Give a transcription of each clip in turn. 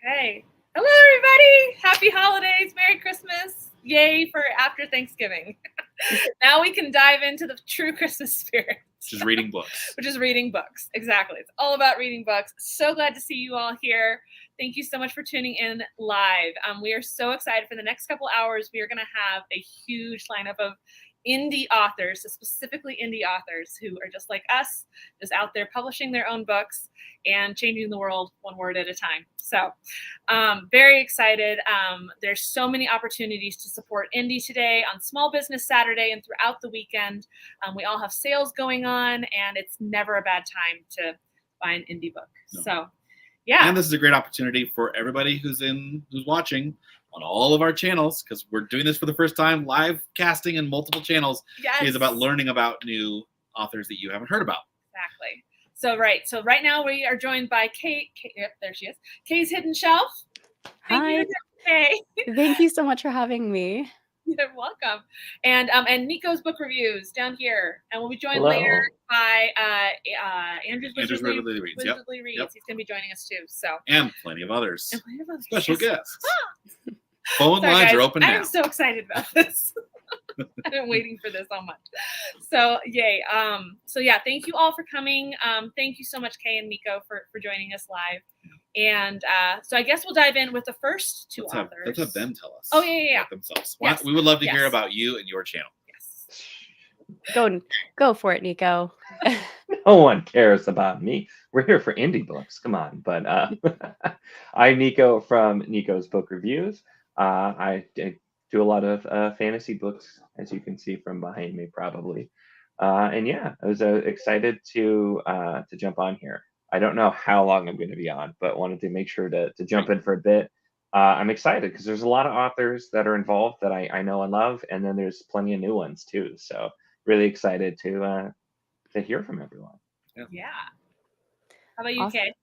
Okay. Hello, everybody. Happy holidays. Merry Christmas. Yay for after Thanksgiving. Now we can dive into the true Christmas spirit. Which is reading books. Which is reading books. Exactly. It's all about reading books. So glad to see you all here. Thank you so much for tuning in live. We are so excited for the next couple hours. We are going to have a huge lineup of indie authors, so specifically indie authors who are just like us, just out there publishing their own books and changing the world one word at a time. So very excited. There's so many opportunities to support indie today on Small Business Saturday and throughout the weekend. We all have sales going on, and it's never a bad time to buy an indie book. No. So yeah. And this is a great opportunity for everybody who's watching on all of our channels, because we're doing this for the first time, live casting in multiple channels. Yes. Is about learning about new authors that you haven't heard about. Exactly. So right now we are joined by Kay. Yep, there she is. Kay's Hidden Shelf. Hi. Kay. Thank you so much for having me. You're welcome. And Nico's Book Reviews down here. And we'll be joined Hello. Later by Andrew's Wizardly Reads. Yep. He's going to be joining us too. So And plenty of others. Special guests. Ah. Phone Sorry, lines guys. are open now. I'm so excited about this. I've been waiting for this so much. So yay. So yeah, thank you all for coming. Thank you so much, Kay and Nico, for joining us live. And so I guess we'll dive in with the first two authors. Let's have them tell us. Oh yeah. About themselves. Yes. We would love to hear about you and your channel. Yes. Go for it, Nico. No one cares about me. We're here for indie books. Come on. But I'm Nico from Nico's Book Reviews. I do a lot of fantasy books, as you can see from behind me, probably. And yeah, I was excited to jump on here. I don't know how long I'm going to be on, but wanted to make sure to jump in for a bit. I'm excited because there's a lot of authors that are involved that I know and love, and then there's plenty of new ones too. So really excited to hear from everyone. Yeah. How about you, Awesome. Kay?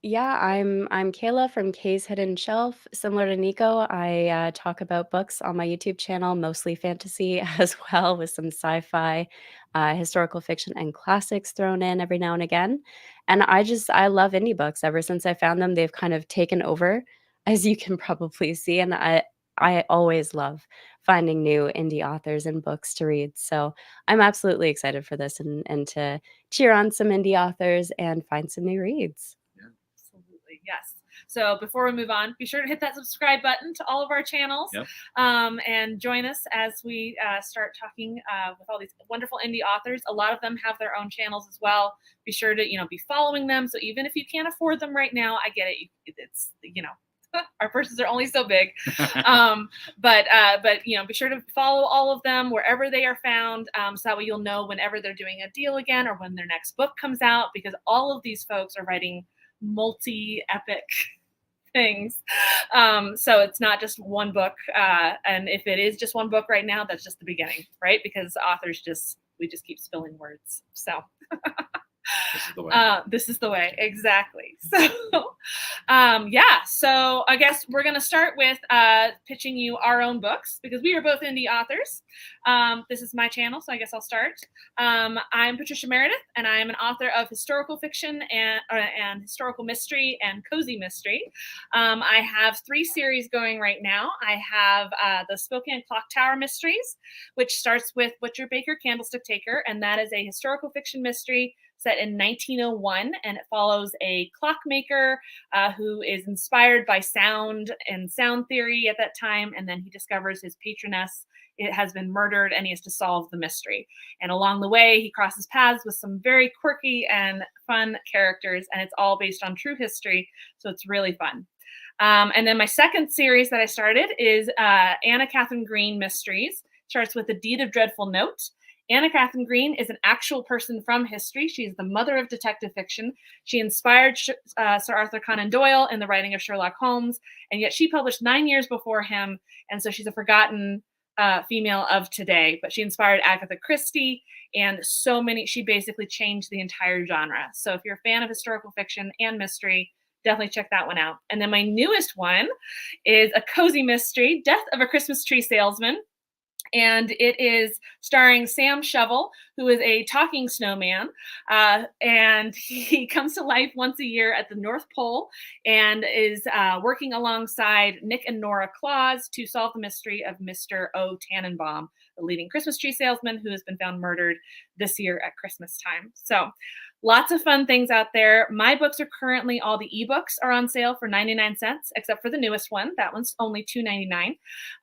Yeah, I'm Kayla from Kay's Hidden Shelf. Similar to Nico, I talk about books on my YouTube channel, mostly fantasy as well, with some sci-fi, historical fiction, and classics thrown in every now and again. And I love indie books. Ever since I found them, they've kind of taken over, as you can probably see. And I always love finding new indie authors and books to read. So I'm absolutely excited for this and to cheer on some indie authors and find some new reads. Absolutely, yes. So before we move on, be sure to hit that subscribe button to all of our channels. Yep. And join us as we start talking with all these wonderful indie authors. A lot of them have their own channels as well. Be sure to be following them. So even if you can't afford them right now, I get it. It's our purses are only so big. But be sure to follow all of them wherever they are found, so that way you'll know whenever they're doing a deal again or when their next book comes out, because all of these folks are writing multi-epic things. So it's not just one book. And if it is just one book right now, that's just the beginning, right? Because authors we just keep spilling words. So This is the way. This is the way, exactly. So, so I guess we're going to start with pitching you our own books, because we are both indie authors. This is my channel, so I guess I'll start. I'm Patricia Meredith, and I am an author of historical fiction and historical mystery and cozy mystery. I have 3 series going right now. I have the Spokane Clock Tower Mysteries, which starts with Butcher Baker Candlestick Taker, and that is a historical fiction mystery set in 1901, and it follows a clockmaker who is inspired by sound and sound theory at that time, and then he discovers his patroness has been murdered, and he has to solve the mystery. And along the way, he crosses paths with some very quirky and fun characters, and it's all based on true history, so it's really fun. And then my second series that I started is Anna Catherine Green Mysteries. Starts with The Deed of Dreadful Note. Anna Catherine Green is an actual person from history. She is the mother of detective fiction. She inspired Sir Arthur Conan Doyle in the writing of Sherlock Holmes, and yet she published 9 years before him, and so she's a forgotten female of today. But she inspired Agatha Christie and so many. She basically changed the entire genre. So if you're a fan of historical fiction and mystery, definitely check that one out. And then my newest one is a cozy mystery, Death of a Christmas Tree Salesman. And it is starring Sam Shovel, who is a talking snowman, and he comes to life once a year at the North Pole and is working alongside Nick and Nora Claus to solve the mystery of Mr. O. Tannenbaum, the leading Christmas tree salesman who has been found murdered this year at Christmas time. So lots of fun things out there. My books are currently, all the ebooks are on sale for 99 cents, except for the newest one. That one's only $2.99.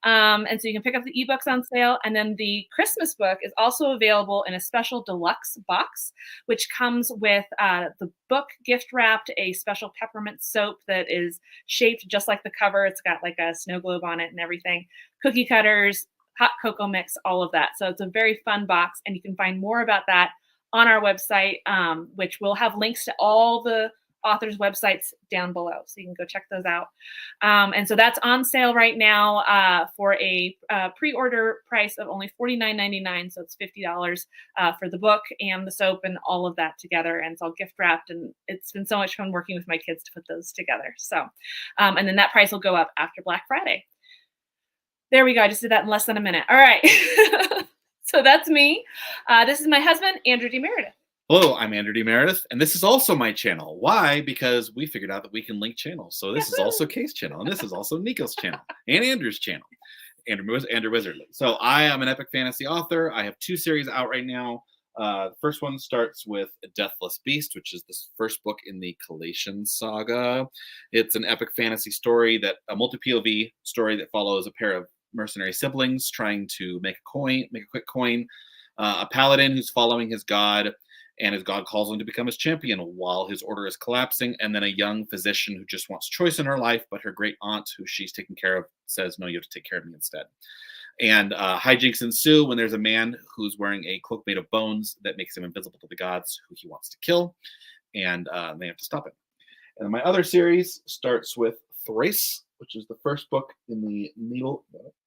And so you can pick up the ebooks on sale. And then the Christmas book is also available in a special deluxe box, which comes with the book gift wrapped, a special peppermint soap that is shaped just like the cover. It's got like a snow globe on it and everything, cookie cutters, hot cocoa mix, all of that. So it's a very fun box. And you can find more about that on our website, which will have links to all the authors' websites down below. So you can go check those out. And so that's on sale right now for a pre-order price of only $49.99. So it's $50 for the book and the soap and all of that together. And it's all gift wrapped. And it's been so much fun working with my kids to put those together. So, and then that price will go up after Black Friday. There we go. I just did that in less than a minute. All right. So that's me. This is my husband, Andrew D. Meredith. Hello, I'm Andrew D. Meredith, and this is also my channel. Why? Because we figured out that we can link channels. So this is also Kay's channel, and this is also Nico's channel, and Andrew's channel, Andrew Wizardly. So I am an epic fantasy author. I have 2 series out right now. The first one starts with Deathless Beast, which is this first book in the Collation saga. It's an epic fantasy story, a multi-POV story that follows a pair of mercenary siblings trying to make a quick coin, a paladin who's following his god, and his god calls him to become his champion while his order is collapsing, and then a young physician who just wants choice in her life, but her great aunt, who she's taking care of, says, no, you have to take care of me instead. And hijinks ensue when there's a man who's wearing a cloak made of bones that makes him invisible to the gods who he wants to kill, and they have to stop him. And my other series starts with Thrace, which is the first book in the Needle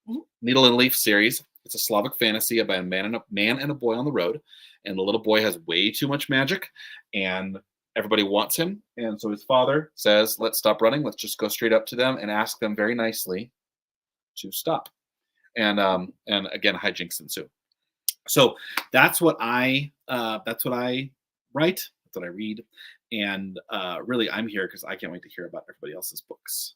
and Leaf series. It's a Slavic fantasy about a man and a boy on the road, and the little boy has way too much magic, and everybody wants him. And so his father says, let's stop running. Let's just go straight up to them and ask them very nicely to stop. And again, hijinks ensue. So that's what I write. That's what I read. And really, I'm here because I can't wait to hear about everybody else's books.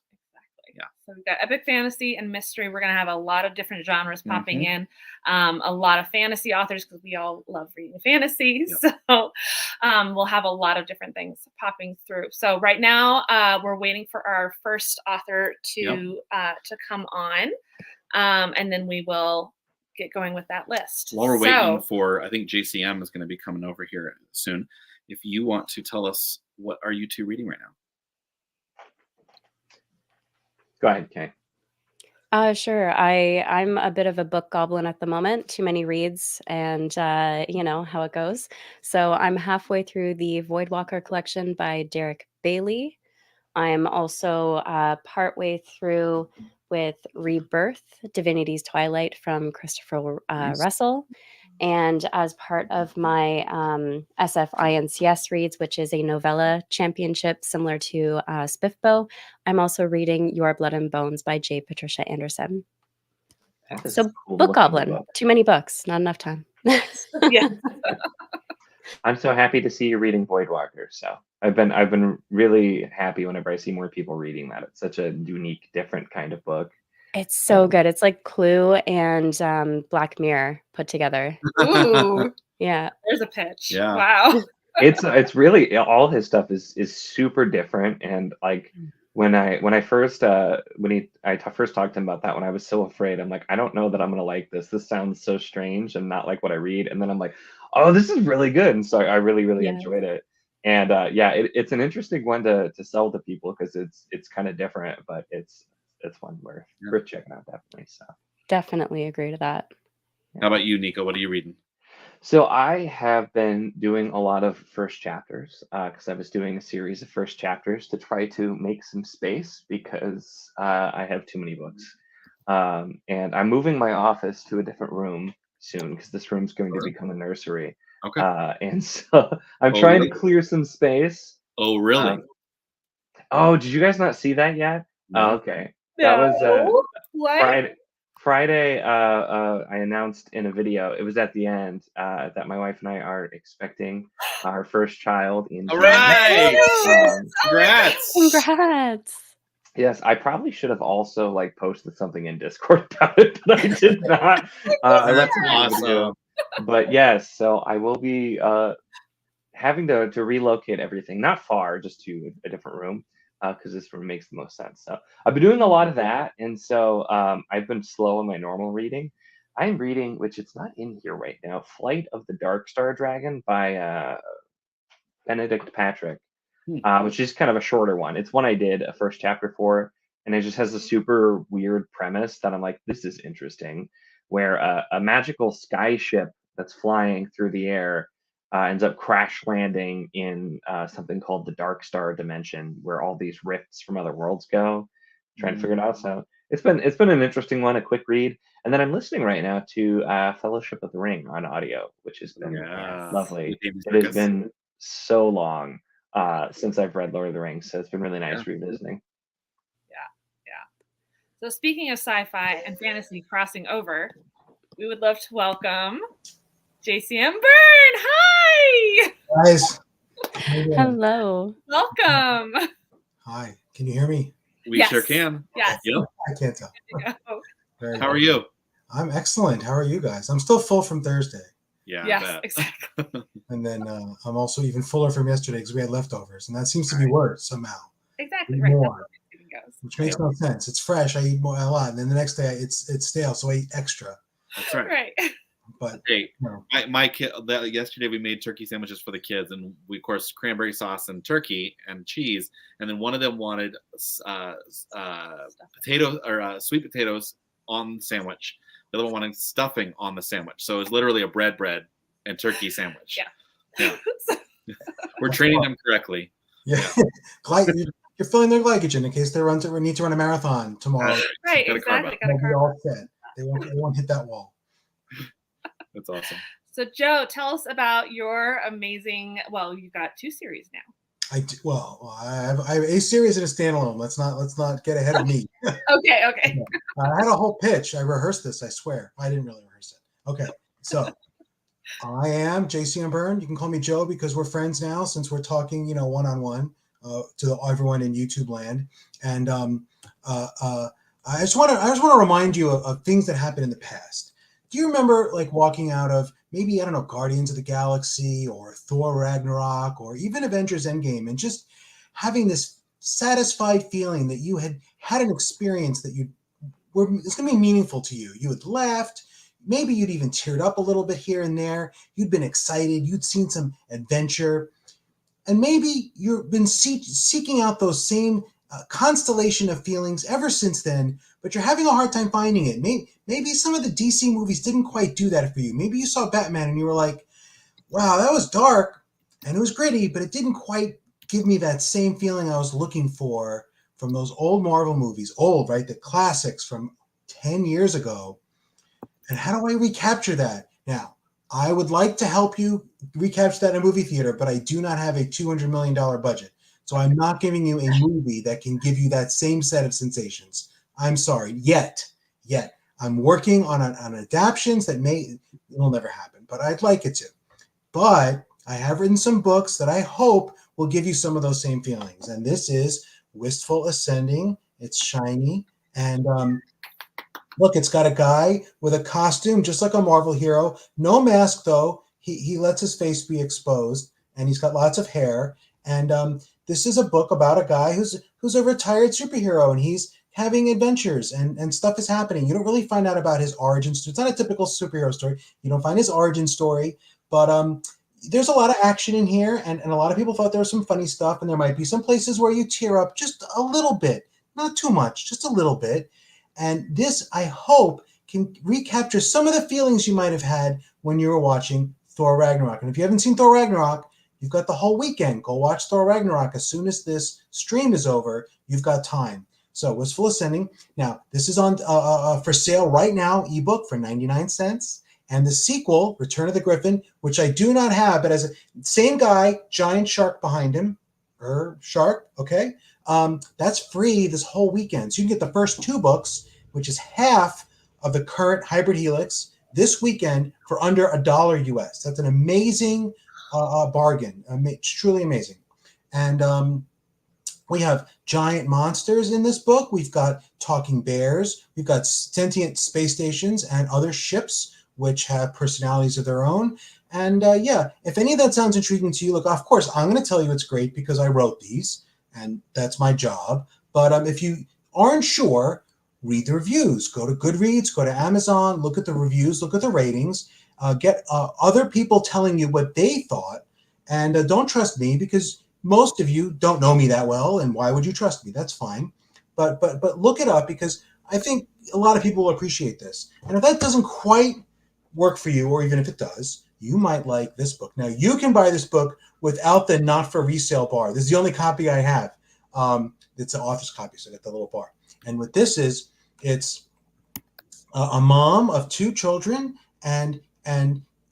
Yeah. So we've got epic fantasy and mystery. We're going to have a lot of different genres popping in. A lot of fantasy authors, because we all love reading fantasy. Yep. So we'll have a lot of different things popping through. So right now we're waiting for our first author to come on. And then we will get going with that list. While we're waiting for, I think JCM is going to be coming over here soon. If you want to tell us, what are you 2 reading right now? Go ahead, Kay. Sure. I'm a bit of a book goblin at the moment. Too many reads, and you know how it goes. So I'm halfway through the Voidwalker collection by Derek Bailey. I'm also partway through with Rebirth, Divinity's Twilight from Christopher Russell. And as part of my SF-INCS reads, which is a novella championship similar to SPIFBO, I'm also reading Your Blood and Bones by J. Patricia Anderson. So cool book goblin, book. Too many books, not enough time. Yeah. I'm so happy to see you reading Voidwalker. So I've been really happy whenever I see more people reading that. It's such a unique, different kind of book. It's so good. It's like Clue and Black Mirror put together. Ooh. Yeah. There's a pitch. Yeah. Wow. It's really, all his stuff is super different. And like when I first talked to him about that one, I was so afraid. I'm like, I don't know that I'm gonna like this. This sounds so strange and not like what I read. And then I'm like, oh, this is really good. And so I really enjoyed it. And it's an interesting one to sell to people because it's kind of different, but it's one worth checking out, definitely. So definitely agree to that. How about you, Nico? What are you reading? So I have been doing a lot of first chapters because I was doing a series of first chapters to try to make some space because I have too many books. And I'm moving my office to a different room soon because this room's going to become a nursery. Okay. And so I'm trying to clear some space. Oh, really? Did you guys not see that yet? No. Oh, okay. That was What? Friday. Friday, I announced in a video, it was at the end, that my wife and I are expecting our first child in All June. right. Um, Congrats. Congrats. yes, I probably should have also like posted something in Discord about it, but I did not. I left it in the video. Awesome. But yes, so I will be having to relocate everything, not far, just to a different room, because this room makes the most sense. So I've been doing a lot of that, and so I've been slow in my normal reading. I'm reading, which it's not in here right now, Flight of the Dark Star Dragon by Benedict Patrick, which is kind of a shorter one. It's one I did a first chapter for, and it just has a super weird premise that I'm like, this is interesting, where a magical sky ship that's flying through the air ends up crash landing in something called the Dark Star Dimension, where all these rifts from other worlds go. Trying to figure it out. So it's been an interesting one, a quick read, and then I'm listening right now to Fellowship of the Ring on audio, which has been lovely. It has been so long since I've read Lord of the Rings, so it's been really nice revisiting. So speaking of sci-fi and fantasy crossing over, we would love to welcome JCM Byrne. Hi! Guys. How you doing? Hello. Welcome. Hi. Can you hear me? We Yes. sure can. Yes. Yep. I can't tell. Oh, Very How are good. you? I'm excellent. How are you guys? I'm still full from Thursday. Yeah. I yes, bet. exactly. And then I'm also even fuller from yesterday because we had leftovers. And that seems to be worse somehow, Exactly. Eat Right. That's more. how Thanksgiving goes. which makes no sense. It's fresh. I eat more a lot. And then the next day it's stale. So I eat extra. That's right. Right. But Hey, no. my kid. Yesterday we made turkey sandwiches for the kids, and we of course cranberry sauce and turkey and cheese. And then one of them wanted potato or sweet potatoes on the sandwich. The other one wanted stuffing on the sandwich. So it was literally a bread and turkey sandwich. Yeah. We're training them correctly. Yeah. You're filling their glycogen in case they need to run a marathon tomorrow. Right. Gotta carb Exactly. up. Gotta They'll be carb all up. set. They won't hit that wall. That's awesome. So Joe, tell us about your amazing. Well, you've got 2 series now. I have a series and a standalone. Let's not get ahead of me. Okay. Okay. I had a whole pitch. I rehearsed this, I swear. I didn't really rehearse it. Okay, so I am JCM Byrne. You can call me Joe because we're friends now since we're talking, one-on-one to everyone in YouTube land. And I just want to remind you of things that happened in the past. Do you remember like walking out of maybe, I don't know, Guardians of the Galaxy or Thor Ragnarok or even Avengers Endgame and just having this satisfied feeling that you had an experience that it's going to be meaningful to you. You had laughed. Maybe you'd even teared up a little bit here and there. You'd been excited. You'd seen some adventure. And maybe you've been seeking out those same constellation of feelings ever since then, but you're having a hard time finding it. Maybe some of the DC movies didn't quite do that for you. Maybe you saw Batman and you were like, wow, that was dark and it was gritty, but it didn't quite give me that same feeling I was looking for from those old Marvel movies. Old, right? The classics from 10 years ago. And how do I recapture that? Now, I would like to help you recapture that in a movie theater, but I do not have a $200 million budget. So I'm not giving you a movie that can give you that same set of sensations. I'm sorry, yet. I'm working on adaptions that it'll never happen, but I'd like it to. But I have written some books that I hope will give you some of those same feelings. And this is Wistful Ascending. It's shiny. And look, it's got a guy with a costume, just like a Marvel hero. No mask, though. He lets his face be exposed, and he's got lots of hair. And this is a book about a guy who's a retired superhero, and he's having adventures, and stuff is happening. You don't really find out about his origin story. It's not a typical superhero story. You don't find his origin story, but there's a lot of action in here, and a lot of people thought there was some funny stuff, and there might be some places where you tear up just a little bit, not too much, just a little bit. And this, I hope, can recapture some of the feelings you might have had when you were watching Thor Ragnarok. And if you haven't seen Thor Ragnarok, you've got the whole weekend. Go watch Thor Ragnarok. As soon as this stream is over, you've got time. So Wistful Ascending. Now, this is on for sale right now, ebook for 99 cents. And the sequel, Return of the Griffin, which I do not have, but as a same guy, giant shark behind him. Shark, okay? That's free this whole weekend. So you can get the first 2 books, which is half of the current Hybrid Helix this weekend for under $1 US. That's an amazing bargain. It's truly amazing. And we have giant monsters in this book. We've got talking bears. We've got sentient space stations and other ships which have personalities of their own. And yeah, if any of that sounds intriguing to you, look, of course, I'm going to tell you it's great because I wrote these, and that's my job. But if you aren't sure, read the reviews. Go to Goodreads, go to Amazon, look at the reviews, look at the ratings, get other people telling you what they thought, and don't trust me because most of you don't know me that well, and why would you trust me? That's fine. But look it up because I think a lot of people will appreciate this. And if that doesn't quite work for you, or even if it does, you might like this book. Now, you can buy this book without the not for resale bar. This is the only copy I have. It's an author's copy, so I got the little bar. And what this is, it's a mom of 2 children, and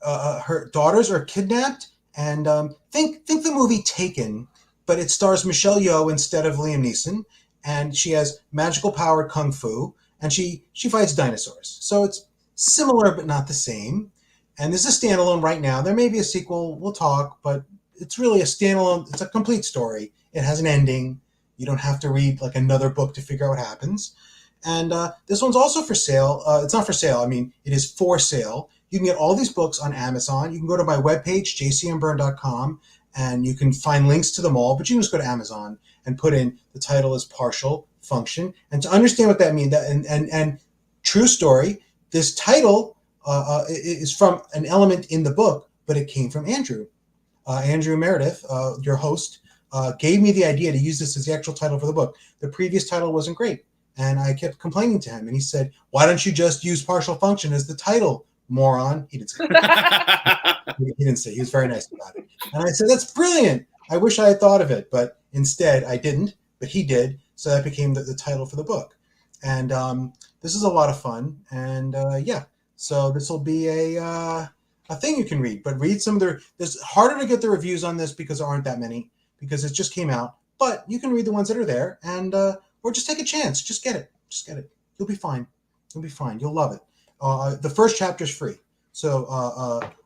her daughters are kidnapped. And think the movie Taken, but it stars Michelle Yeoh instead of Liam Neeson, and she has magical powered kung fu, and she fights dinosaurs. So it's similar but not the same. And this is a standalone right now. There may be a sequel. We'll talk, but it's really a standalone. It's a complete story. It has an ending. You don't have to read like another book to figure out what happens. And this one's also for sale. It's not for sale. I mean, it is for sale. You can get all these books on Amazon. You can go to my webpage, jcmbyrne.com, and you can find links to them all. But you can just go to Amazon and put in the title is Partial Function. And to understand what that means, and true story, this title is from an element in the book, but it came from Andrew. Andrew Meredith, your host, gave me the idea to use this as the actual title for the book. The previous title wasn't great. And I kept complaining to him. And he said, why don't you just use Partial Function as the title, moron? He didn't say that. He didn't say. He was very nice about it. And I said, that's brilliant. I wish I had thought of it. But instead, I didn't. But he did. So that became the title for the book. And this is a lot of fun. And yeah. So this will be a thing you can read, but read some of their. It's harder to get the reviews on this because there aren't that many because it just came out. But you can read the ones that are there, and or just take a chance. Just get it. Just get it. You'll be fine. You'll be fine. You'll love it. The first chapter is free, so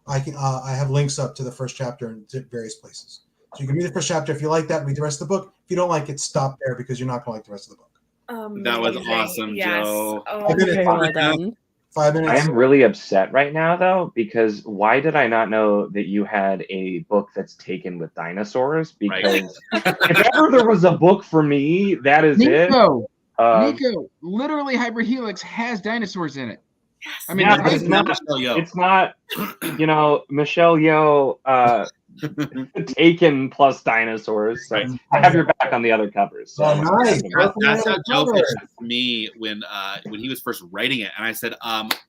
I have links up to the first chapter in various places. So you can read the first chapter if you like that. Read the rest of the book. If you don't like it, stop there because you're not going to like the rest of the book. That was awesome, yes. Joe. Oh, Okay, well done. 5 minutes. I am really upset right now, though, because why did I not know that you had a book that's taken with dinosaurs? Because if ever there was a book for me, that is Nico, it. Nico, literally Hybrid Helix has dinosaurs in it. yes. I mean, Yeah, it but has it's not, Michelle Yeoh. it's not, Michelle Yeoh taken plus dinosaurs. So Right. I have your back on the other covers. So. Oh, nice. That's how Joe Cover. pitched it to me when he was first writing it, and I said,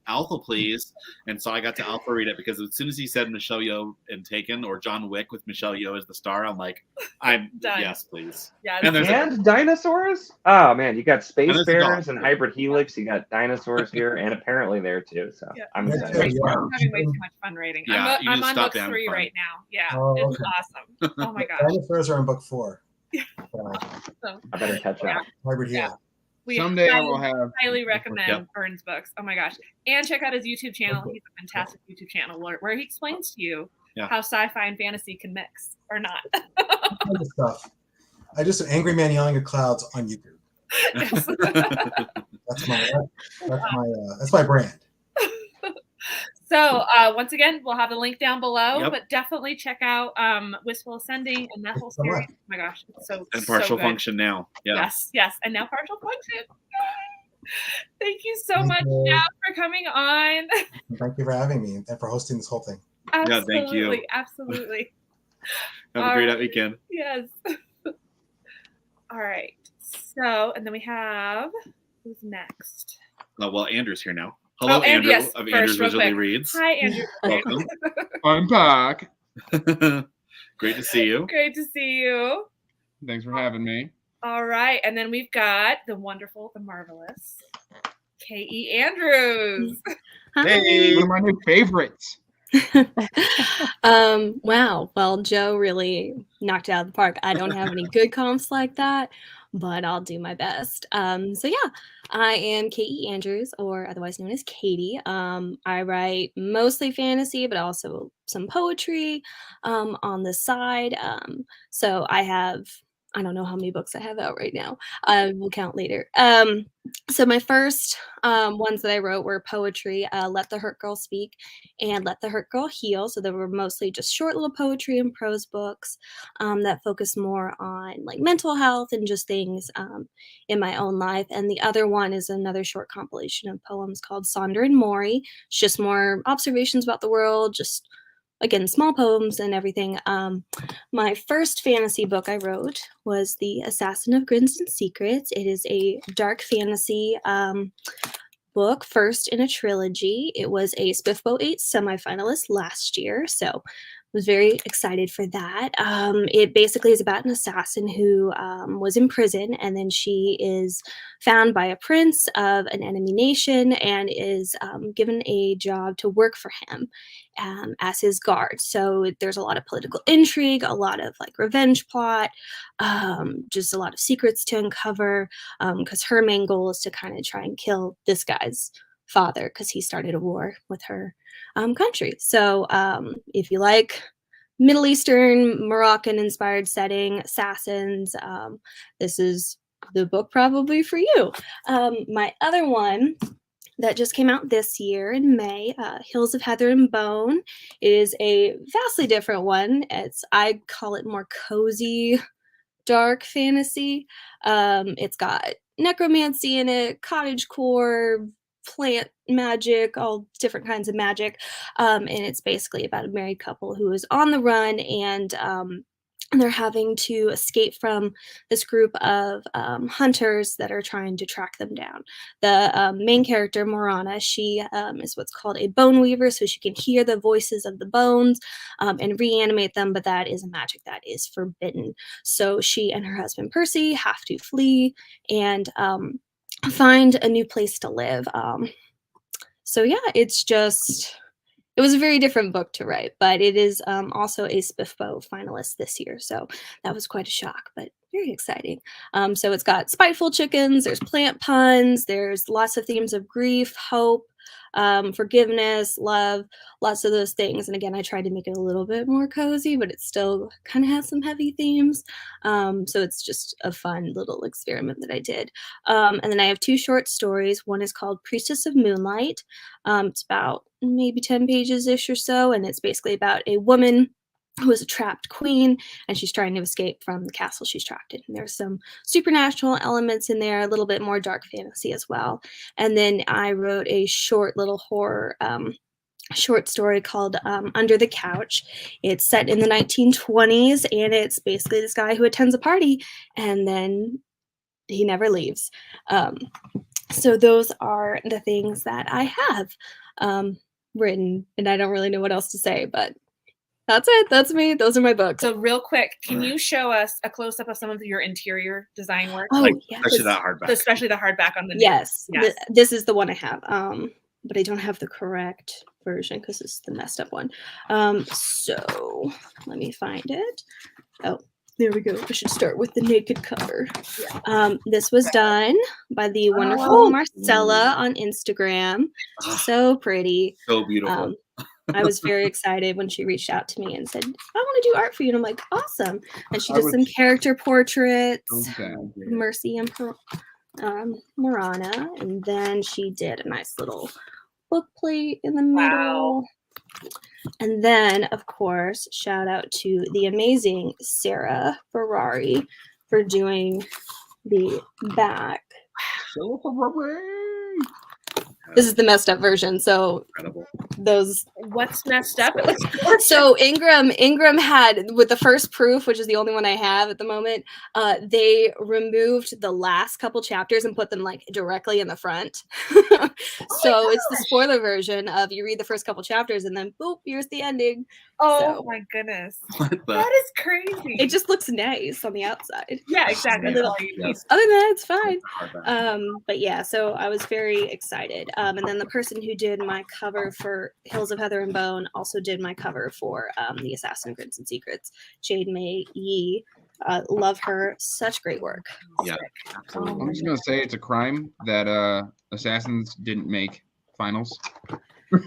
"Alpha, please." And so I got to Alpha read it because as soon as he said Michelle Yeoh and Taken or John Wick with Michelle Yeoh as the star, I'm like, "I'm Done. yes, please." Yes. And there's And dinosaurs? Oh man, you got And space there's a dog. bears and hybrid helix. You got dinosaurs here, and apparently there too. So Yeah. I'm Yeah, excited. yeah. I'm having way too much fun reading. Yeah, you I'm just on stop book having 3 fun. right now. Yeah, Oh, it's okay. awesome. Oh my gosh. Dinosaurs are in book 4. So, I better catch up. Hybrid Yeah. Helix. we Someday I highly, will have. highly recommend Yep. Burns books. Oh my gosh. And check out his YouTube channel. He's a fantastic YouTube channel where he explains to you Yeah. how sci-fi and fantasy can mix or not. Kind of stuff. I just Angry Man Yelling at Clouds on YouTube. Yes. That's my brand. So once again, we'll have the link down below, Yep. but definitely check out Wistful Ascending and that whole so much. series. Oh my gosh, it's so and so Partial good. Function now. Yeah. Yes, and now Partial Function. Yay. Thank you so Thank much, you. Jeff, for coming on. Thank you for having me and for hosting this whole thing. Yeah, thank you. Absolutely. Have a great weekend. Yes. All right. So, and then we have who's next? Well, Andrew's here now. Hello, Oh, and Andrew yes, of first, Andrew's real Wizardly quick. Reads. Hi, Andrew. Welcome. I'm back. Great to see you. Great to see you. Thanks for having me. All right, and then we've got the wonderful, the marvelous K.E. Andrews. Hey. One of my new favorites. Wow. Well, Joe really knocked it out of the park. I don't have any good comps like that, but I'll do my best. So yeah, I am Katie Andrews, or otherwise known as Katie. I write mostly fantasy, but also some poetry on the side. So I don't know how many books I have out right now. I will count later. So my first ones that I wrote were poetry, Let the Hurt Girl Speak and Let the Hurt Girl Heal. So they were mostly just short little poetry and prose books that focus more on like mental health and just things in my own life. And the other one is another short compilation of poems called Sonder and Mori. It's just more observations about the world, just again, small poems and everything. My first fantasy book I wrote was The Assassin of Grins and Secrets. It is a dark fantasy book, first in a trilogy. It was a Spiffbo 8 semifinalist last year, so was very excited for that. It basically is about an assassin who was in prison, and then she is found by a prince of an enemy nation and is given a job to work for him as his guard. So there's a lot of political intrigue, a lot of like revenge plot, just a lot of secrets to uncover, because her main goal is to kind of try and kill this guy's father because he started a war with her country. So if you like Middle Eastern, Moroccan inspired setting, assassins, this is the book probably for you. My other one that just came out this year in May, Hills of Heather and Bone. It is a vastly different one. I call it more cozy, dark fantasy. It's got necromancy in it, cottagecore, plant magic, all different kinds of magic. And it's basically about a married couple who is on the run, and they're having to escape from this group of hunters that are trying to track them down. The main character, Morana, she is what's called a bone weaver, so she can hear the voices of the bones and reanimate them, but that is a magic that is forbidden. So she and her husband, Percy, have to flee and find a new place to live. So yeah, it was a very different book to write, but it is also a Spiffbo finalist this year. So that was quite a shock, but very exciting. So it's got spiteful chickens, there's plant puns, there's lots of themes of grief, hope, forgiveness, love, lots of those things. And again, I tried to make it a little bit more cozy, but it still kind of has some heavy themes. So it's just a fun little experiment that I did. And then I have two short stories. One is called Priestess of Moonlight. It's about maybe 10 pages-ish or so, and it's basically about a woman who is a trapped queen, and she's trying to escape from the castle she's trapped in. And there's some supernatural elements in there, a little bit more dark fantasy as well. And then I wrote a short little horror short story called Under the Couch. It's set in the 1920s, and it's basically this guy who attends a party and then he never leaves. So those are the things that I have written, and I don't really know what else to say, but that's it. That's me. Those are my books. So real quick, can you show us a close-up of some of your interior design work? Oh, Like, yes. especially that hardback. Especially the hardback on the new. Yes. Yes. This is the one I have. But I don't have the correct version because it's the messed up one. So let me find it. Oh, there we go. I should start with the naked cover. This was done by the wonderful Marcella on Instagram. So pretty. So beautiful. I was very excited when she reached out to me and said, I want to do art for you. And I'm like, awesome. And she I did would- some character portraits, Okay. Mercy and Morana. And then she did a nice little book plate in the middle. Wow. And then, of course, shout out to the amazing Sarah Ferrari for doing the back. This is the messed up version. So Incredible. those What's messed up? It looks gorgeous. So Ingram had, with the first proof, which is the only one I have at the moment, they removed the last couple chapters and put them like directly in the front. So it's the spoiler version of you read the first couple chapters and then boop, here's the ending. Oh So- my goodness. What the? That is crazy. It just looks nice on the outside. yeah, exactly. That's all you need. Yes. Other than that, it's fine. Hardback. But yeah, so I was very excited. And then the person who did my cover for Hills of Heather and Bone also did my cover for The Assassin of Grins and Secrets, Jade May Yee. Love her. Such great work. Yeah, absolutely. I'm just gonna say it's a crime that Assassins didn't make finals.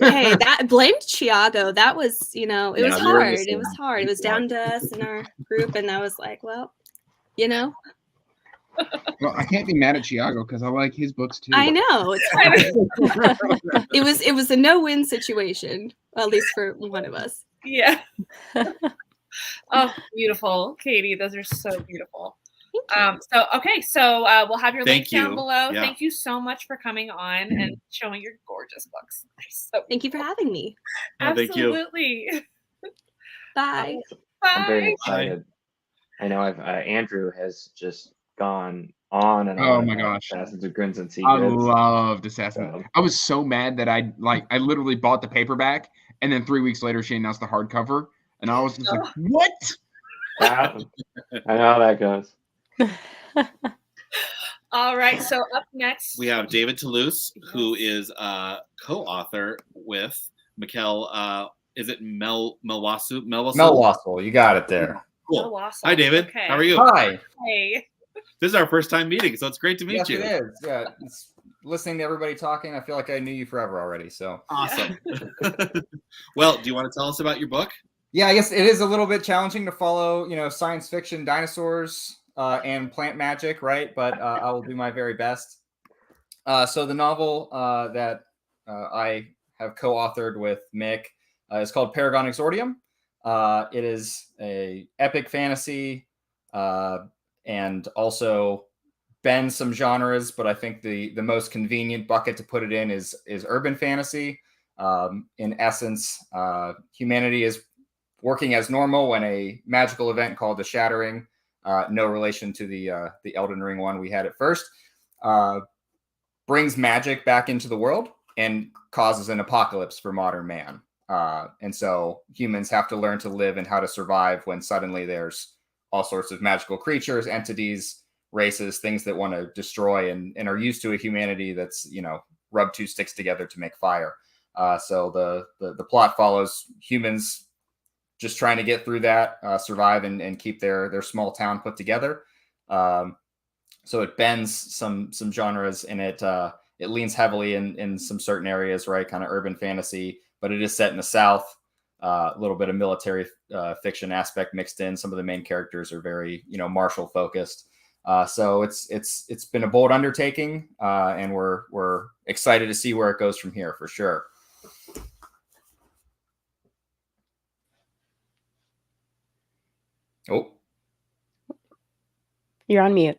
Hey, that blamed Chiago. That was, it Yeah, was we were hard. missing It was hard. It was down to us in our group, and I was like, well, Well, I can't be mad at Chiago because I like his books too. I know. It's it was a no-win situation, at least for one of us. Yeah. Oh, beautiful, Katie. Those are so beautiful. So we'll have your link Thank down you. below. Yeah. Thank you so much for coming on and showing your gorgeous books. They're so Thank you for having me. Oh, thank you. absolutely. Bye. I'm very Bye. excited. I know Andrew has just gone on and Oh on. my about gosh. Assassins of Grins and I Secrets. loved Assassin. So- I was so mad that I literally bought the paperback, and then 3 weeks later she announced the hardcover, and I was just like, what? Yeah, I know how that goes. All right. So up next, We have David Toulouse, who is co-author with Mikkel. Is it Melwasu? Mel Wassel, you got it there. Cool. Awesome. Hi, David. Okay. How are you? Hi. Hey. This is our first time meeting, so it's great to meet Yes, you. it is. Yeah, listening to everybody talking, I feel like I knew you forever already. So Awesome. Well, do you want to tell us about your book? yeah, I guess it is a little bit challenging to follow, science fiction, dinosaurs, and plant magic, right? But I will do my very best. So the novel that I have co-authored with Mick is called Paragon Exordium. It is a epic fantasy and also bends some genres, but I think the most convenient bucket to put it in is urban fantasy. In essence, humanity is working as normal when a magical event called the Shattering, no relation to the Elden Ring one we had at first, brings magic back into the world and causes an apocalypse for modern man. And so humans have to learn to live and how to survive when suddenly there's all sorts of magical creatures, entities, races, things that want to destroy and are used to a humanity that's, rub two sticks together to make fire. So the plot follows humans just trying to get through that, survive and keep their small town put together. So it bends some genres, and it leans heavily in some certain areas, right? Kind of urban fantasy, but it is set in the South. A little bit of military fiction aspect mixed in. Some of the main characters are very, martial focused. So it's been a bold undertaking, and we're excited to see where it goes from here for sure. Oh, You're on mute.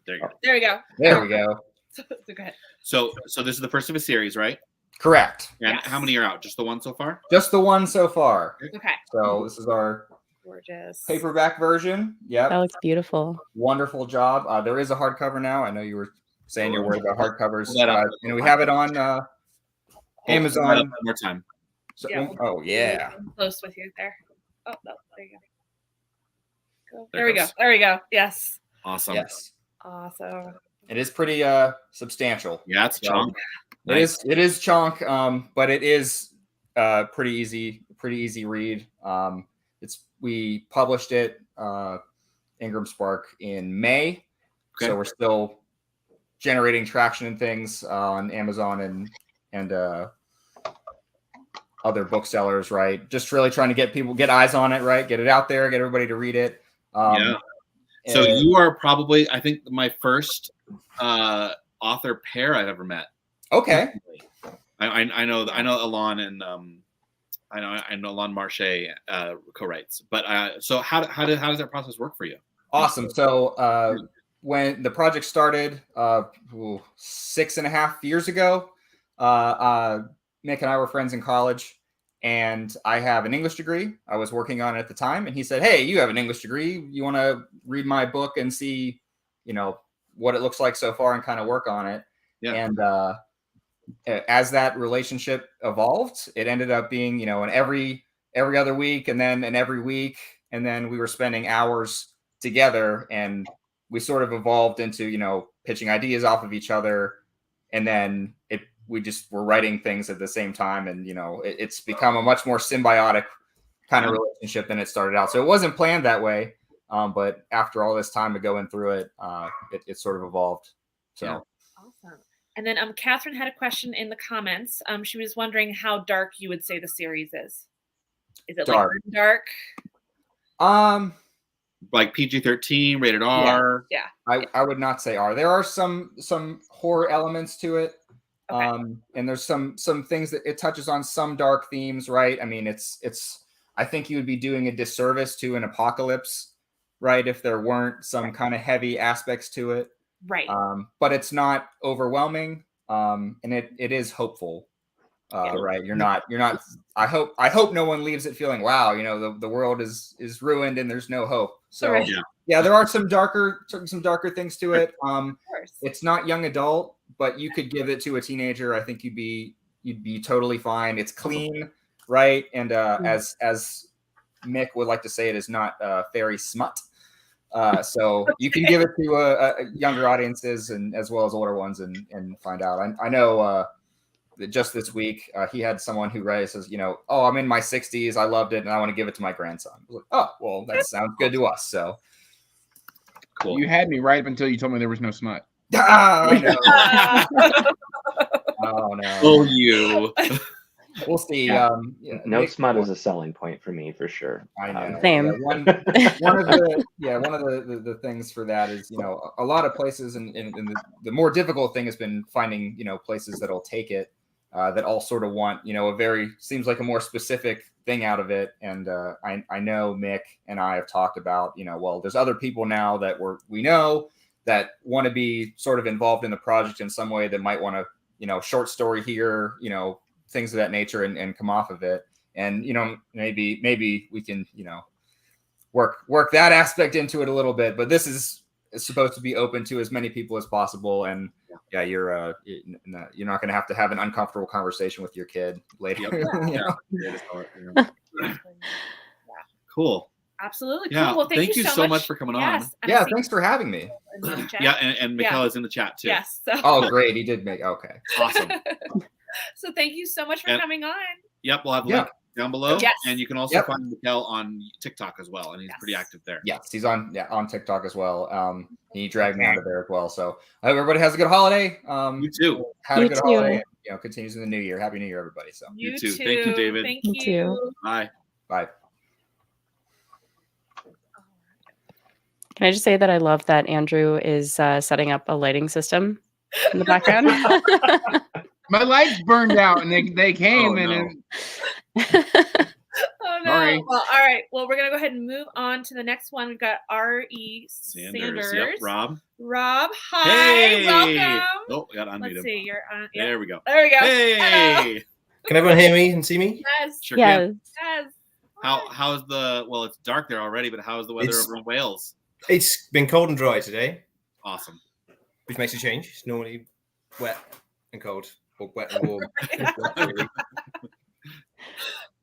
There you go. There we go. there we go. So go ahead. So this is the first of a series, right? Correct. And Yes. how many are out? Just the one so far? Just the one so far. Okay. So this is our Gorgeous. paperback version. Yep. That looks beautiful. Wonderful job. There is a hardcover now. I know you were saying you're worried about hardcovers. Pull that up. We have it on Amazon. One more time. So, Yeah. oh yeah. I'm close with you there. Oh, no, there you go. There There we go. goes. There we go. Yes. Awesome. Yes. Awesome. It is pretty substantial. Yeah, it's chunk. It is chunk, but it is pretty easy read. We published it Ingram Spark in May, Okay. so we're still generating traction and things on Amazon and other booksellers, right? Just really trying to get eyes on it, right? Get it out there, get everybody to read it. Yeah. So and- you are probably, I think, my first author pair I've ever met. okay. I know Alon and I know Alon Marche co-writes. But so how does that process work for you? Awesome. So when the project started 6.5 years ago, Mick and I were friends in college, and I have an English degree. I was working on it at the time, and he said, "Hey, you have an English degree. You want to read my book and see, what it looks like so far and kind of work on it?" Yeah. And as that relationship evolved, it ended up being, an every other week, and then an every week, and then we were spending hours together, and we sort of evolved into, pitching ideas off of each other, and then we just were writing things at the same time, and it's become a much more symbiotic kind of relationship than it started out. So it wasn't planned that way, But after all this time of going through it, it sort of evolved. So. Yeah. Awesome. And then Catherine had a question in the comments. She was wondering how dark you would say the series is. Is it Dark. like dark? Like PG-13, rated R. Yeah. I would not say R. There are some horror elements to it. Okay. And there's some things that it touches on, some dark themes, right? I mean, it's I think you would be doing a disservice to an apocalypse, right, if there weren't some kind of heavy aspects to it. Right. But it's not overwhelming. And it is hopeful. Right. You're not I hope no one leaves it feeling, wow, the world is ruined and there's no hope. So Right. yeah, there are some darker things to it. Of course. It's not young adult, but you could give it to a teenager. I think you'd be totally fine. It's clean, right? And as Mick would like to say, it is not fairy smut. So you can give it to younger audiences and as well as older ones and find out. I know that just this week he had someone who says, oh, I'm in my 60s, I loved it, and I want to give it to my grandson. I was like, oh, well, that sounds good to us. So Cool. You had me right up until you told me there was no smut. I know. Oh no. Oh, you. We'll see. Yeah. No Nick- smut is a selling point for me, for sure. I know. Same. Yeah, one of the things for that is, a lot of places, and the more difficult thing has been finding, places that'll take it, that all sort of want, seems like a more specific thing out of it. And I know Mick and I have talked about, well, there's other people now that we know that want to be sort of involved in the project in some way, that might want to, short story here, things of that nature, and come off of it. And, maybe we can, work that aspect into it a little bit, but this is supposed to be open to as many people as possible. And yeah, you're not going to have an uncomfortable conversation with your kid later. Cool. Absolutely. Cool. Yeah. Well, thank you so much for coming on. Yes. and I Yeah, see thanks for having me. in the chat. Yeah, and Michaela's in the chat too. Yes. So. Oh, great. He did make, okay. Awesome. So thank you so much for And- coming on. Yep, we'll have a Yeah. link down below. Yes. And you can also Yep. find Mikhail on TikTok as well, and he's pretty Yes. active there. Yes, he's on TikTok as well. He dragged me onto there as well. So I hope everybody has a good holiday. You too. Had a You good too. holiday. And, continues in the new year. Happy New Year, everybody. So You too. Thank you, David. Thank You you. too. Bye. bye. Can I just say that I love that Andrew is setting up a lighting system in the background? My lights burned out, and they came Oh, and no. Oh no. Sorry. Well, all right. Well, we're gonna go ahead and move on to the next one. We've got R.E. Sanders. Yep, Rob. Rob, hi. Hey. Welcome. Oh, I got to unmute Let's him. see. You're on. Yeah. There we go. There we go. Hey. Hello. Can everyone hear me and see me? Yes. Sure can. Yes. Yes. How's the? Well, it's dark there already, but how's the weather It's- over in Wales? It's been cold and dry today, Awesome. which makes a change. It's normally wet and cold, or wet and warm. Awesome.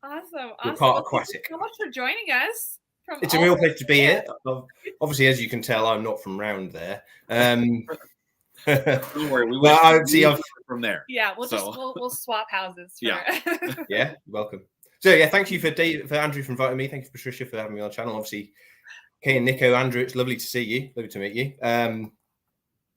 We're Awesome. part Well, thank aquatic. you so much for joining us. From It's a all real over- pleasure to be here. Obviously, as you can tell, I'm not from round there. Don't worry, we Well, went I'd see, I've- from there. Yeah, we'll just So- we'll swap houses. For, Yeah. yeah, welcome. So yeah, thank you for Andrew for inviting me. Thank you, Patricia, for having me on the channel. Obviously, Kay and Nico, Andrew, it's lovely to see you. Lovely to meet you.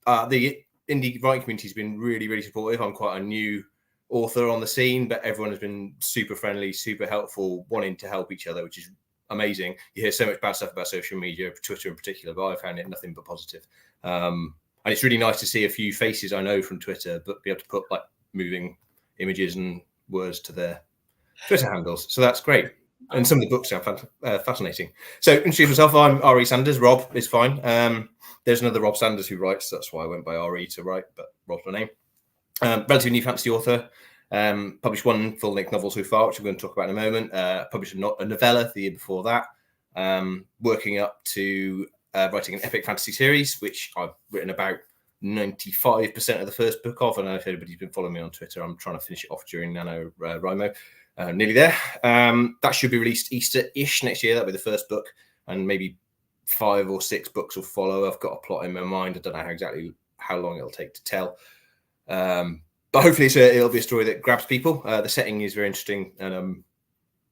The indie writing community has been really, really supportive. I'm quite a new author on the scene, but everyone has been super friendly, super helpful, wanting to help each other, which is amazing. You hear so much bad stuff about social media, Twitter in particular, but I found it nothing but positive. And it's really nice to see a few faces I know from Twitter, but be able to put like moving images and words to their Twitter handles. So that's great. And some of the books sound fascinating. So introduce myself. I'm R.E. Sanders. Rob is fine. There's another Rob Sanders who writes. That's why I went by R.E. to write, but Rob's my name. Relatively new fantasy author. Published one full-length novel so far, which I'm going to talk about in a moment. Published a novella the year before that. Working up to writing an epic fantasy series, which I've written about 95% of the first book of. And if anybody's been following me on Twitter, I'm trying to finish it off during NaNoWriMo. Nearly there. That should be released Easter-ish next year. That'll be the first book, and maybe 5 or 6 books will follow. I've got a plot in my mind. I don't know exactly how long it'll take to tell, but hopefully it'll be a story that grabs people. The setting is very interesting, and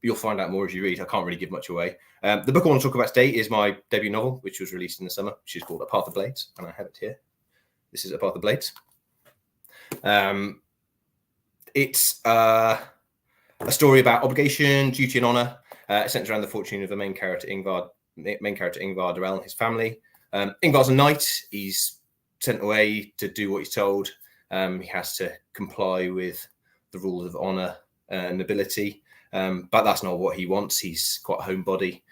you'll find out more as you read. I can't really give much away. The book I want to talk about today is my debut novel, which was released in the summer, which is called A Path of Blades, and I have it here. This is A Path of Blades. It's a story about obligation, duty, and honor. It centers around the fortune of the main character Ingvar Durrell and his family. Ingvar's a knight. He's sent away to do what he's told. He has to comply with the rules of honor and nobility, but that's not what he wants. He's quite a homebody.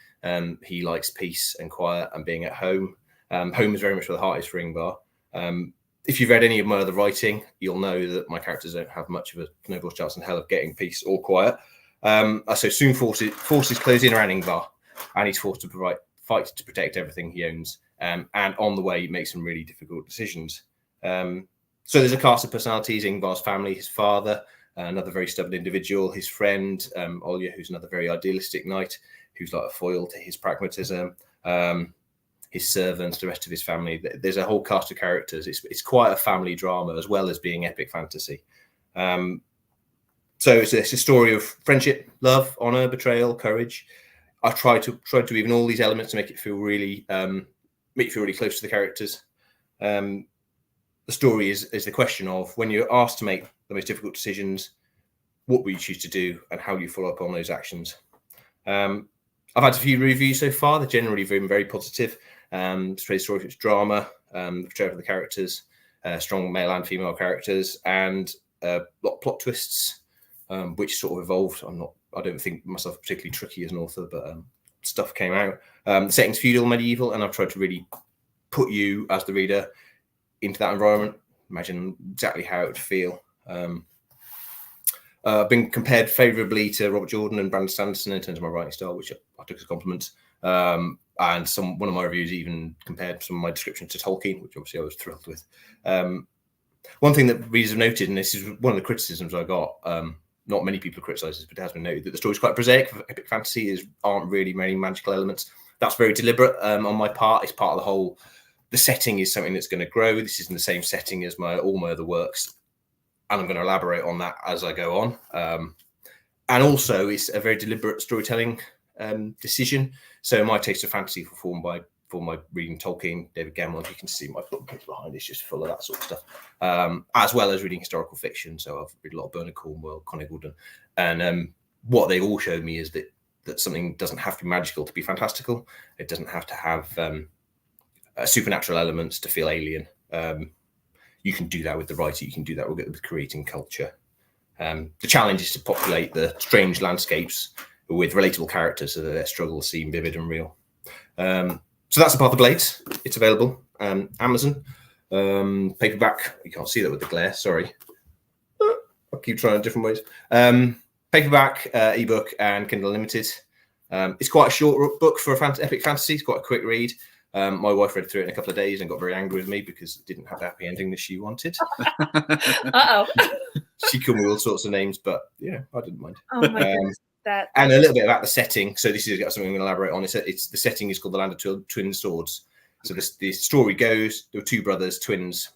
He likes peace and quiet and being at home. Home is very much where the heart is for Ingvar. If you've read any of my other writing, you'll know that my characters don't have much of a snowball's chance in hell of getting peace or quiet. So soon forces close in around Ingvar, and he's forced to fight to protect everything he owns. And on the way, he makes some really difficult decisions. So there's a cast of personalities: Ingvar's family, his father, another very stubborn individual, his friend Olya, who's another very idealistic knight, who's like a foil to his pragmatism. His servants, the rest of his family. There's a whole cast of characters. It's quite a family drama as well as being epic fantasy. So it's a story of friendship, love, honor, betrayal, courage. I've tried to weave in all these elements to make it feel really close to the characters. The story is the question of, when you're asked to make the most difficult decisions, what will you choose to do, and how do you follow up on those actions? I've had a few reviews so far. They're generally been very positive. It's a story for its drama, the portrayal of the characters, strong male and female characters, and a lot of plot twists, which sort of evolved. I don't think myself particularly tricky as an author, but stuff came out. The setting's feudal, medieval, and I've tried to really put you as the reader into that environment. Imagine exactly how it would feel. I've been compared favourably to Robert Jordan and Brandon Sanderson in terms of my writing style, which I took as a compliment. And one of my reviews even compared some of my descriptions to Tolkien, which obviously I was thrilled with. One thing that readers have noted, and this is one of the criticisms I got, not many people have criticised this, but it has been noted, that the story's quite prosaic. Epic fantasy aren't really many magical elements. That's very deliberate on my part. It's part of the whole. The setting is something that's going to grow. This isn't the same setting as all my other works, and I'm going to elaborate on that as I go on. And also, it's a very deliberate storytelling decision. So my taste of fantasy was formed by reading Tolkien, David Gemmell. You can see my bookcase behind; it's just full of that sort of stuff, as well as reading historical fiction. So I've read a lot of Bernard Cornwell, Conor Gordon, and what they all showed me is that something doesn't have to be magical to be fantastical. It doesn't have to have supernatural elements to feel alien. You can do that with the writer. You can do that with creating culture. The challenge is to populate the strange landscapes with relatable characters so that their struggles seem vivid and real. So that's A Path of Blades. It's available. Amazon. Paperback. You can't see that with the glare. Sorry. I'll keep trying different ways. Paperback, ebook, and Kindle Unlimited. It's quite a short book for epic fantasy. It's quite a quick read. My wife read through it in a couple of days and got very angry with me because it didn't have the happy ending that she wanted. Uh-oh. She called me all sorts of names, but yeah, I didn't mind. Oh my goodness. And a little bit about the setting. So this is something I'm going to elaborate on. It's the setting is called the Land of Twin Swords. So the story goes, there were two brothers, twins,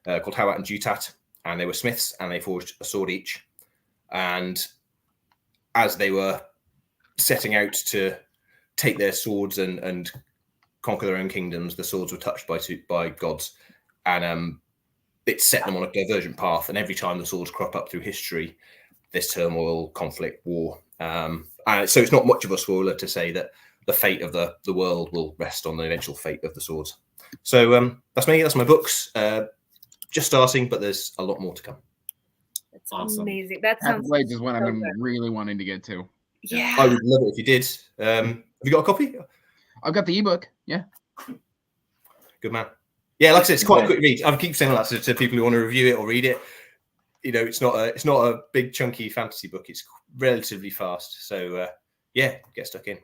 called Hawat and Jutat, and they were smiths, and they forged a sword each. And as they were setting out to take their swords and conquer their own kingdoms, the swords were touched by gods, and it set them on a divergent path. And every time the swords crop up through history, there's turmoil, conflict, war. And so it's not much of a spoiler to say that the fate of the world will rest on the eventual fate of the swords. So that's me. That's my books. Just starting, but there's a lot more to come. That's Awesome. Amazing. That Path of sounds Blades is one I've so been good. really wanting to get to. Yeah. I would love it if you did. Have you got a copy? I've got the ebook. Yeah. Good man. Yeah, like I said, it's quite a quick read. I keep saying that to people who want to review it or read it. You know, it's not a big chunky fantasy book. It's relatively fast. So yeah, get stuck in.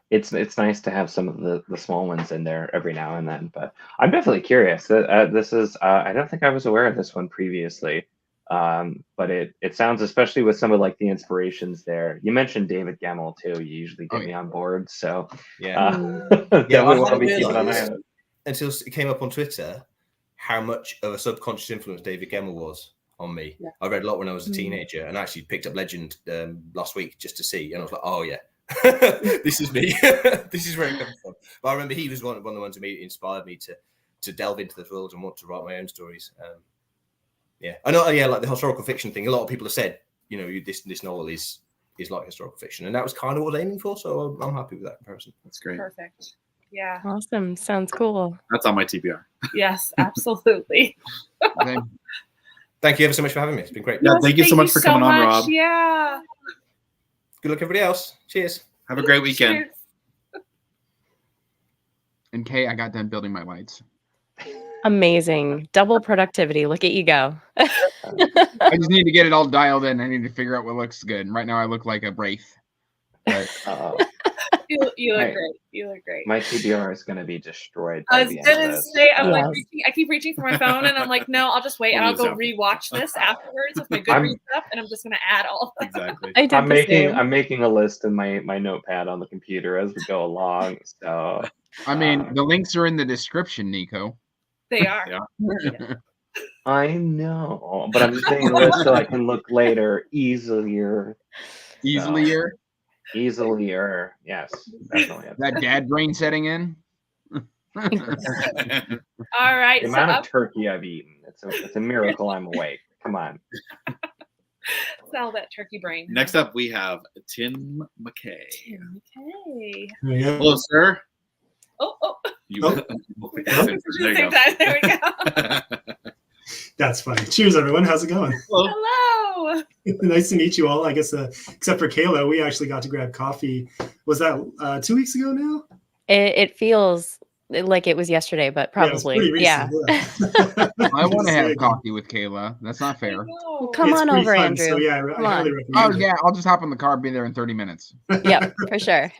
It's nice to have some of the small ones in there every now and then. But I'm definitely curious. This is I don't think I was aware of this one previously. But it sounds, especially with some of like the inspirations there. You mentioned David Gemmell too. You usually get me on board. So Yeah. definitely I want to be hadn't keeping an eye realised on it. until it came up on Twitter how much of a subconscious influence David Gemmell was on me. Yeah. I read a lot when I was a Mm. teenager, and I actually picked up Legend last week just to see, and I was like, oh yeah, this is me. This is where it comes from. But I remember he was one of the ones who inspired me to delve into this world and want to write my own stories. Yeah, I know. Yeah, like the historical fiction thing. A lot of people have said, you know, this novel is like historical fiction, and that was kind of what I was aiming for. So I'm happy with that comparison. That's great. Perfect. Yeah. Awesome. Sounds cool. That's on my TBR. Yes, absolutely. Same. Thank you ever so much for having me. It's been great. Yeah, Yes, thank you so much for coming on, Rob. Yeah. Good luck, everybody else. Cheers. Have a great weekend. Cheers. And Kay, I got done building my lights. Amazing. Double productivity. Look at you go. I just need to get it all dialed in. I need to figure out what looks good. Right now, I look like a wraith. But You look Right. great. You look great. My TBR is going to be destroyed I by was the end of gonna this. say, I'm like, Yes. I keep reaching for my phone, and I'm like, no, I'll just wait, and I'll go We'll use rewatch this afterwards with my I'm- Goodreads up, and I'm just gonna add all. Exactly. I did I'm the same. making a list in my notepad on the computer as we go along. So I mean, the links are in the description, Nico. They are. Yeah. I know, but I'm just making a list so I can look later easier. Easilier. Easilier. Yes, definitely. That dad brain setting in. All right. The So amount up, of turkey I've eaten. It's a miracle I'm awake. Come on. sell that turkey brain. Next up, we have Tim McKay. Okay. There you go. Hello, sir. Oh. You. Oh. There you Same go. time. There we go. That's funny. Cheers, everyone. How's it going? Hello. Nice to meet you all. I guess, except for Kayla, we actually got to grab coffee. Was that 2 weeks ago now? It feels like it was yesterday, but Yeah, it was probably. pretty Yeah. recent, yeah. I want to have Say, coffee with Kayla. That's not I fair. know. Well, come it's on pretty over, fun, Andrew. So yeah, I Come highly on. recommend Oh it. yeah, I'll just hop on the car. Be there in 30 minutes. Yep, for sure.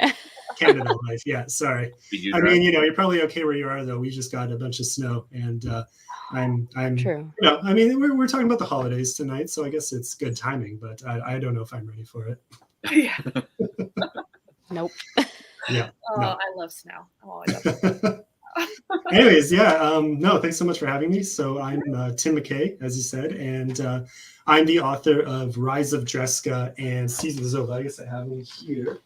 Canada life. Yeah, sorry. Did you I drive? mean, you're probably okay where you are, though. We just got a bunch of snow, and I'm True. I mean, we're talking about the holidays tonight, so I guess it's good timing. But I don't know if I'm ready for it. Yeah. Nope. Yeah. Oh, No. I love snow. Oh, I love snow. Anyways, yeah, no, thanks so much for having me. So I'm Tim McKay, as you said, and I'm the author of Rise of Dreska and Seas of the Zova. I guess I have them here.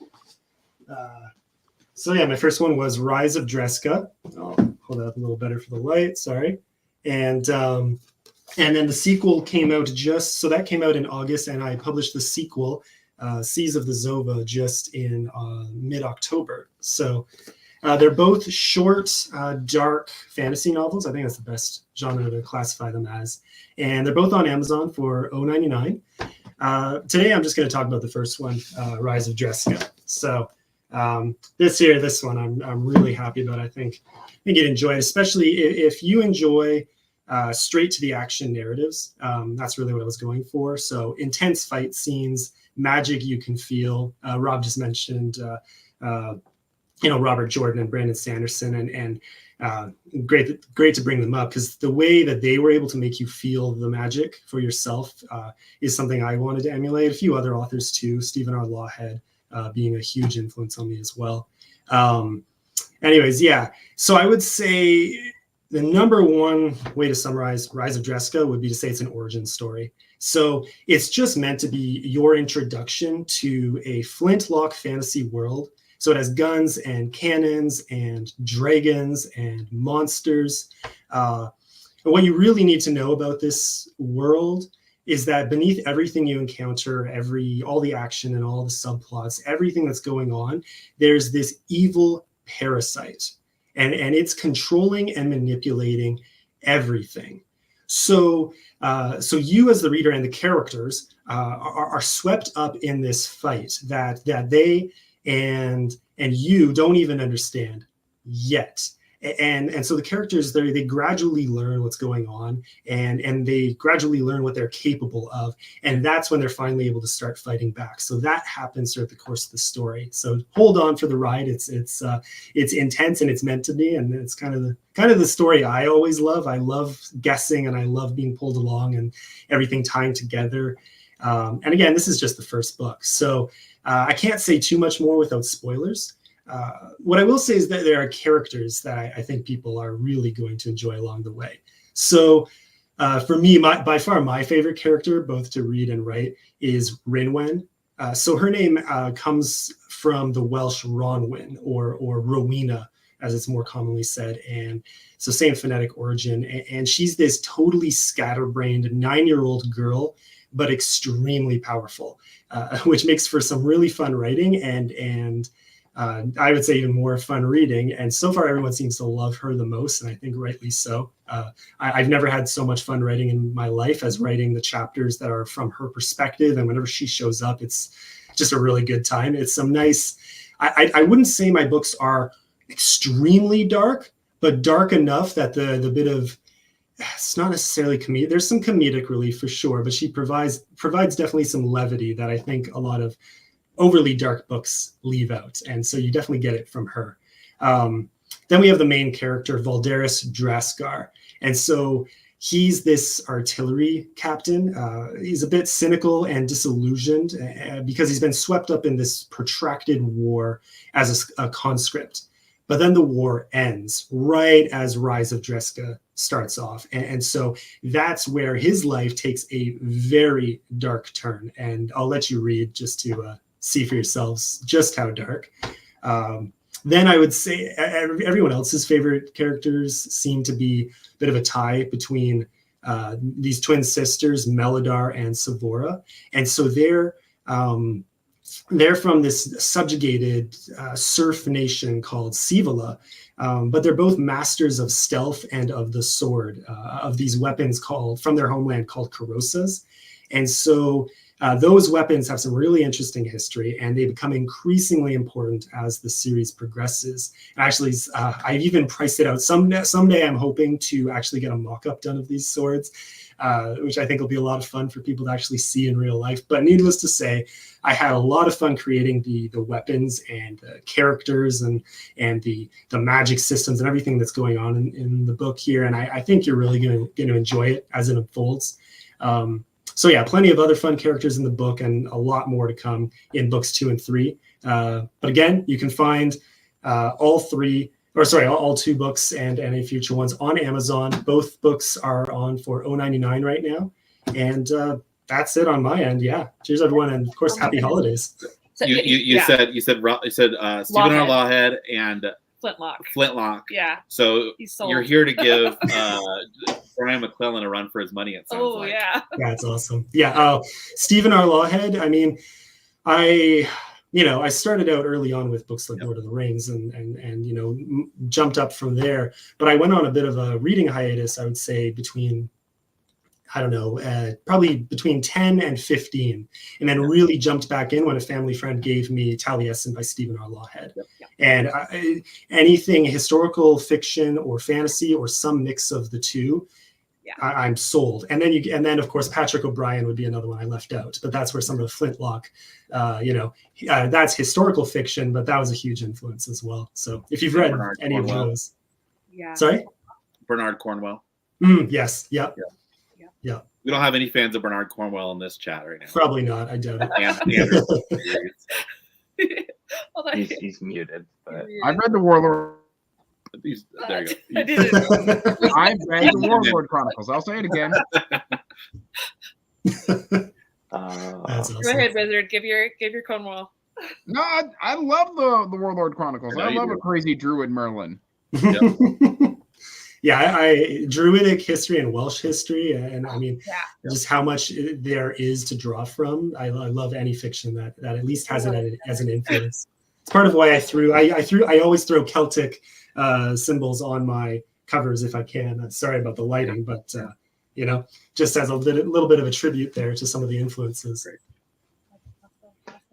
So yeah, my first one was Rise of Dreska. I'll hold that up a little better for the light. Sorry, and then the sequel came out so that came out in August, and I published the sequel, Seas of the Zova, just in mid-October. So. They're both short, dark fantasy novels. I think that's the best genre to classify them as. And they're both on Amazon for $0.99. Today, I'm just going to talk about the first one, Rise of Dreska. So this one, I'm really happy about. I think you'd enjoy it, especially if you enjoy straight to the action narratives. That's really what I was going for. So intense fight scenes, magic you can feel. Rob just mentioned Robert Jordan and Brandon Sanderson, and great to bring them up, because the way that they were able to make you feel the magic for yourself is something I wanted to emulate. A few other authors too, Stephen R. Lawhead being a huge influence on me as well. Anyways, yeah. So I would say the number one way to summarize Rise of Dreska would be to say it's an origin story. So it's just meant to be your introduction to a flintlock fantasy world. So it has guns and cannons and dragons and monsters. And what you really need to know about this world is that beneath everything you encounter, all the action and all the subplots, everything that's going on, there's this evil parasite. And it's controlling and manipulating everything. So you as the reader and the characters are swept up in this fight that they and you don't even understand yet. And so the characters there, they gradually learn what's going on, and they gradually learn what they're capable of, and that's when they're finally able to start fighting back. So that happens throughout the course of the story. So hold on for the ride. It's intense, and it's meant to be, and it's kind of the story I always love. I love guessing, and I love being pulled along and everything tying together. And again, this is just the first book, so I can't say too much more without spoilers. What I will say is that there are characters that I think people are really going to enjoy along the way. So For me, by far my favorite character, both to read and write, is Rhinwen. So her name comes from the Welsh Ronwen or Rowena, as it's more commonly said, and so same phonetic origin. And she's this totally scatterbrained 9-year-old girl, but extremely powerful, which makes for some really fun writing and I would say even more fun reading. And so far, everyone seems to love her the most, and I think rightly so. I've never had so much fun writing in my life as writing the chapters that are from her perspective. And whenever she shows up, it's just a really good time. It's some nice, I wouldn't say my books are extremely dark, but dark enough that the bit of, it's not necessarily comedic. There's some comedic relief for sure, but she provides definitely some levity that I think a lot of overly dark books leave out. And so you definitely get it from her. Then we have the main character, Valderis Draskar. And so he's this artillery captain. He's a bit cynical and disillusioned because he's been swept up in this protracted war as a conscript. But then the war ends right as Rise of Dreska starts off. And so that's where his life takes a very dark turn. And I'll let you read just to see for yourselves just how dark. Then I would say everyone else's favorite characters seem to be a bit of a tie between these twin sisters, Melodar and Savora. And so they're from this subjugated serf nation called Sivala, but they're both masters of stealth and of the sword, of these weapons from their homeland called Karosas. And so those weapons have some really interesting history, and they become increasingly important as the series progresses. Actually, I've even priced it out. Someday I'm hoping to actually get a mock-up done of these swords, which I think will be a lot of fun for people to actually see in real life. But needless to say, I had a lot of fun creating the weapons and the characters and the magic systems and everything that's going on in the book here. And I think you're really going to enjoy it as it unfolds. So yeah, plenty of other fun characters in the book and a lot more to come in books 2 and 3. But again, you can find all 2 books and any future ones on Amazon. Both books are on for $0.99 right now. And that's it on my end. Yeah. Cheers, everyone. And of course, happy holidays. So you said Stephen R. Lawhead and Flintlock. Yeah. So you're here to give Brian McClellan a run for his money, it sounds like. Yeah. That's awesome. Yeah. Stephen R. Lawhead. I mean, I started out early on with books like Lord of the Rings and jumped up from there. But I went on a bit of a reading hiatus, I would say, between probably between 10 and 15, and then really jumped back in when a family friend gave me Taliesin by Stephen R. Lawhead. And anything historical fiction or fantasy or some mix of the two, I'm sold. And then of course Patrick O'Brian would be another one I left out, but that's where some of the Flintlock, that's historical fiction, but that was a huge influence as well. So if you've read any of those, sorry, Bernard Cornwell. Yes. Yep. Yeah. We don't have any fans of Bernard Cornwell in this chat right now. Probably not. I doubt it. He's muted. But I've read the Warlord. There you go. I've read the Warlord Chronicles. I'll say it again. That's awesome. Go ahead, Wizard. Give your Cornwall. No, I love the Warlord Chronicles. I love a crazy druid Merlin. Yeah, I Druidic history and Welsh history, and I mean, just how much there is to draw from. I love any fiction that at least has it as an influence. It's part of why I always throw Celtic symbols on my covers if I can. Sorry about the lighting, but just as a little bit of a tribute there to some of the influences.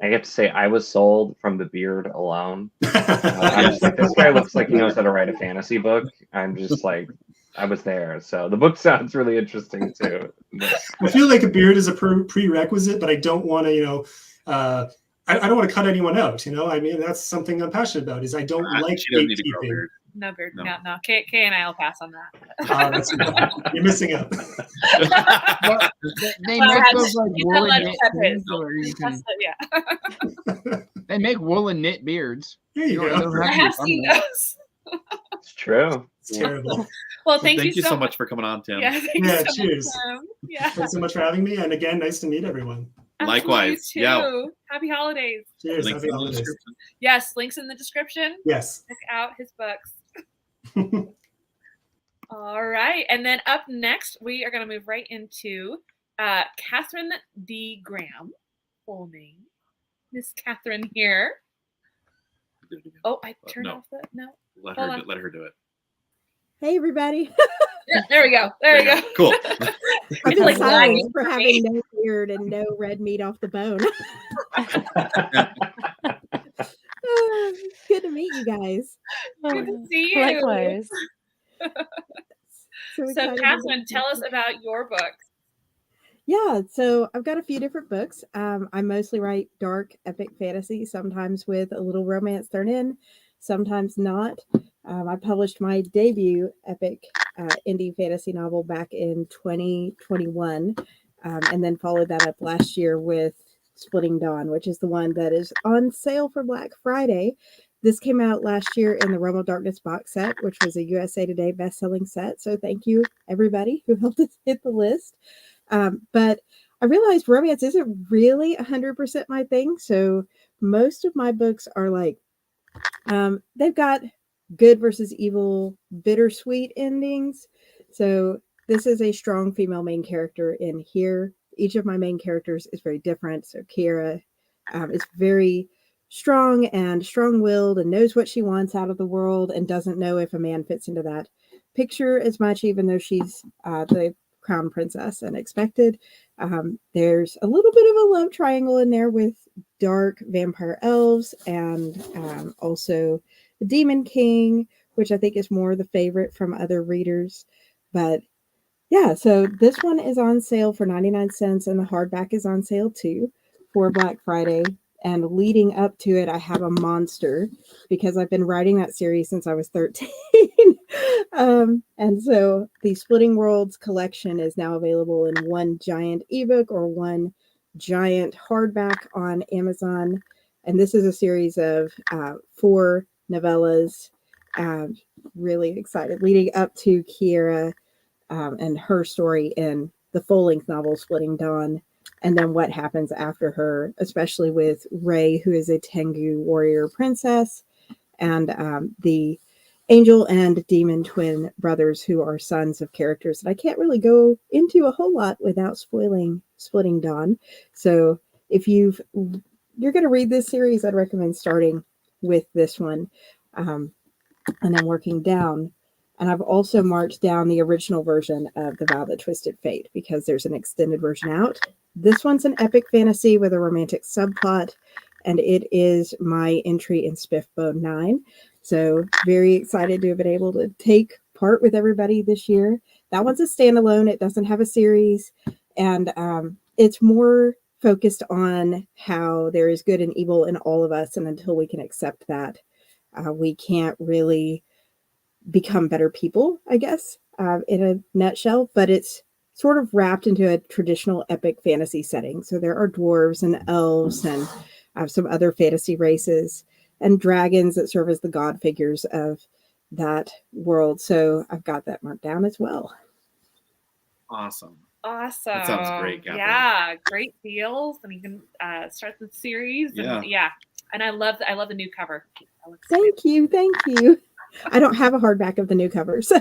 I have to say, I was sold from the beard alone. I'm just like, this guy looks like he knows how to write a fantasy book. I'm just like, I was there. So the book sounds really interesting too. I feel like a beard is a prerequisite, but I don't want to, I don't want to cut anyone out. I mean, that's something I'm passionate about. Is I don't like gatekeeping. No beard. No. Kay and I will pass on that. That's you're missing out. They make those like woolen knit things, They make woolen knit beards. There you go. I have seen those. It's True. It's terrible. Well, thank you so much. much for coming on, Tim. Yeah, thank Yeah, you so cheers. much, Tim. Yeah. Thanks so much for having me. And again, nice to meet everyone. Likewise. Absolutely, Yeah. too. Happy holidays. Cheers. Links Happy in the holidays. description. Yes, links in the description. Yes. Check out his books. All right. And then up next, we are going to move right into Catherine D. Graham, full name. Miss Catherine here. Oh, I turned No. off the, no. Let Hold her on. let her do it. Hey, everybody. Yeah, there we go. There we go. Cool. I'm like sorry lying for for having no beard and no red meat off the bone. Good to meet you guys. Good to see you. Likewise. So So, excited to Catherine, be tell here. us about your books. Yeah, so I've got a few different books. I mostly write dark epic fantasy, sometimes with a little romance thrown in, sometimes not. I published my debut epic indie fantasy novel back in 2021, and then followed that up last year with Splitting Dawn, which is the one that is on sale for Black Friday. This came out last year in the Realm of Darkness box set, which was a USA Today best-selling set. So thank you, everybody who helped us hit the list. But I realized romance isn't really 100% my thing. So most of my books are like, they've got good versus evil, bittersweet endings. So this is a strong female main character in here. Each of my main characters is very different. So Kiera is very strong and strong-willed and knows what she wants out of the world and doesn't know if a man fits into that picture as much, even though she's the crown princess and expected. There's a little bit of a love triangle in there with dark vampire elves and also the Demon King, which I think is more the favorite from other readers. But yeah, so this one is on sale for 99 cents and the hardback is on sale too for Black Friday. And leading up to it, I have a monster because I've been writing that series since I was 13. And so the Splitting Worlds collection is now available in one giant ebook or one giant hardback on Amazon. And this is a series of 4 novellas. Really excited leading up to Kiera and her story in the full-length novel Splitting Dawn. And then what happens after her, especially with Rey, who is a Tengu warrior princess, and the angel and demon twin brothers, who are sons of characters that I can't really go into a whole lot without spoiling Splitting Dawn. So if you're going to read this series, I'd recommend starting with this one and then working down. And I've also marked down the original version of The Vow That Twisted Fate because there's an extended version out. This one's an epic fantasy with a romantic subplot, and it is my entry in Spiffbone 9. So very excited to have been able to take part with everybody this year. That one's a standalone. It doesn't have a series, and it's more focused on how there is good and evil in all of us, and until we can accept that, we can't really become better people, I guess, in a nutshell. But it's sort of wrapped into a traditional epic fantasy setting. So there are dwarves and elves and some other fantasy races and dragons that serve as the god figures of that world. So I've got that marked down as well. Awesome. Awesome. That sounds great, Catherine. Yeah, great deals. And you can start the series. And, yeah. And I love the new cover. Thank you. I don't have a hardback of the new cover, so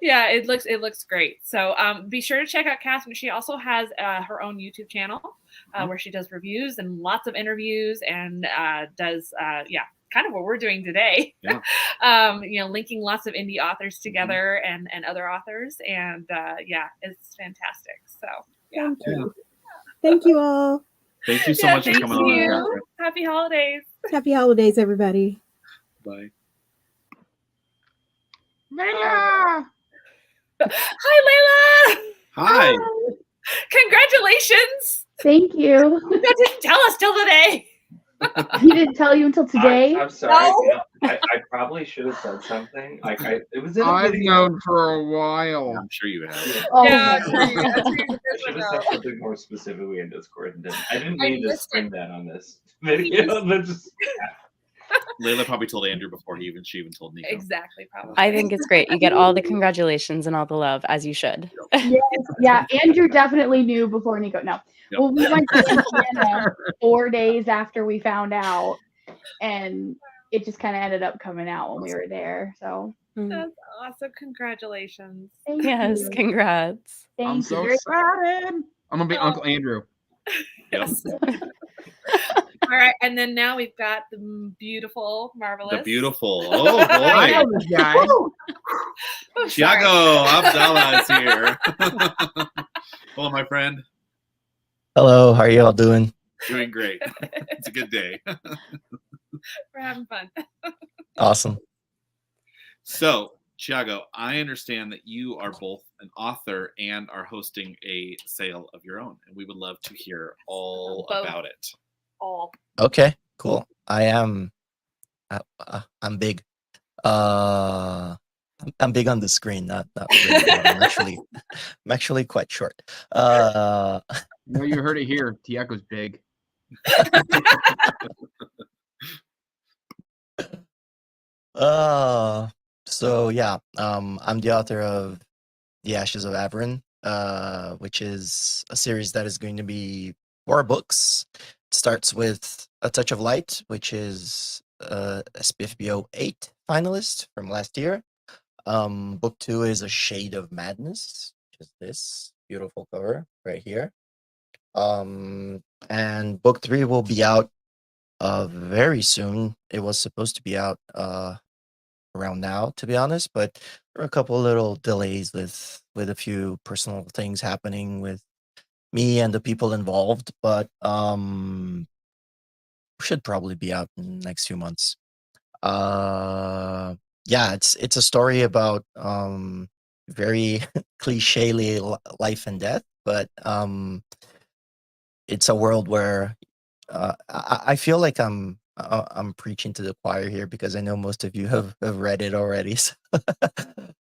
yeah, it looks great. So be sure to check out Catherine. She also has her own YouTube channel where she does reviews and lots of interviews and does kind of what we're doing today. Yeah. Linking lots of indie authors together and other authors, and it's fantastic. So yeah. Thank you all. Thank you so much for coming on, Catherine. Happy holidays. Happy holidays, everybody. Bye. Layla! Hi, Layla. Hi. Congratulations. Thank you. You didn't tell us till today. He didn't tell you until today. I'm sorry. No. You know, I probably should have said something. It was in a I've video. known for a while. I'm sure you have. Oh, Yeah, my I'm God. sure you I should have said something more specifically in Discord. And I didn't I mean to missed spring that on this video. But just, Layla probably told Andrew before she even told Nico. Exactly, probably. I think it's great. You get all the congratulations and all the love, as you should. Yes, yeah. Andrew definitely knew before Nico. No. Yep. Well, we went to Indiana 4 days after we found out, and it just kind of ended up coming out when we were there. So That's awesome. Congratulations. thank Yes, you. congrats. Thank I'm you. so Very excited. I'm gonna be Uncle Andrew. Yes. All right, and then now we've got the beautiful, marvelous. The beautiful. Oh I know boy. this guy. Oh, sorry. Tiago Abdallah is here. Hello, my friend. Hello, how are you all doing? Doing great. It's a good day. We're having fun. Awesome. So, Tiago, I understand that you are both an author and are hosting a sale of your own, and we would love to hear all Both. about it. All. Okay, cool. I am. I'm big. I'm big on the screen. Not really tall. I'm actually quite short. No, you heard it here. Tiago's big. So yeah, I'm the author of The Ashes of Averin, which is a series that is going to be 4 books. It starts with A Touch of Light, which is a SPFBO 8 finalist from last year. Book 2 is A Shade of Madness, which is this beautiful cover right here. And book 3 will be out very soon. It was supposed to be out around now, to be honest, but there were a couple little delays with a few personal things happening with me and the people involved, but should probably be out in the next few months. Yeah, it's a story about very cliche life and death, but it's a world where I feel like I'm preaching to the choir here because I know most of you have read it already. So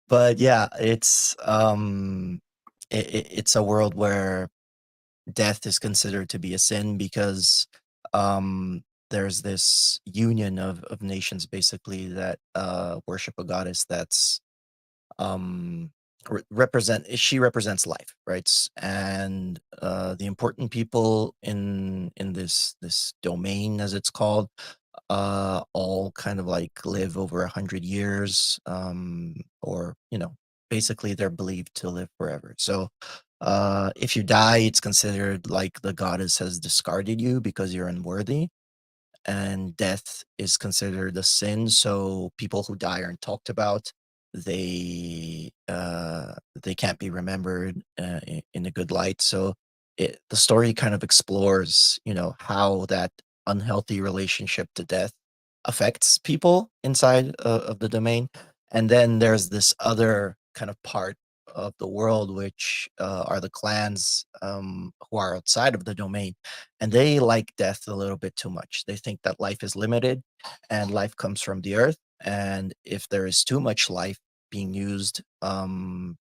but yeah, it's a world where death is considered to be a sin because there's this union of nations basically that worship a goddess that's she represents life, right? And the important people in this domain, as it's called, all kind of like live over 100 years, or basically they're believed to live forever. So if you die, it's considered like the goddess has discarded you because you're unworthy, and death is considered a sin. So people who die aren't talked about. They can't be remembered in a good light. So the story kind of explores, how that unhealthy relationship to death affects people inside of the domain. And then there's this other kind of part of the world, which are the clans who are outside of the domain, and they like death a little bit too much. They think that life is limited and life comes from the earth, and if there is too much life being used, the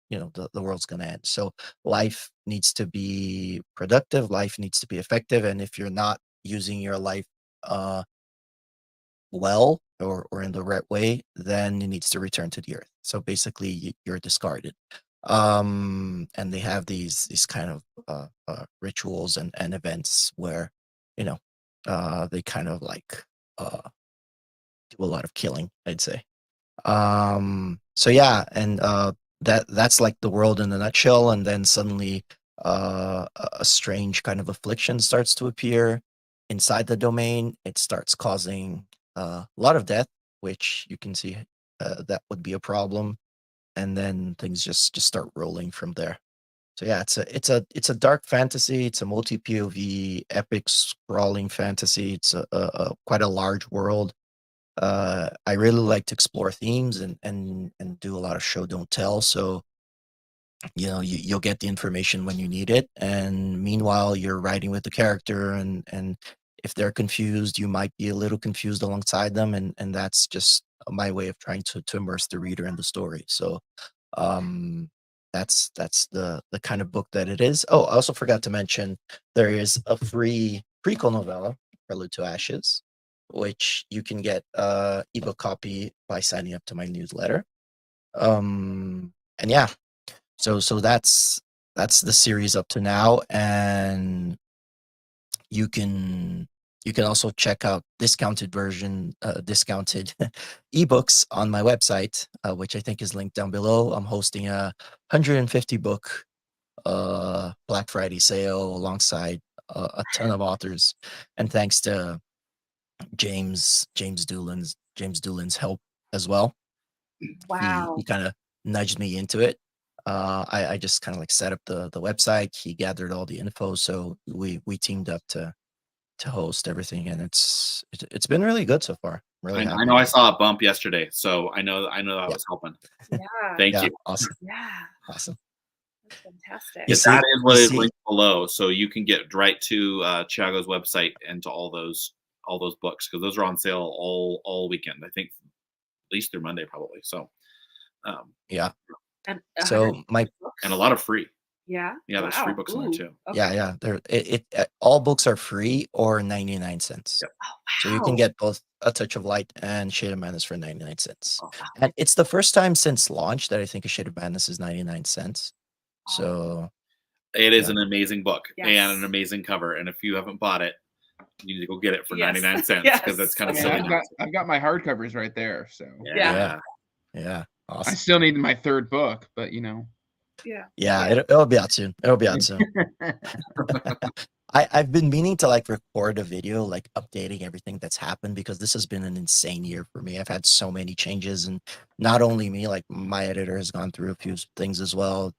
world's going to end. So life needs to be productive, life needs to be effective, and if you're not using your life well or in the right way, then it needs to return to the earth. So basically you're discarded. And they have these kind of rituals and events where they kind of like do a lot of killing, I'd say. So yeah, and that's like the world in a nutshell. And then suddenly a strange kind of affliction starts to appear inside the domain. It starts causing a lot of death, which you can see that would be a problem. And then things just start rolling from there. So yeah, it's a dark fantasy. It's a multi POV epic sprawling fantasy. It's a quite a large world. I really like to explore themes and do a lot of show don't tell. So you'll get the information when you need it, and meanwhile you're writing with the character, and if they're confused, you might be a little confused alongside them, and that's just my way of trying to immerse the reader in the story. So that's the kind of book that it is. Oh, I also forgot to mention there is a free prequel novella, Prelude to Ashes, which you can get ebook copy by signing up to my newsletter. And yeah, so that's the series up to now, and you can also check out discounted discounted ebooks on my website, which I think is linked down below. I'm hosting a 150 book Black Friday sale alongside a ton of authors, and thanks to James Doolan's help as well. Wow. He kind of nudged me into it. I just kind of like set up the website. He gathered all the info, so we teamed up to host everything, and it's been really good so far. Really, I know I saw a bump yesterday, so I know I was helping. Yeah. Thank you. Awesome. Yeah. Awesome. That's fantastic. Yes, that is what is linked below, so you can get right to Thiago's website and to all those books, because those are on sale all weekend. I think at least through Monday, probably. So, yeah. And so and a lot of free. Yeah. There's free books in there too. Okay. Yeah. All books are free or 99 cents. Yep. Oh, wow. So you can get both A Touch of Light and Shade of Madness for 99 cents. Oh, wow. And it's the first time since launch that I think A Shade of Madness is 99 cents. So it is an amazing book Yes. and an amazing cover. And if you haven't bought it, you need to go get it for Yes. 99 cents, because that's kind of silly. I've got my hardcovers right there. So Yeah. Awesome. I still need my third book, but Yeah, it'll be out soon. I've been meaning to like record a video like updating everything that's happened, because this has been an insane year for me. I've had so many changes, and not only me, like my editor has gone through a few things as well.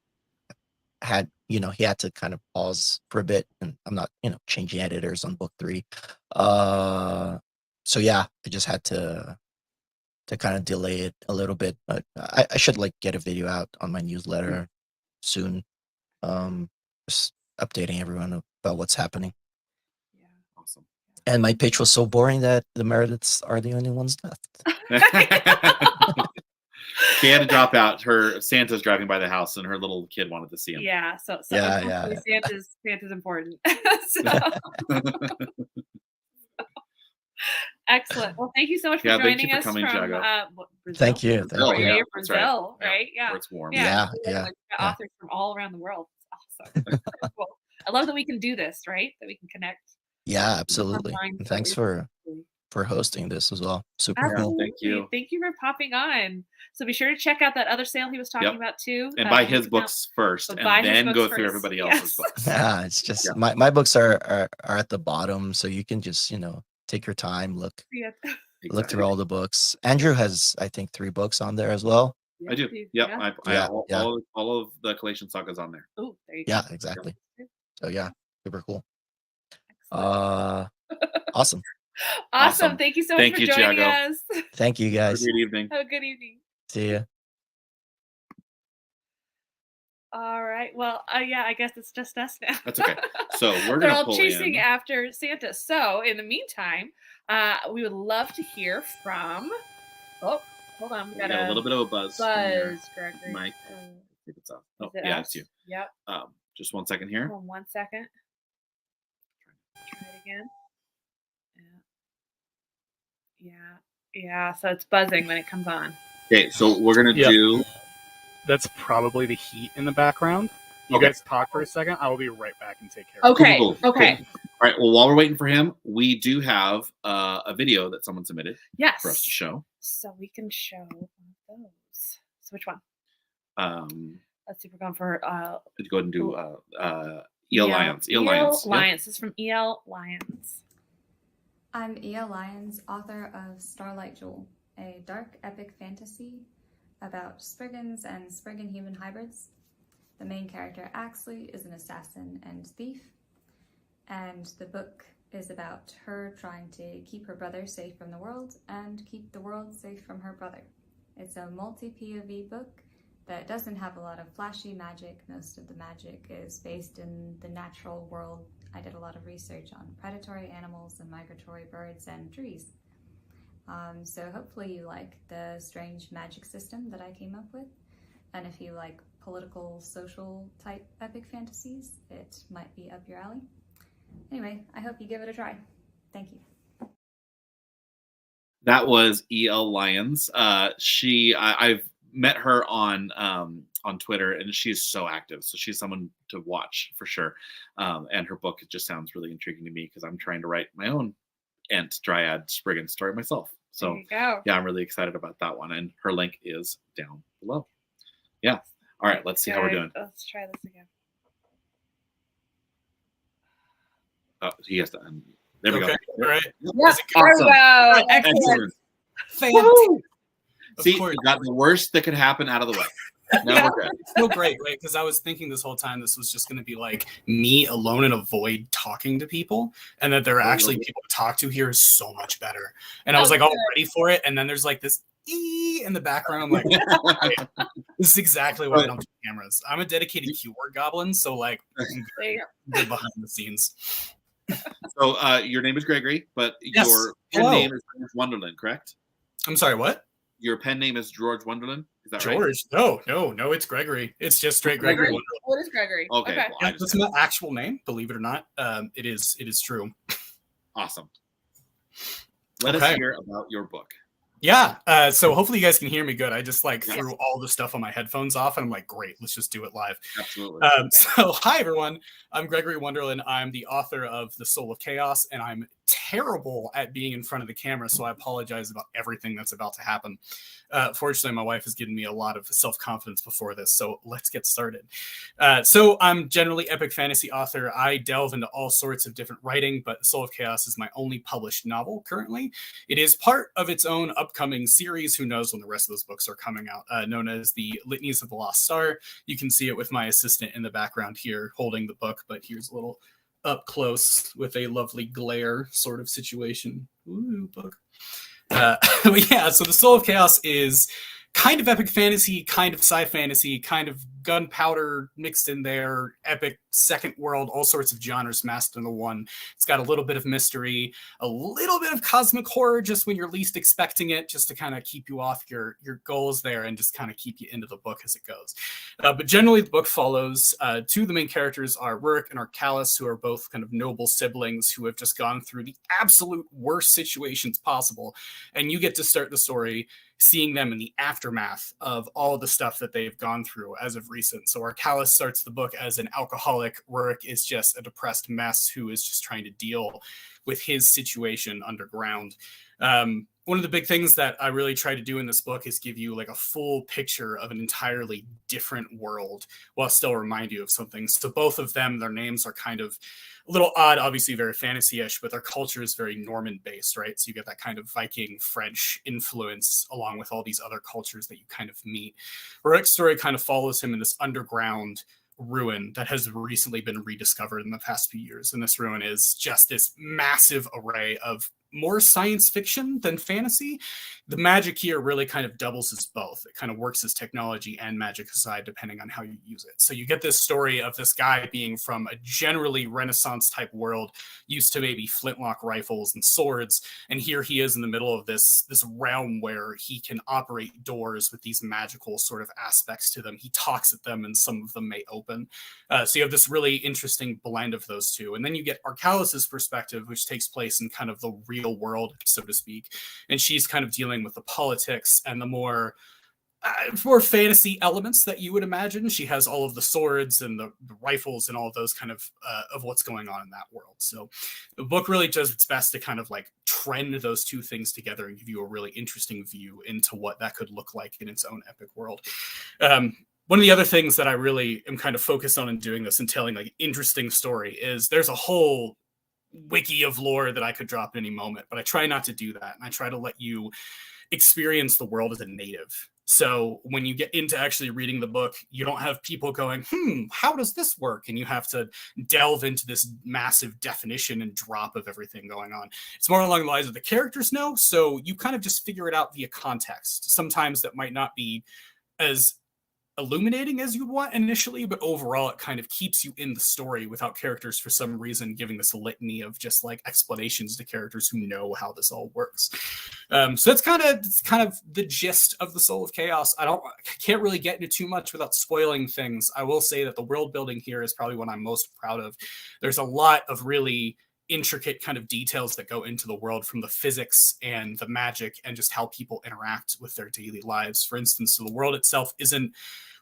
He had to kind of pause for a bit, and I'm not, changing editors on book 3. So yeah, I just had to kind of delay it a little bit, but I should like get a video out on my newsletter soon. Just updating everyone about what's happening. Yeah. Awesome. And my pitch was so boring that the Merediths are the only ones left. She had to drop out. Her Santa's driving by the house, and her little kid wanted to see him. Yeah. So Yeah. Santa's important. Excellent. Well, thank you so much for thank joining you for us coming, from Thiago. Brazil. Thank you. Oh, yeah, You're that's Brazil, right. right? Yeah. Where it's warm. Yeah. Authors from all around the world. It's awesome. Cool. I love that we can do this, right? That we can connect. Yeah, absolutely. Online, And so thanks it's- for hosting this as well. Super cool. Absolutely. Thank you. Thank you for popping on. So be sure to check out that other sale he was talking about too. And buy his books first, but and buy his then books go through first. everybody Yes. else's books. Yeah, it's just my books are at the bottom, so you can just take your time, look Yeah. through all the books. Andrew has, I think, 3 books on there as well. I do. Yep. Yeah. All of the Collation Saga's on there. Oh, there you Yeah, go. exactly. So yeah, super cool. Excellent. Awesome. Awesome. Thank you so much Thank for you, joining Thiago. us. Thank you Have a guys. good evening. Have a good evening. See ya. All right. Well, yeah, I guess it's just us now. That's okay. So we're They're gonna all pull chasing in. after Santa. So in the meantime, we would love to hear from. Oh, hold on. We We got got a little bit of a buzz. from your Gregory. mic. If it's off. Oh, Is it yeah, us? it's you. Yep. Just 1 second here. Hold on 1 second. Try it again. Yeah. So it's buzzing when it comes on. Okay, so we're gonna do. That's probably the heat in the background. You Okay. guys talk for a second. I will be right back and take care of Okay. Cool. Okay. All right. Well, while we're waiting for him, we do have a video that someone submitted Yes. for us to show. So we can show one of those. So which one? Let's see. We're going for Go ahead and do EL Lions. EL Lions. Yep. Lions. This is from EL Lions. I'm E.L. Lyons, author of Starlight Jewel, a dark epic fantasy about Spriggans and Spriggan human hybrids. The main character, Axley, is an assassin and thief, and the book is about her trying to keep her brother safe from the world and keep the world safe from her brother. It's a multi-POV book that doesn't have a lot of flashy magic. Most of the magic is based in the natural world. I did a lot of research on predatory animals and migratory birds and trees. So hopefully you like the strange magic system that I came up with. And if you like political, social type epic fantasies, it might be up your alley. Anyway, I hope you give it a try. Thank you. That was E.L. Lyons. I've met her on Twitter, and she's so active. So she's someone to watch for sure. And her book just sounds really intriguing to me because I'm trying to write my own Ent Dryad Spriggan story myself. So There you go. yeah, I'm really excited about that one. And her link is down below. Yeah. All right, let's see how we're doing. Let's try this again. Oh, he has to there we go. Okay, all right. Yes, Awesome. there we go. Excellent. Fantastic. Of See, course. we got the worst that could happen out of the way. Now we're good. It's so great, right? Because I was thinking this whole time this was just going to be like me alone in a void talking to people, and that there are actually people to talk to here is so much better. And I was like all ready for it, and then there's like this in the background. I'm like, this is exactly what I don't do cameras. I'm a dedicated keyword goblin, so like good behind the scenes. So your name is Gregory, but Yes. your pen Hello. name is George Wonderland, correct? I'm sorry, what? Your pen name is George Wonderland? Is that right? George? No, it's Gregory. It's just straight Gregory. Wonderland. What is Gregory? Okay. Well, Yeah, that's my actual name, believe it or not. It is true. Awesome. Let us Okay. hear about your book. Yeah. So hopefully you guys can hear me good. I just like threw all the stuff on my headphones off, and I'm like, great, let's just do it live. Absolutely. So hi everyone. I'm Gregory Wonderland. I'm the author of The Soul of Chaos, and I'm terrible at being in front of the camera, so I apologize about everything that's about to happen. Fortunately, my wife has given me a lot of self-confidence before this, so let's get started. So I'm generally epic fantasy author. I delve into all sorts of different writing, but The Soul of Chaos is my only published novel currently. It is part of its own upcoming series. Who knows when the rest of those books are coming out, known as the Litanies of the Lost Star. You can see it with my assistant in the background here holding the book, but here's a little up close with a lovely glare sort of situation. Ooh, book. But yeah, so The Soul of Chaos is kind of epic fantasy, kind of sci-fantasy, kind of gunpowder mixed in there, epic second world, all sorts of genres massed into one. It's got a little bit of mystery, a little bit of cosmic horror just when you're least expecting it, just to kind of keep you off your goals there and just kind of keep you into the book as it goes. But generally the book follows two of the main characters are Rurik and Arcalis, who are both kind of noble siblings who have just gone through the absolute worst situations possible. And you get to start the story seeing them in the aftermath of all the stuff that they've gone through as of recent. So Arcalis starts the book as an alcoholic. Rurik is just a depressed mess who is just trying to deal with his situation underground. One of the big things that I really try to do in this book is give you like a full picture of an entirely different world while still remind you of something. So both of them, their names are kind of a little odd, obviously very fantasy-ish, but their culture is very Norman-based, right? So you get that kind of Viking French influence along with all these other cultures that you kind of meet. Rurik's story kind of follows him in this underground ruin that has recently been rediscovered in the past few years. And this ruin is just this massive array of more science fiction than fantasy. The magic here really kind of doubles as both. It kind of works as technology and magic aside, depending on how you use it. So you get this story of this guy being from a generally Renaissance type world, used to maybe flintlock rifles and swords. And here he is in the middle of this realm where he can operate doors with these magical sort of aspects to them. He talks at them and some of them may open. So you have this really interesting blend of those two. And then you get Arcalis's perspective, which takes place in kind of the real world, so to speak. And she's kind of dealing with the politics and the more fantasy elements that you would imagine. She has all of the swords and the rifles and all of those kind of what's going on in that world. So the book really does its best to kind of like trend those two things together and give you a really interesting view into what that could look like in its own epic world. One of the other things that I really am kind of focused on in doing this and telling like interesting story is there's a whole wiki of lore that I could drop at any moment, but I try not to do that. And I try to let you experience the world as a native. So when you get into actually reading the book, you don't have people going, how does this work? And you have to delve into this massive definition and drop of everything going on. It's more along the lines of the characters know. So you kind of just figure it out via context. Sometimes that might not be as illuminating as you'd want initially, but overall it kind of keeps you in the story without characters for some reason giving this litany of just like explanations to characters who know how this all works. So that's kind of the gist of The Soul of Chaos. I can't really get into too much without spoiling things. I will say that the world building here is probably what I'm most proud of. There's a lot of really intricate kind of details that go into the world, from the physics and the magic and just how people interact with their daily lives. For instance, so the world itself isn't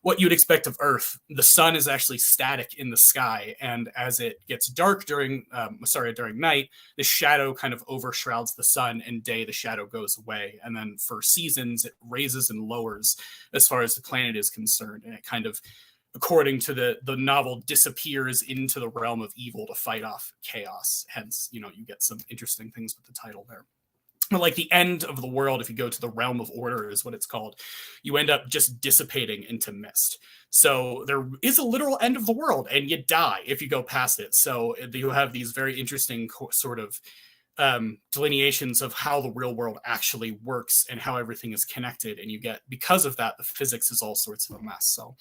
what you'd expect of Earth. The sun is actually static in the sky, and as it gets dark during night, the shadow kind of overshrouds the sun, and day the shadow goes away. And then for seasons, it raises and lowers as far as the planet is concerned, and it kind of, according to the novel, disappears into the realm of evil to fight off chaos. Hence, you get some interesting things with the title there. But like the end of the world, if you go to the realm of order, is what it's called, you end up just dissipating into mist. So there is a literal end of the world, and you die if you go past it. So you have these very interesting sort of delineations of how the real world actually works and how everything is connected. And you get, because of that, the physics is all sorts of a mess. So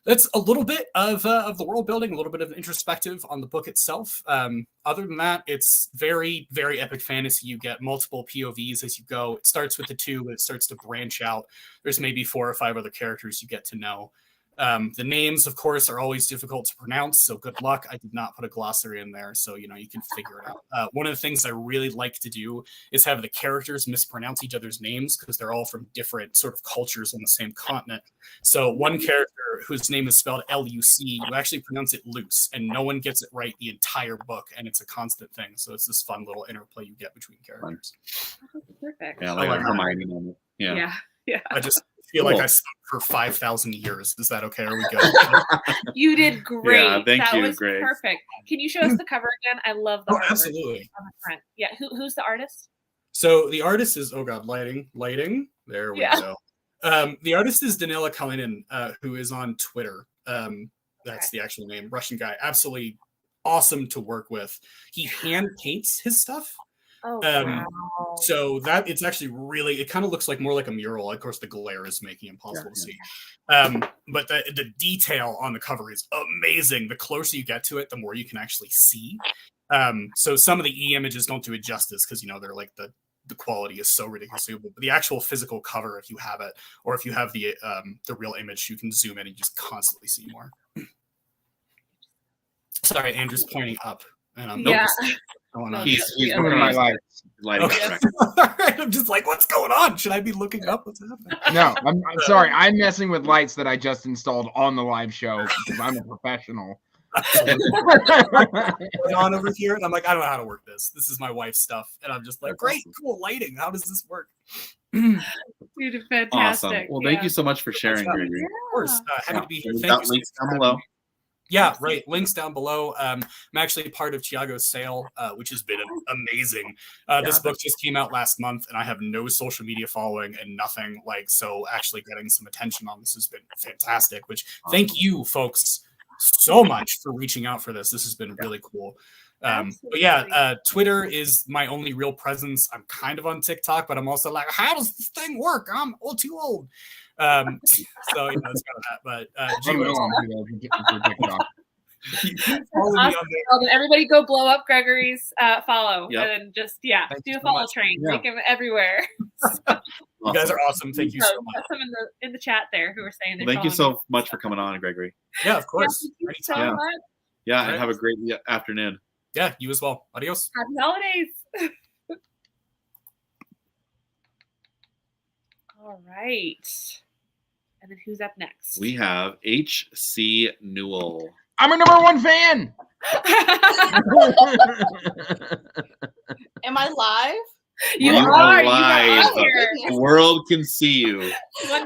that's a little bit of the world building, a little bit of introspective on the book itself. Other than that, it's very, very epic fantasy. You get multiple POVs as you go. It starts with the 2, but it starts to branch out. There's maybe 4 or 5 other characters you get to know. The names, of course, are always difficult to pronounce, so good luck. I did not put a glossary in there, so you can figure it out. One of the things I really like to do is have the characters mispronounce each other's names, because they're all from different sort of cultures on the same continent. So one character whose name is spelled L-U-C, you actually pronounce it loose, and no one gets it right the entire book, and it's a constant thing. So it's this fun little interplay you get between characters. Perfect. Yeah, like Hermione moment. Yeah. I just feel like I spoke for 5,000 years. Is that okay? Are we good? You did great. Yeah, thank that you, was Grace. perfect. Can you show us the cover again? I love the artwork absolutely. on the front. Yeah, who's the artist? So the artist is, lighting. There we go. The artist is Danila Kalinin, who is on Twitter. That's the actual name. Russian guy. Absolutely awesome to work with. He hand paints his stuff. Oh, wow. So that it's actually really, it kind of looks like more like a mural. Of course, the glare is making it impossible to see. But the detail on the cover is amazing. The closer you get to it, the more you can actually see. So some of the images don't do it justice, because they're like the quality is so ridiculously good. But the actual physical cover, if you have it, or if you have the real image, you can zoom in and just constantly see more. Sorry, Andrew's pointing up, and I'm He's coming to my life. Lighting All right, I'm just like, what's going on? Should I be looking up? What's happening? No, I'm sorry. I'm messing with lights that I just installed on the live show because I'm a professional. On over here, and I'm like, I don't know how to work this. This is my wife's stuff, and I'm just like, great, cool lighting. How does this work? You did fantastic. Awesome. Well, thank you so much for sharing, Gregory. Of course, happy to be here. We've Thank got you. links down below. Yeah, right. Links down below. I'm actually part of Tiago's sale, which has been amazing. This book just came out last month, and I have no social media following and nothing. So actually getting some attention on this has been fantastic. Which thank you, folks, so much for reaching out for this. This has been really cool. But yeah, Twitter is my only real presence. I'm kind of on TikTok, but I'm also like, how does this thing work? I'm too old. So it's kind of that. But awesome. Everybody go blow up Gregory's follow and just Thanks do a so follow much. train. Yeah. Take him everywhere. You guys are awesome. Thank you so much. Some in the chat there who are saying they're Well, thank you following so much for coming on, Gregory. Yeah, of course. Yeah, thank you so Yeah. much. Yeah, and have a great afternoon. Yeah, you as well. Adios. Happy holidays. All right. And then who's up next? We have H.C. Newell. I'm a #1 fan. Am I live? You are are live. here. The world can see you. Hi.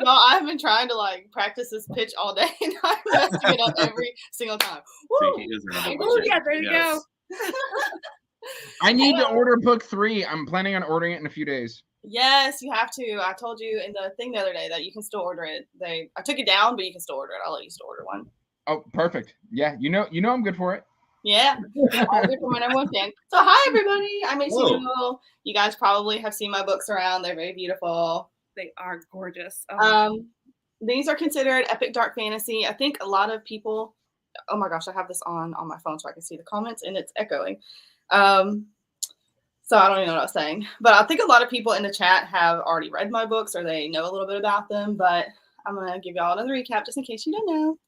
No, I've been trying to practice this pitch all day, and I'm messing it up every single time. Woo! He is our #1 Oh, fan. yeah, there you go. I need to order book 3. I'm planning on ordering it in a few days. Yes, you have to. I told you in the thing the other day that you can still order it. I took it down, but you can still order it. I'll let you still order one. Oh, perfect. Yeah, you know I'm good for it. Yeah, all good for my #1 fan. So hi everybody, I'm H.C. Newell. You guys probably have seen my books around. They're very beautiful. They are gorgeous. Oh These are considered epic dark fantasy. I think a lot of people. Oh my gosh, I have this on my phone so I can see the comments, and it's echoing. So I don't even know what I was saying, but I think a lot of people in the chat have already read my books or they know a little bit about them. But I'm gonna give y'all another recap just in case you don't know.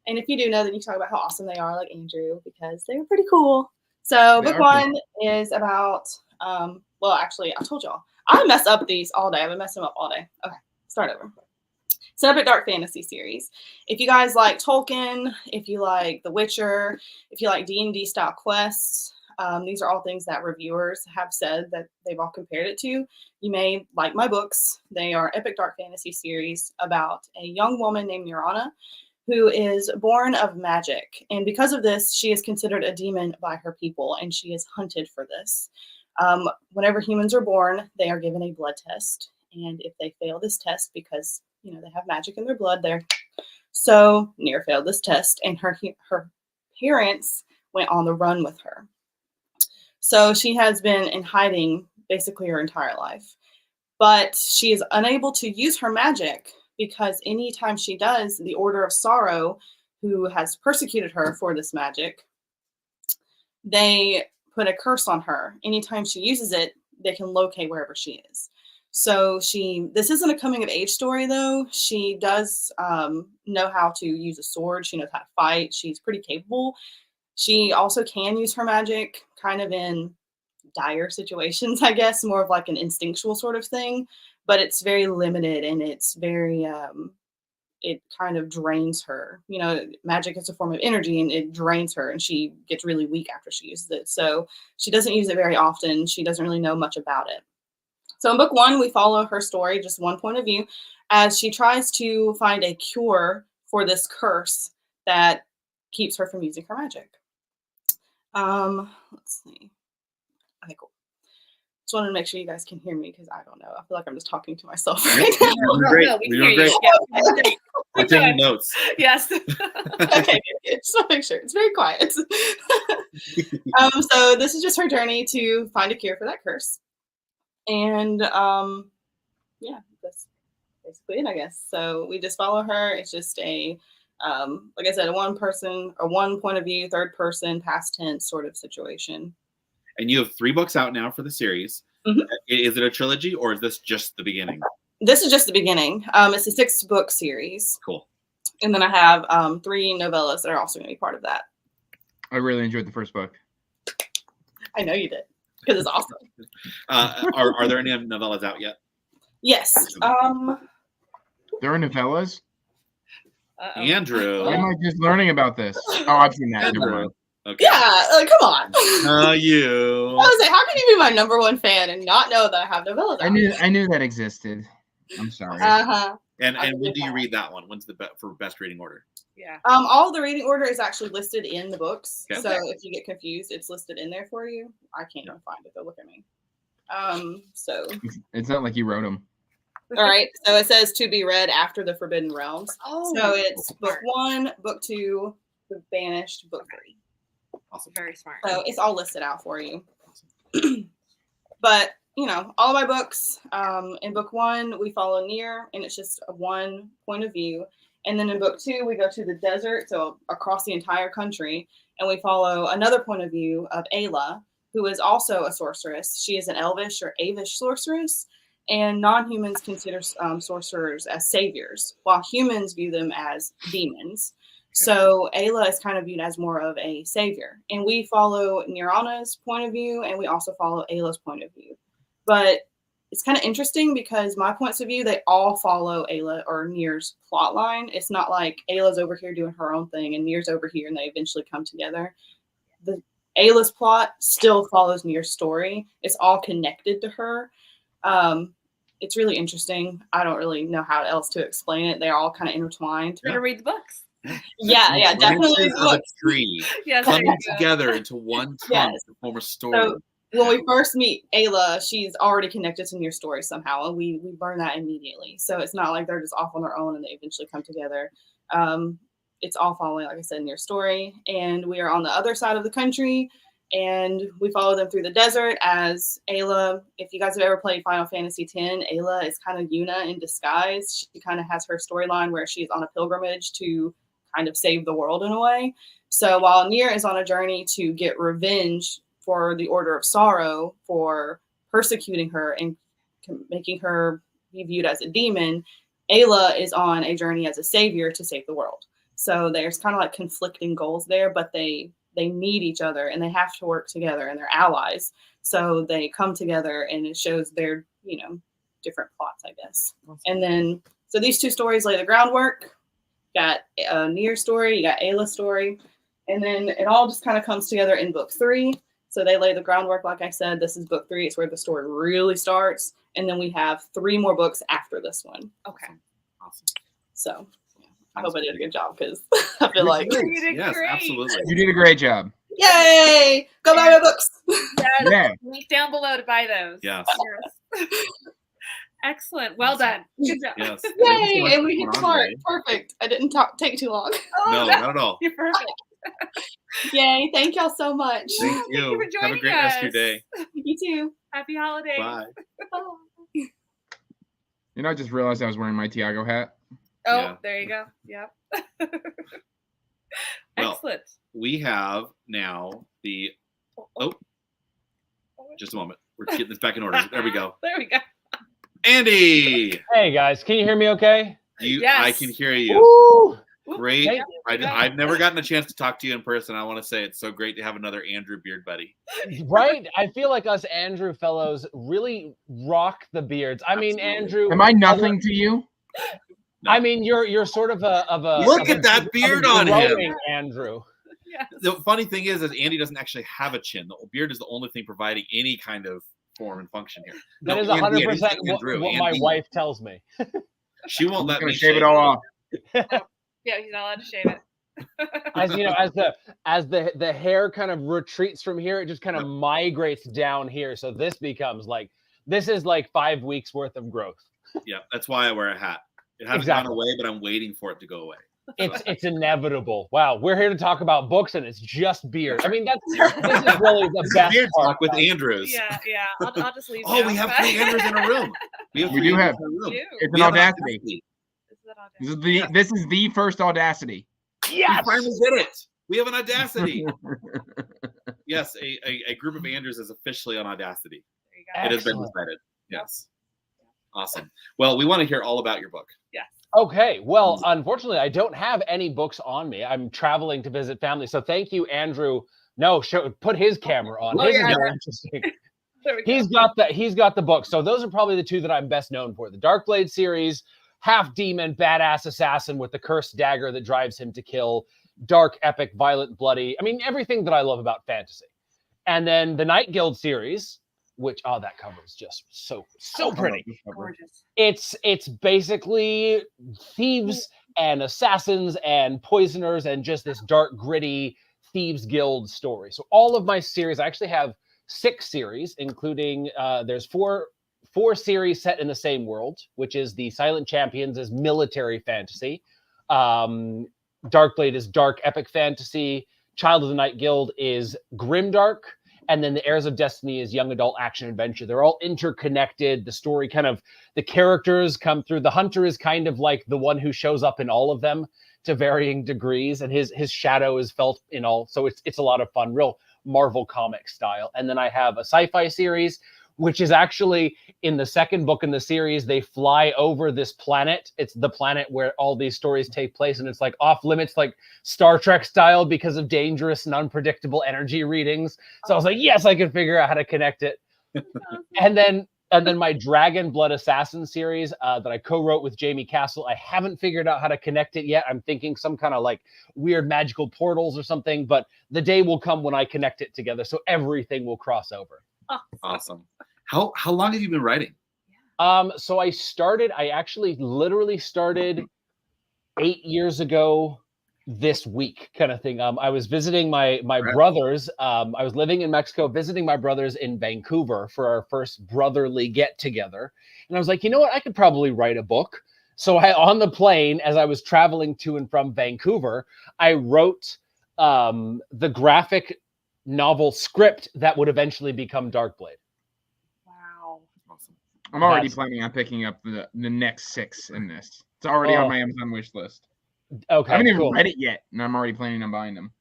And if you do know, then you can talk about how awesome they are, like Andrew, because they were pretty cool. So They book are one is about, well, actually, I told y'all. I mess up these all day. I've been messing them up all day. Okay, start over. It's an epic dark fantasy series. If you guys like Tolkien, if you like The Witcher, if you like D&D style quests, these are all things that reviewers have said that they've all compared it to. You may like my books. They are epic dark fantasy series about a young woman named Nirana who is born of magic. And because of this, she is considered a demon by her people, and she is hunted for this. Whenever humans are born, they are given a blood test. And if they fail this test, because they have magic in their blood there. So Nir failed this test, and her parents went on the run with her. So she has been in hiding basically her entire life. But she is unable to use her magic because anytime she does, the Order of Sorrow, who has persecuted her for this magic, they put a curse on her. Anytime she uses it, they can locate wherever she is. So this isn't a coming of age story though. She does know how to use a sword. She knows how to fight. She's pretty capable. She also can use her magic kind of in dire situations, I guess, more of like an instinctual sort of thing, but it's very limited and it's very, it kind of drains her. Magic is a form of energy and it drains her and she gets really weak after she uses it. So she doesn't use it very often. She doesn't really know much about it. So in book one, we follow her story, just one point of view, as she tries to find a cure for this curse that keeps her from using her magic. Let's see. Okay, cool. Just wanted to make sure you guys can hear me because I don't know. I feel like I'm just talking to myself right now. You're great. You're great. Okay. We're taking notes. Yes. Okay, just want to make sure. It's very quiet. So this is just her journey to find a cure for that curse. And yeah, that's basically it, I guess. So we just follow her. It's just a, like I said, a one person or one point of view, third person, past tense sort of situation. And you have 3 books out now for the series. Mm-hmm. Is it a trilogy or is this just the beginning? This is just the beginning. It's a 6-book series. Cool. And then I have 3 novellas that are also going to be part of that. I really enjoyed the first book. I know you did because it's awesome. Are there any novellas out yet? Yes. There are novellas? Andrew. Why am I just learning about this? Oh, I've seen that. Never mind. Okay. Yeah, come on. You. I was like, how can you be my #1 fan and not know that I have novellas out? I knew that existed. I'm sorry. And when do you read that one? When's for best reading order? Yeah. All the reading order is actually listed in the books. Okay. So if you get confused, it's listed in there for you. I can't even find it. Though. Look at me. So. It's not like you wrote them. All right. So it says to be read after the Forbidden Realms. Oh. So it's book 1, book 2, The Banished, book 3. Also very smart. So it's all listed out for you. But all of my books, in book 1, we follow Nir, and it's just a one point of view. And then in book 2, we go to the desert, so across the entire country, and we follow another point of view of Ayla, who is also a sorceress. She is an Elvish or Avish sorceress, and non-humans consider sorcerers as saviors, while humans view them as demons. So Ayla is kind of viewed as more of a savior. And we follow Nirana's point of view, and we also follow Ayla's point of view. But it's kind of interesting because my points of view, they all follow Ayla or Nir's plot line. It's not like Ayla's over here doing her own thing and Nir's over here and they eventually come together. The Ayla's plot still follows Nir's story. It's all connected to her. It's really interesting. I don't really know how else to explain it. They're all kind of intertwined. We're gonna read the books. Yeah, definitely. Branches of a tree Yes, coming there you go. together into one trunk Yes. to form a story. So when we first meet Ayla, she's already connected to Nir's story somehow, and we learn that immediately. So it's not like they're just off on their own and they eventually come together. It's all following, like I said, Nir's story, and we are on the other side of the country, and we follow them through the desert as Ayla. If you guys have ever played Final Fantasy X, Ayla is kind of Yuna in disguise. She kind of has her storyline where she's on a pilgrimage to kind of save the world in a way. So while Nir is on a journey to get revenge for the Order of Sorrow for persecuting her and making her be viewed as a demon, Ayla is on a journey as a savior to save the world. So there's kind of like conflicting goals there, but they need each other and they have to work together and they're allies. So they come together and it shows their, different plots, I guess. And then, so these two stories lay the groundwork. You got a Nier story, you got Ayla's story, and then it all just kind of comes together in book 3. So they lay the groundwork, like I said. This is book 3. It's where the story really starts. And then we have 3 more books after this one. Okay. Awesome. So I hope I did a good job because I feel like You did Yes, great. absolutely. You did a great job. Yay! Go buy my books. Yes, Yeah. link down below to buy those. Yes. Yes. Excellent. Well done. Good job. Yes. Thank you so Yay! much And we for hit the coming on mark. today. Perfect. I didn't take too long. No, not at all. You're perfect. Yay! Thank y'all so much. Thank you. you for Have a joining great rest of your us. day. You too. Happy holidays. Bye. You know, I just realized I was wearing my Tiago hat. Oh, Yeah. there you go. Yep. Well, Excellent. we have now the. Oh, just a moment. We're getting this back in order. There we go. There we go. Andy, Hey guys, can you hear me okay? I Yes. can hear you. Woo! Great. Thank I've never gotten a chance to talk to you in person. I want to say it's so great to have another Andrew Beard buddy. Right? I feel like us Andrew fellows really rock the beards. I mean, Absolutely. Andrew. Am I nothing to you? I mean, you're sort of a Look of at a- that of a beard on him. growing Andrew. The funny thing is Andy doesn't actually have a chin. The beard is the only thing providing any kind of form and function here. That No, is Andy, 100% Andrew, what my Andy, wife tells me. She won't I'm let gonna me shave it all off. Yeah, he's not allowed to shave it. As you know, as the hair kind of retreats from here, it just kind of migrates down here. So this becomes this is like 5 weeks worth of growth. Yeah, that's why I wear a hat. It hasn't Exactly. gone away, but I'm waiting for it to go away. It's inevitable. Wow, we're here to talk about books, and it's just beard. I mean, this is really the This is best Beard part. Talk with Andrews. Yeah, yeah. I'll just leave. Oh, now. we have 3 Andrews in a room. We We three do have. Andrews in a room. We do. It's We an have audacity. This is the first audacity. Yes. We finally did it. We have an audacity. Yes, a group of Andrews is officially on Audacity. It has been Excellent. decided. Yes. Awesome. Well, we want to hear all about your book. Yes. Okay, well, unfortunately, I don't have any books on me. I'm traveling to visit family, so thank you, Andrew. No, put his camera on. Oh, His yeah. is more interesting. There we go. He's got the book. So those are probably the 2 that I'm best known for. The Darkblade series, half demon, badass assassin with the cursed dagger that drives him to kill, dark, epic, violent, bloody. I mean, everything that I love about fantasy. And then the Night Guild series, which that cover is just so pretty. Gorgeous. It's basically thieves and assassins and poisoners and just this dark, gritty thieves guild story. So all of my series, I actually have 6 series, including there's four series set in the same world, which is the Silent Champions is military fantasy. Darkblade is dark epic fantasy. Child of the Night Guild is grimdark. And then the Heirs of Destiny is young adult action adventure. They're all interconnected. The story the characters come through. The hunter is kind of like the one who shows up in all of them to varying degrees. And his shadow is felt in all. So it's a lot of fun, real Marvel comic style. And then I have a sci-fi series, which is actually in the second book in the series, they fly over this planet. It's the planet where all these stories take place. And it's like off limits, like Star Trek style because of dangerous and unpredictable energy readings. So I was like, yes, I can figure out how to connect it. And then my Dragon Blood Assassin series that I co-wrote with Jamie Castle. I haven't figured out how to connect it yet. I'm thinking some kind of like weird magical portals or something, but the day will come when I connect it together. So everything will cross over. Awesome. How long have you been writing? So I actually literally started 8 years ago this week kind of thing. I was visiting my brothers. I was living in Mexico, visiting my brothers in Vancouver for our first brotherly get together. And I was like, you know what? I could probably write a book. So on the plane, as I was traveling to and from Vancouver, I wrote the graphic novel script that would eventually become Darkblade. Wow. I'm already That's- planning on picking up the next 6 in this. It's already Oh. on my Amazon wish list. Okay, I haven't even cool. read it yet, and I'm already planning on buying them.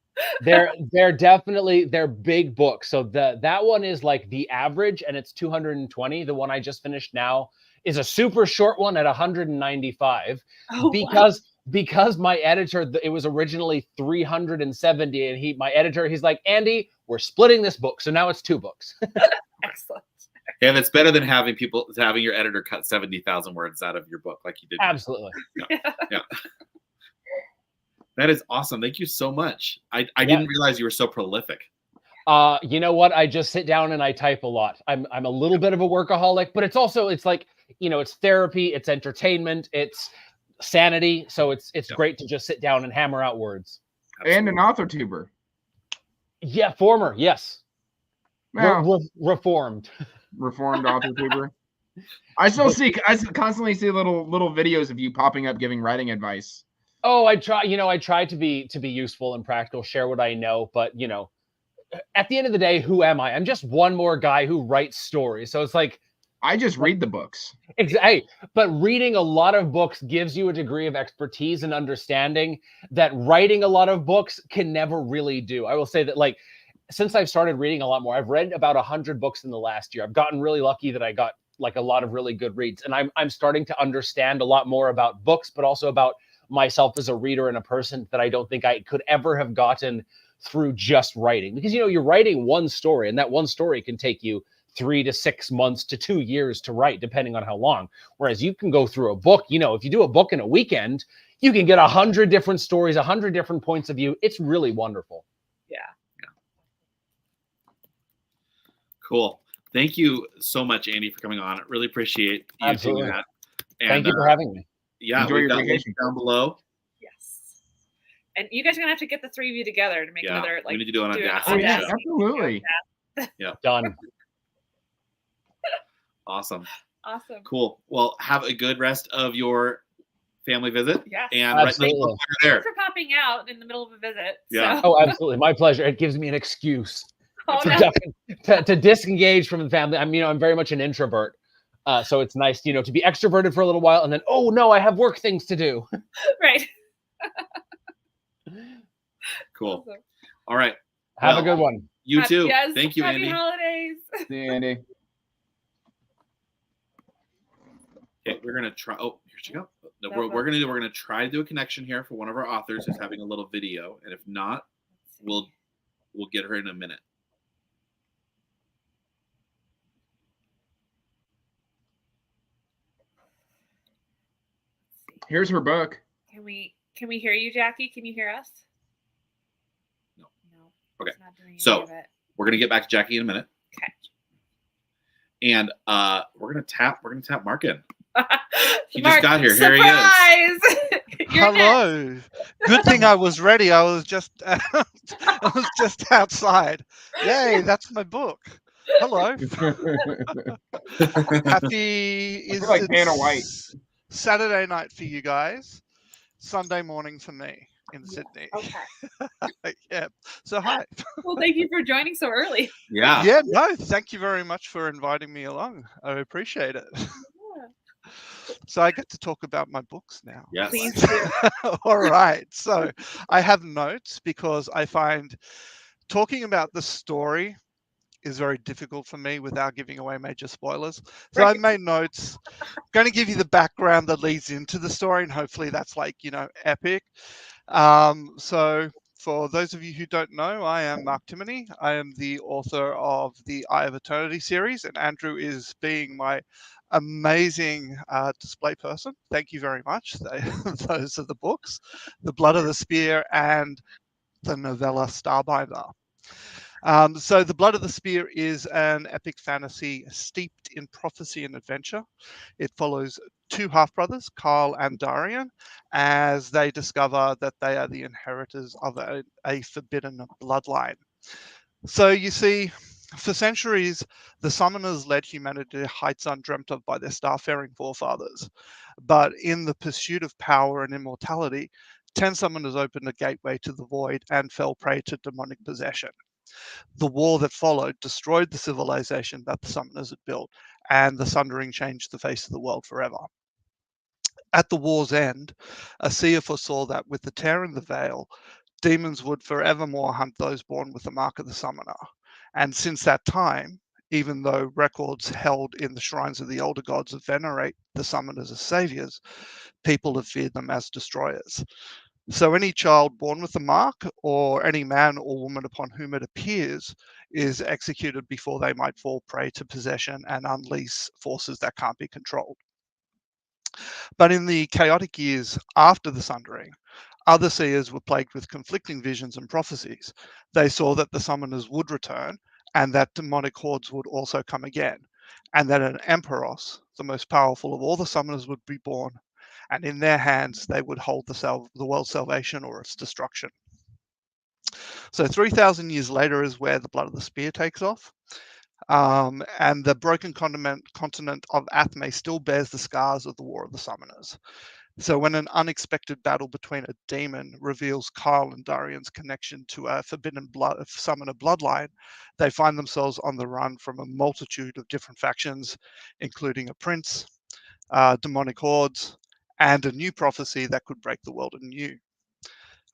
They're definitely big books. So that one is like the average, and it's 220. The one I just finished now is a super short one at 195 Oh, because because my editor, it was originally 370, and my editor, he's like, Andy, we're splitting this book, so now it's 2 books. Excellent. And it's better than having your editor cut 70,000 words out of your book like you did. Absolutely. Yeah. That is awesome. Thank you so much. I didn't realize you were so prolific. You know what? I just sit down and I type a lot. I'm a little bit of a workaholic, but it's like, it's therapy, it's entertainment, it's sanity. So it's great to just sit down and hammer out words. And an author tuber. Yeah, former, yes. Well, reformed author tuber. I constantly see little videos of you popping up giving writing advice. Oh, I try to be useful and practical, share what I know, but at the end of the day, who am I? I'm just one more guy who writes stories. So it's like, I just read the books. Exactly. But reading a lot of books gives you a degree of expertise and understanding that writing a lot of books can never really do. I will say that, like, since I've started reading a lot more, I've read about 100 books in the last year. I've gotten really lucky that I got like a lot of really good reads, and I'm starting to understand a lot more about books, but also about myself as a reader and a person that I don't think I could ever have gotten through just writing. Because you're writing one story, and that one story can take you 3 to 6 months to 2 years to write, depending on how long. Whereas you can go through a book, if you do a book in a weekend, you can get 100 different stories, 100 different points of view. It's really wonderful. Yeah. Cool. Thank you so much, Andy, for coming on. I really appreciate you Absolutely. doing that. And, Thank you for having me. Yeah, Enjoy we've your got vacation. links down below. Yes. And you guys are gonna have to get the 3 of you together to make another we need to do an an Audacity Yeah, show. absolutely. Yeah. Done. Awesome. Awesome. Cool. Well, have a good rest of your family visit. Yeah. And right Absolutely. now, there. Thanks for popping out in the middle of a visit. Yeah. So. Oh, absolutely. My pleasure. It gives me an excuse Oh, to disengage from the family. I'm very much an introvert. So it's nice, to be extroverted for a little while and then, oh no, I have work things to do. Right. Cool. Awesome. All right. Have a good one. You too. Yes. Thank you, Happy Andy. holidays. See you, Andy. Okay, we're gonna try. Oh, here she go. No, No, we're gonna try to do a connection here for one of our authors who's having a little video, and if not, we'll get her in a minute. Here's her book. Can we hear you, Jackie? Can you hear us? No. No. Okay. It's not doing any So of it. we're gonna get back to Jackie in a minute, Okay. and we're gonna tap Mark in. He Mark, just got here. Surprise! Here he is. You're next. Hello. Good thing I was ready. I was just outside. Yay, that's my book. Hello. Happy I feel like Vanna White. Saturday night for you guys. Sunday morning for me in Sydney. Okay. Yeah. So hi. Well, thank you for joining so early. Yeah. Yeah, no, thank you very much for inviting me along. I appreciate it. So I get to talk about my books now. Yes. Please do. All right. So I have notes because I find talking about the story is very difficult for me without giving away major spoilers. So I made notes. Going to give you the background that leads into the story, and hopefully that's epic. So for those of you who don't know, I am Mark Timoney. I am the author of the Eye of Eternity series, and Andrew is being my amazing display person. Thank you very much. Those are the books, The Blood of the Spear and the novella Starbinder. So The Blood of the Spear is an epic fantasy steeped in prophecy and adventure. It follows two half-brothers, Carl and Darian, as they discover that they are the inheritors of a forbidden bloodline. So you see, for centuries, the summoners led humanity to heights undreamt of by their starfaring forefathers. But in the pursuit of power and immortality, 10 summoners opened a gateway to the void and fell prey to demonic possession. The war that followed destroyed the civilization that the summoners had built, and the Sundering changed the face of the world forever. At the war's end, a seer foresaw that with the tear in the veil, demons would forevermore hunt those born with the mark of the summoner. And since that time, even though records held in the shrines of the elder gods venerate the summoners as saviors, people have feared them as destroyers. So any child born with the mark, or any man or woman upon whom it appears, is executed before they might fall prey to possession and unleash forces that can't be controlled. But in the chaotic years after the Sundering, other seers were plagued with conflicting visions and prophecies. They saw that the summoners would return, and that demonic hordes would also come again, and that an Emperos, the most powerful of all the summoners, would be born, and in their hands they would hold the world's salvation or its destruction. So 3,000 years later is where the Blood of the Spear takes off. And the broken continent of Athme still bears the scars of the War of the Summoners. So when an unexpected battle between a demon reveals Kyle and Darian's connection to a forbidden summoner bloodline, they find themselves on the run from a multitude of different factions, including a prince, demonic hordes, and a new prophecy that could break the world anew.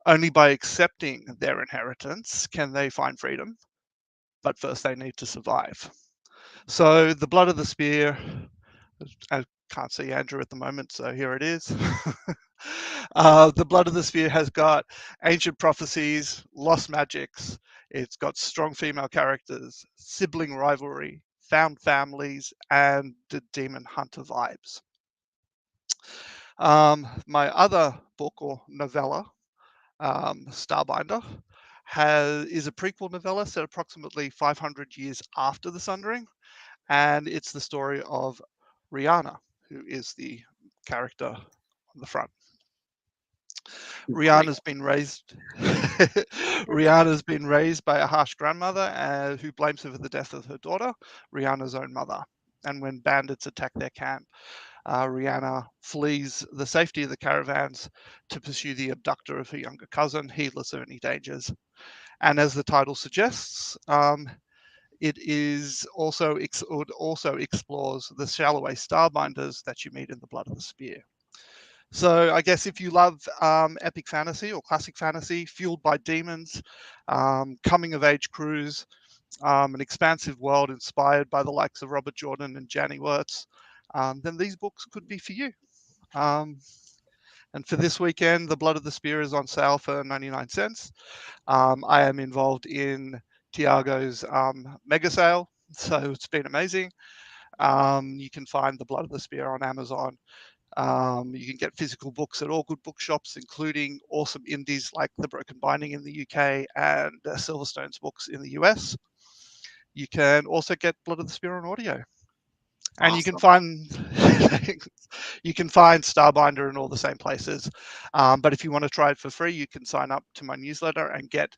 Only by accepting their inheritance can they find freedom, but first they need to survive. So the Blood of the Spear, I can't see Andrew at the moment, so here it is. The Blood of the Spear has got ancient prophecies, lost magics, it's got strong female characters, sibling rivalry, found families, and the demon hunter vibes. My other book or novella, Starbinder, is a prequel novella set approximately 500 years after the Sundering, and it's the story of Rihanna, who is the character on the front. Rihanna's been raised by a harsh grandmother who blames her for the death of her daughter, Rihanna's own mother. And when bandits attack their camp, Rihanna flees the safety of the caravans to pursue the abductor of her younger cousin, heedless of any dangers. And as the title suggests, it also explores the Shalloway Starbinders that you meet in the Blood of the Spear. So I guess if you love epic fantasy or classic fantasy fueled by demons, coming of age crews, an expansive world inspired by the likes of Robert Jordan and Janny Wirtz, then these books could be for you. And for this weekend, The Blood of the Spear is on sale for 99 cents. I am involved in Tiago's mega sale, so it's been amazing. You can find The Blood of the Spear on Amazon. You can get physical books at all good bookshops, including awesome indies like The Broken Binding in the UK and Silverstone's books in the US. You can also get Blood of the Spear on audio. And you can find Starbinder in all the same places. But if you want to try it for free, you can sign up to my newsletter and get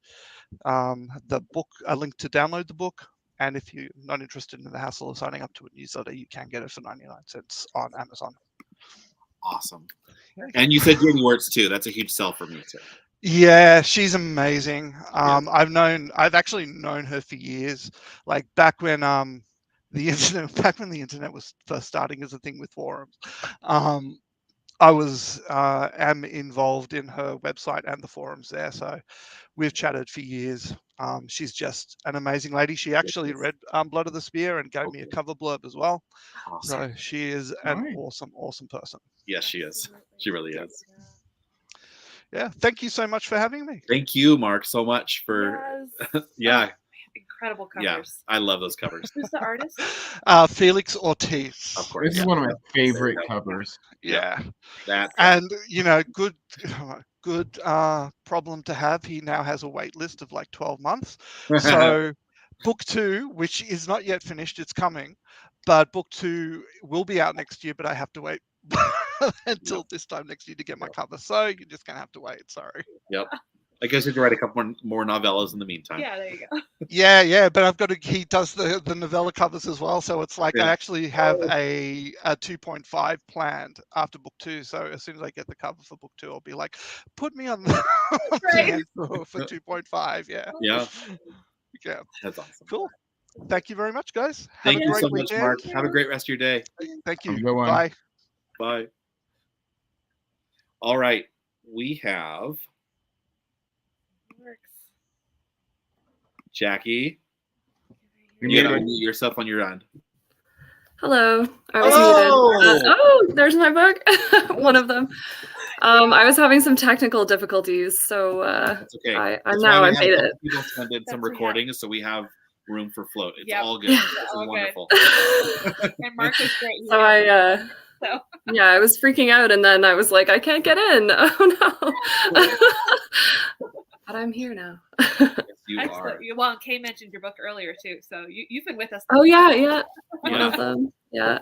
the book, a link to download the book. And if you're not interested in the hassle of signing up to a newsletter, you can get it for 99 cents on Amazon. Awesome. And you said Janny Wirtz too. That's a huge sell for me too. Yeah, she's amazing. I've actually known her for years. Like back when the internet was first starting as a thing with forums. I am involved in her website and the forums there, so we've chatted for years. She's just an amazing lady. She actually read Blood of the Spear and gave me a cover blurb as well. Awesome. So she is an awesome person. Yes, she is. She really is. Yeah, thank you so much for having me. Thank you, Mark, so much for yeah. Incredible covers. Yeah, I love those covers. Who's the artist? Felix Ortiz. Of course. This is one of my favorite covers. Yeah. That's and good problem to have. He now has a wait list of like 12 months. So book 2, which is not yet finished, it's coming, but book 2 will be out next year, but I have to wait until this time next year to get my cover. So you're just gonna have to wait. Sorry. Yep. I guess you have to write a couple more novellas in the meantime. Yeah, there you go. Yeah, but I've got to. He does the novella covers as well, so it's like I actually have a 2.5 planned after book 2. So as soon as I get the cover for book 2, I'll be like, put me on the plan for 2.5. Yeah. Yeah. Yeah. That's awesome. Cool. Thank you very much, guys. Thank you so much, Mark. Have a great rest of your day. Thank you. Have a good one. Bye. Bye. All right. We have Jackie. You gotta unmute yourself on your end. Hello. I was Oh! muted. Oh, there's my book. One of them. I was having some technical difficulties, so That's okay. I That's now why I we had made a couple it. people send in some recordings, so we have room for float. It's Yep. all good. Yeah. This is All good. wonderful. And Mark is great. He's So here. So yeah, I was freaking out, and then I was like, I can't get in. Oh no! But I'm here now. You excellent. Well, Kay mentioned your book earlier too, so you've been with us. Oh yeah. One Yeah. of them. Yeah.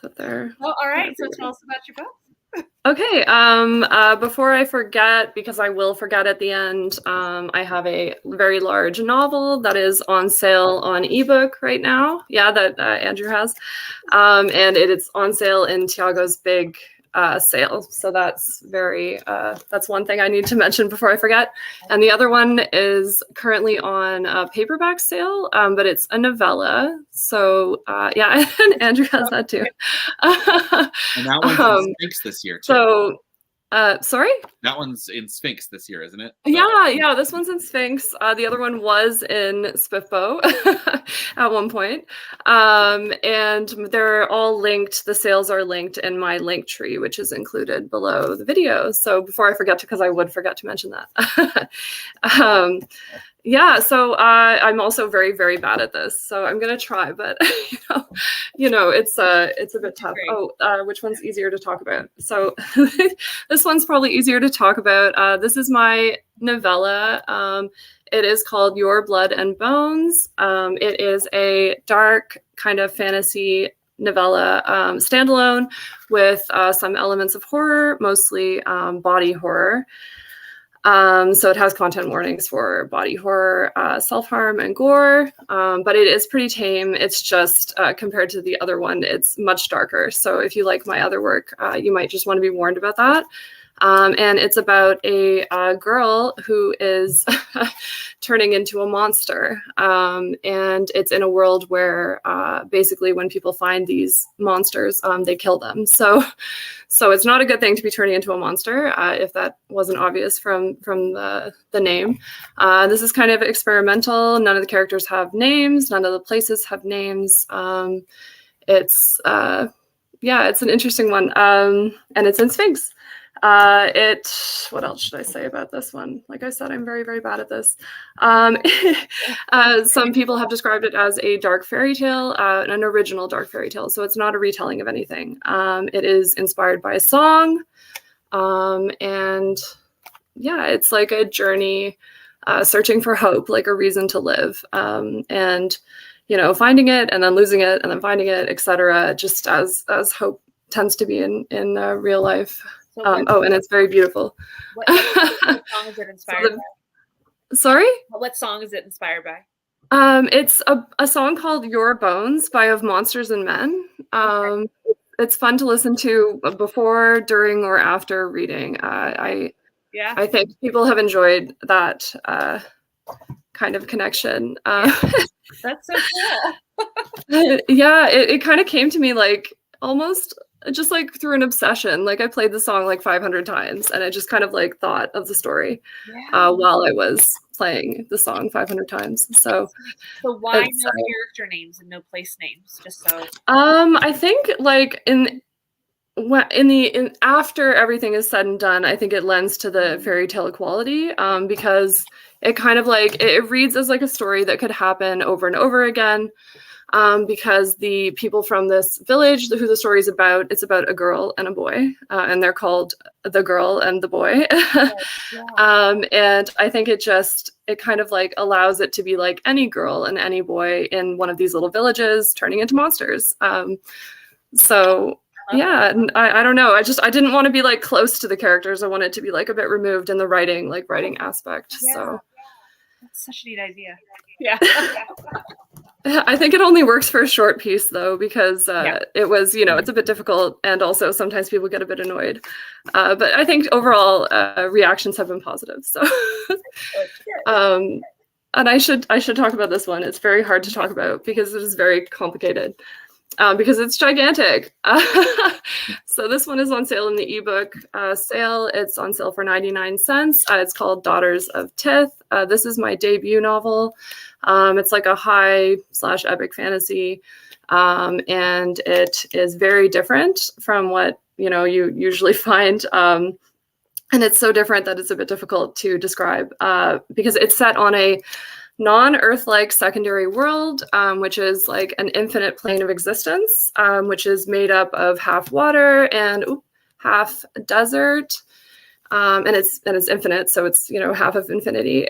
So there. Well, all right. So tell us about your book. Okay. Before I forget, because I will forget at the end, I have a very large novel that is on sale on ebook right now. Yeah, that Andrew has, and it is on sale in Tiago's big sale. So that's that's one thing I need to mention before I forget. And the other one is currently on a paperback sale, but it's a novella. So yeah, and Andrew has that too. And that one's in Sphinx this year too. So, sorry? That one's in Sphinx this year, isn't it? Yeah, this one's in Sphinx. The other one was in Spiffbo at one point. And they're all linked. The sales are linked in my link tree, which is included below the video. So before I forget because I would forget to mention that. Yeah, so I'm also very, very bad at this. So I'm gonna try, but it's a bit tough. Oh, which one's easier to talk about? So this one's probably easier to talk about. This is my novella. It is called Your Blood and Bones. It is a dark kind of fantasy novella, standalone, with some elements of horror, mostly body horror. So it has content warnings for body horror, self-harm, and gore, but it is pretty tame. It's just, compared to the other one, it's much darker. So if you like my other work, you might just want to be warned about that. And it's about a girl who is turning into a monster. And it's in a world where basically when people find these monsters, they kill them. So it's not a good thing to be turning into a monster, if that wasn't obvious from the name. This is kind of experimental. None of the characters have names. None of the places have names. It's an interesting one. And it's in Sphinx. What else should I say about this one? Like I said, I'm very, very bad at this. Some people have described it as a dark fairy tale, an original dark fairy tale. So it's not a retelling of anything. It is inspired by a song. And yeah, it's like a journey, searching for hope, like a reason to live. And, finding it and then losing it and then finding it, etc. Just as hope tends to be in real life. And it's very beautiful. What song is it inspired by? Sorry? What song is it inspired by? It's a song called Your Bones by Of Monsters and Men. It's fun to listen to before, during, or after reading. I think people have enjoyed that kind of connection. That's so cool. Yeah, it kind of came to me like almost just like through an obsession. Like I played the song like 500 times and I just kind of like thought of the story while I was playing the song 500 times. So why no character names and no place names? Just so I think like after everything is said and done, I think it lends to the fairy tale quality, because it kind of like it reads as like a story that could happen over and over again. Because the people from this village who the story is about, it's about a girl and a boy, and they're called the girl and the boy. And I think it kind of like allows it to be like any girl and any boy in one of these little villages turning into monsters. Yeah, and I don't know. I didn't want to be like close to the characters. I wanted to be like a bit removed in the writing aspect. Yeah. So that's such a neat idea. Yeah. I think it only works for a short piece though, because it was, it's a bit difficult, and also sometimes people get a bit annoyed. But I think overall reactions have been positive. So, and I should talk about this one. It's very hard to talk about because it is very complicated. Because it's gigantic. So this one is on sale in the ebook sale. It's on sale for 99 cents. It's called Daughters of Tith. This is my debut novel. It's like a high/epic fantasy. and it is very different from what you usually find. And it's so different that it's a bit difficult to describe because it's set on a non-Earth-like secondary world, which is like an infinite plane of existence, which is made up of half water and half desert. And it's infinite, so it's half of infinity,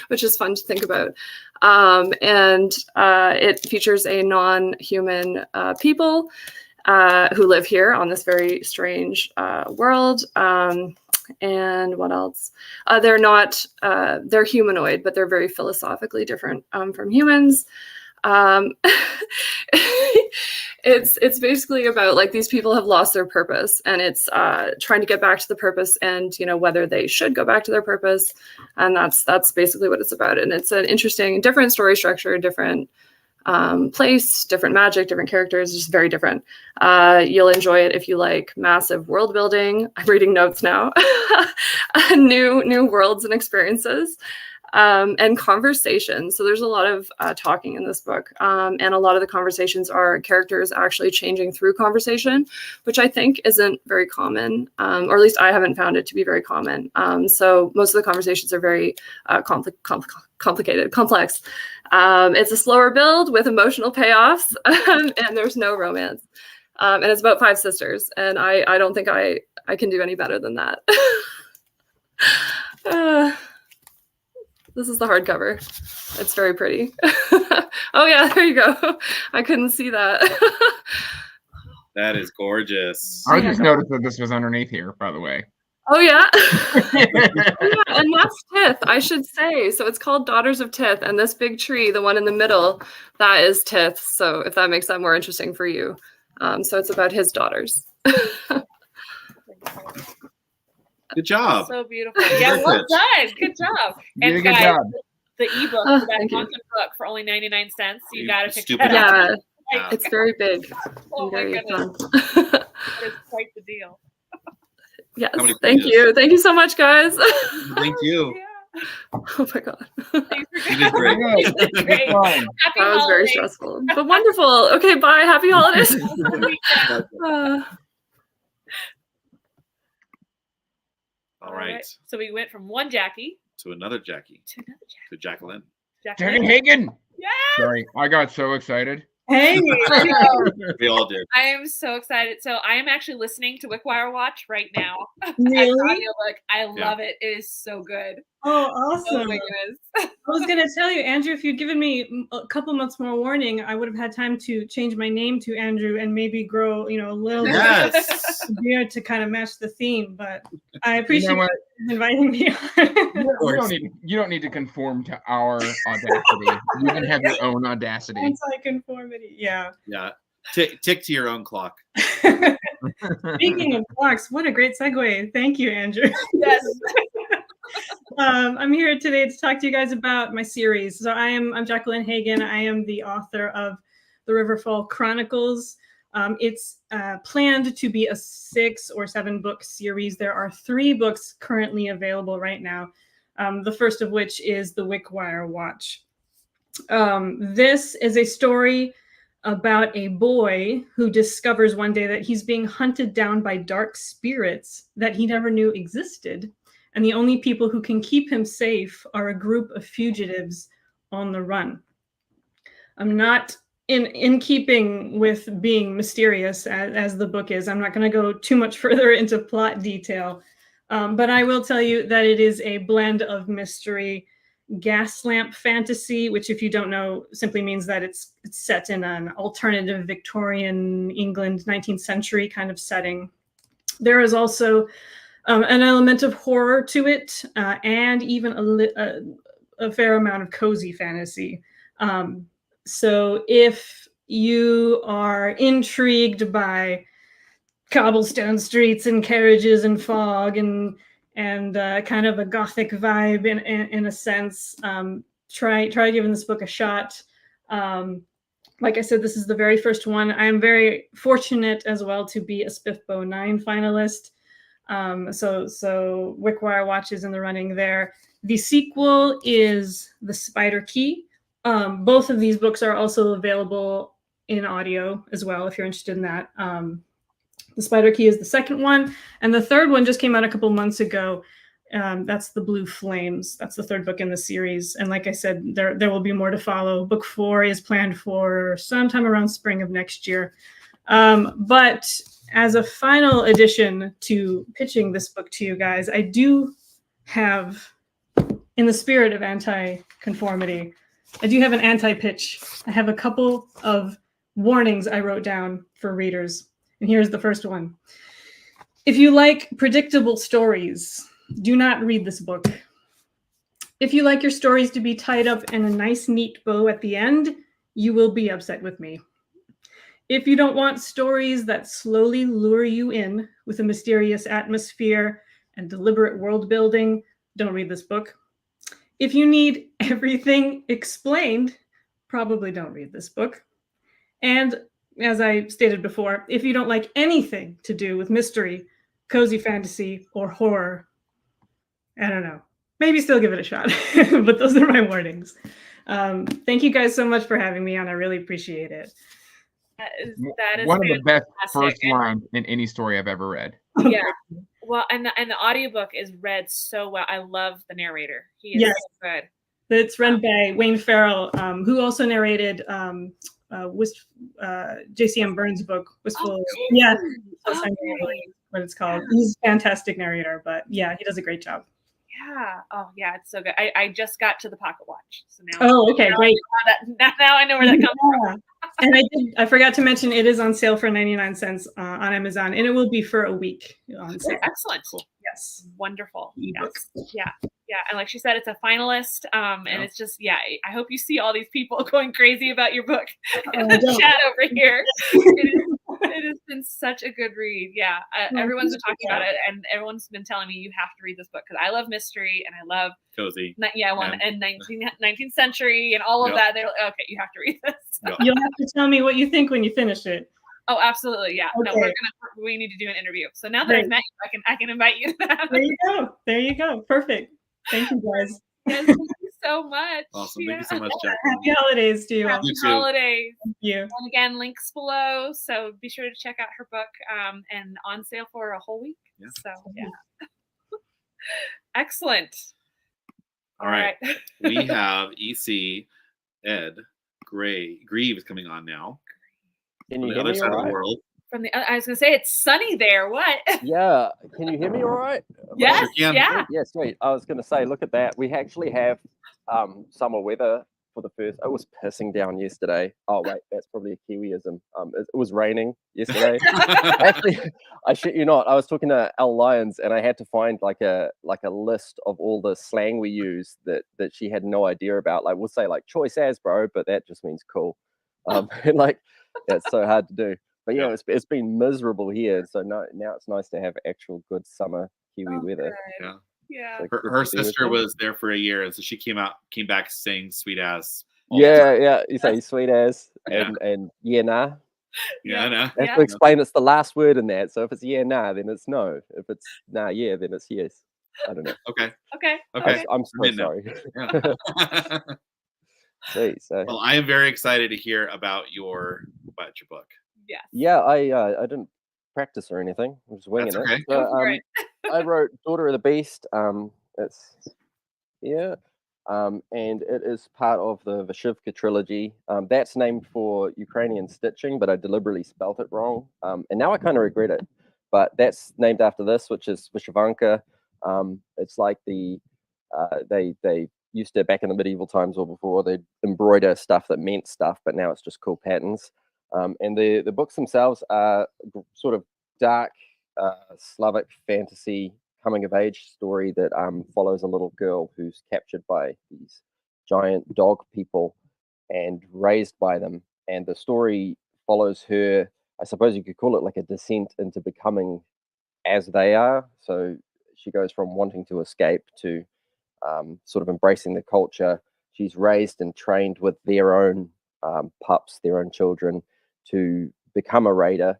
which is fun to think about. And it features a non-human people who live here on this very strange world. And what else? They're not, they're humanoid, but they're very philosophically different from humans. It's basically about like these people have lost their purpose, and it's trying to get back to the purpose, and whether they should go back to their purpose, and that's basically what it's about. And it's an interesting, different story structure, different place, different magic, different characters, just very different. You'll enjoy it if you like massive world building. I'm reading notes now. New worlds and experiences. And conversation. So there's a lot of talking in this book. And a lot of the conversations are characters actually changing through conversation, which I think isn't very common, or at least I haven't found it to be very common. So most of the conversations are very complicated, complex. It's a slower build with emotional payoffs, and there's no romance. And it's about 5 sisters, and I don't think I can do any better than that. This is the hardcover. It's very pretty. Oh yeah, there you go. I couldn't see that. That is gorgeous. I just noticed that this was underneath here, by the way. Oh yeah. Oh, yeah, and that's Tith, I should say. So it's called Daughters of Tith, and this big tree, the one in the middle, that is Tith. So if that makes that more interesting for you. So it's about his daughters. Good job. So beautiful. Yeah, well done. Good job. And Good guys, job. the ebook, Oh, that thank you. haunted book for only 99 cents. So you got to check stupid that out. Yeah, Yeah. it's very big Oh and my very goodness. fun. That is quite the deal. Yes, How many thank pages? you. Thank you so much, guys. Thank you. Oh my God. You did great. Great. Fine. Happy That was very holidays. stressful, but wonderful. Okay, bye. Happy holidays. All right. So we went from one Jackie To another Jackie. to another To Jacqueline. Jackie. Jackie Hagen. Yeah. Sorry, I got so excited. Hey. We all did. I am so excited. So I am actually listening to Wickwire Watch right now. Really? As audiobook. I love it. It is so good. Oh, Oh awesome. my goodness. I was going to tell you, Andrew, if you'd given me a couple months more warning, I would have had time to change my name to Andrew and maybe grow, a little Yes. bit of beard to kind of match the theme. But I appreciate what? you inviting me on. You don't need to conform to our audacity. You can have your own audacity. Anti-conformity. Yeah. Yeah. Tick to your own clock. Speaking of clocks, what a great segue. Thank you, Andrew. Yes. I'm here today to talk to you guys about my series. So I'm Jacqueline Hagen. I am the author of the Riverfall Chronicles. It's planned to be a 6 or 7 book series. There are 3 books currently available right now. The first of which is The Wickwire Watch. This is a story about a boy who discovers one day that he's being hunted down by dark spirits that he never knew existed. And the only people who can keep him safe are a group of fugitives on the run. I'm not in keeping with being mysterious as the book is. I'm not going to go too much further into plot detail, but I will tell you that it is a blend of mystery, gaslamp fantasy, which if you don't know simply means that it's set in an alternative Victorian England 19th century kind of setting. There is also an element of horror to it, and even a fair amount of cozy fantasy. So if you are intrigued by cobblestone streets and carriages and fog and kind of a gothic vibe in a sense, try giving this book a shot. Like I said, this is the very first one. I am very fortunate as well to be a SPIFBO 9 finalist. So Wickwire Watch is in the running there. The sequel is The Spider Key. Both of these books are also available in audio as well, if you're interested in that. The Spider Key is the second one, and the third one just came out a couple months ago. That's The Blue Flames. That's the third book in the series, and like I said, there will be more to follow. Book 4 is planned for sometime around spring of next year. But as a final addition to pitching this book to you guys, I do have, in the spirit of anti-conformity, I do have an anti-pitch. I have a couple of warnings I wrote down for readers. And here's the first one. If you like predictable stories, do not read this book. If you like your stories to be tied up in a nice, neat bow at the end, you will be upset with me. If you don't want stories that slowly lure you in with a mysterious atmosphere and deliberate world building, don't read this book. If you need everything explained, probably don't read this book. And as I stated before, if you don't like anything to do with mystery, cozy fantasy, or horror, I don't know, maybe still give it a shot. But those are my warnings. Thank you guys so much for having me on. I really appreciate it. That is One of the best fantastic. first lines in any story I've ever read. Yeah. Well, and the audiobook is read so well. I love the narrator. He is Yes. so good. It's read by Wayne Farrell, who also narrated J.C.M. Burns' book, Wistful. Yeah, what it's called. He's a fantastic narrator, but yeah, he does a great job. Yeah. Oh, yeah. It's so good. I just got to the pocket watch, so now. Oh, okay, now great. Now I know where that comes from. And I forgot to mention it is on sale for 99 cents on Amazon, and it will be for a week on sale. Excellent. Yes. Wonderful. Yes. Yeah. Yeah. And like she said, it's a finalist. And it's just, yeah, I hope you see all these people going crazy about your book in the chat over here. It has been such a good read. Yeah. Everyone's been talking about it, and everyone's been telling me you have to read this book because I love mystery and I love cozy. And 19th century and all of that. They're like, okay, you have to read this. You'll have to tell me what you think when you finish it. Oh, absolutely. Yeah. No, Okay. we need to do an interview. So now that I've met you, I can invite you. There you go. There you go. Perfect. Thank you, guys. Yes, thank you so much. Awesome. Thank you so much, Jack. Happy holidays to you all. Happy holidays. Thank you. And again, links below. So be sure to check out her book and on sale for a whole week. Yeah. So yeah. Excellent. All right. We have EC Ed Grieve is coming on now. Can On you the hear other me side all of the right? world. From the I was gonna say it's sunny there. What? Yeah. Can you hear me all right? Yes, Sure can. yeah. Yeah, sweet. I was going to say, look at that. We actually have summer weather for the first. It was pissing down yesterday. Oh, wait, that's probably a Kiwiism. It was raining yesterday. Actually, I shit you not. I was talking to Al Lyons, and I had to find like a list of all the slang we use that she had no idea about. Like we'll say like choice as, bro, but that just means cool. And like that's so hard to do. But yeah, it's been miserable here. So now it's nice to have actual good summer Kiwi weather. Yeah. Yeah. So Her good to be with sister you. was there for a year, and so she came back saying "sweet ass." all the Yeah. You say sweet as Yeah. and yeah, nah. Yeah, I know. I have to explain it's the last word in that. So if it's yeah, nah, then it's no. If it's nah, yeah, then it's yes. I don't know. Okay. Okay. I'm so in now. sorry. Yeah. Sweet. So Well, I am very excited to hear about your book. Yes. yeah, I didn't practice or anything. I was winging That's okay. it. Go for it. I wrote Daughter of the Beast. It's and it is part of the Vyshivka trilogy. That's named for Ukrainian stitching, but I deliberately spelt it wrong. And now I kind of regret it. But that's named after this, which is Vyshivanka. It's like they used to, back in the medieval times or before, they'd embroider stuff that meant stuff, but now it's just cool patterns. And the books themselves are sort of dark Slavic fantasy coming of age story that follows a little girl who's captured by these giant dog people and raised by them. And the story follows her, I suppose you could call it like a descent into becoming as they are. So she goes from wanting to escape to sort of embracing the culture. She's raised and trained with their own pups, their own children, to become a raider.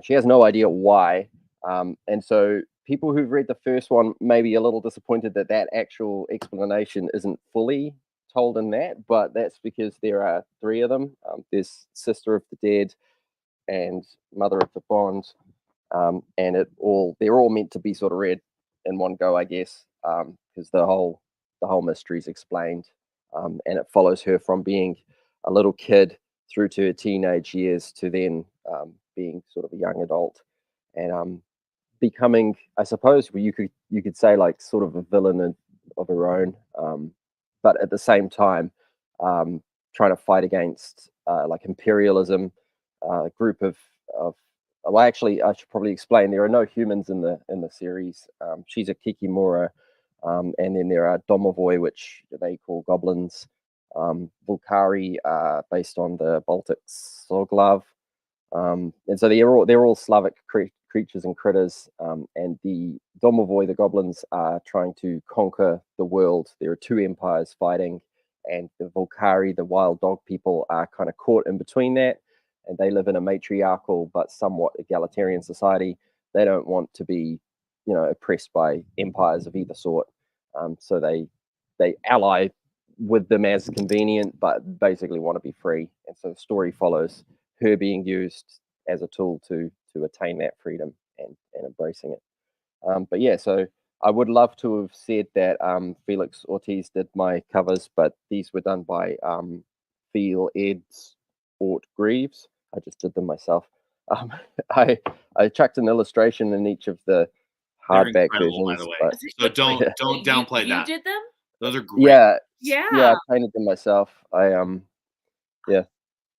She has no idea why. And so people who've read the first one may be a little disappointed that actual explanation isn't fully told in that, but that's because there are 3 of them. There's Sister of the Dead and Mother of the Bond, and they're all meant to be sort of read in one go, I guess, because the whole mystery is explained, and it follows her from being a little kid through to her teenage years to then being sort of a young adult, and becoming, I suppose, you could say, like sort of a villain of her own, but at the same time trying to fight against like imperialism, a group of well, actually, I should probably explain. There are no humans in the series. She's a Kikimora, and then there are Domovoi, which they call goblins. Volkari, based on the Baltic Soglav, and so they're all Slavic creatures and critters. And the Domovoi, the goblins, are trying to conquer the world. There are 2 empires fighting, and the Volkari, the wild dog people, are kind of caught in between that. And they live in a matriarchal but somewhat egalitarian society. They don't want to be, oppressed by empires of either sort. So they ally with them as convenient, but basically want to be free. And so the story follows her being used as a tool to attain that freedom and embracing it. But yeah, so I would love to have said that Felix Ortiz did my covers, but these were done by Phil Eds Ort Greaves. I just did them myself. I chucked an illustration in each of the hardback versions. By the way. But, So don't downplay that. You did them? Those are great. Yeah, Yeah. I painted them myself. Yeah.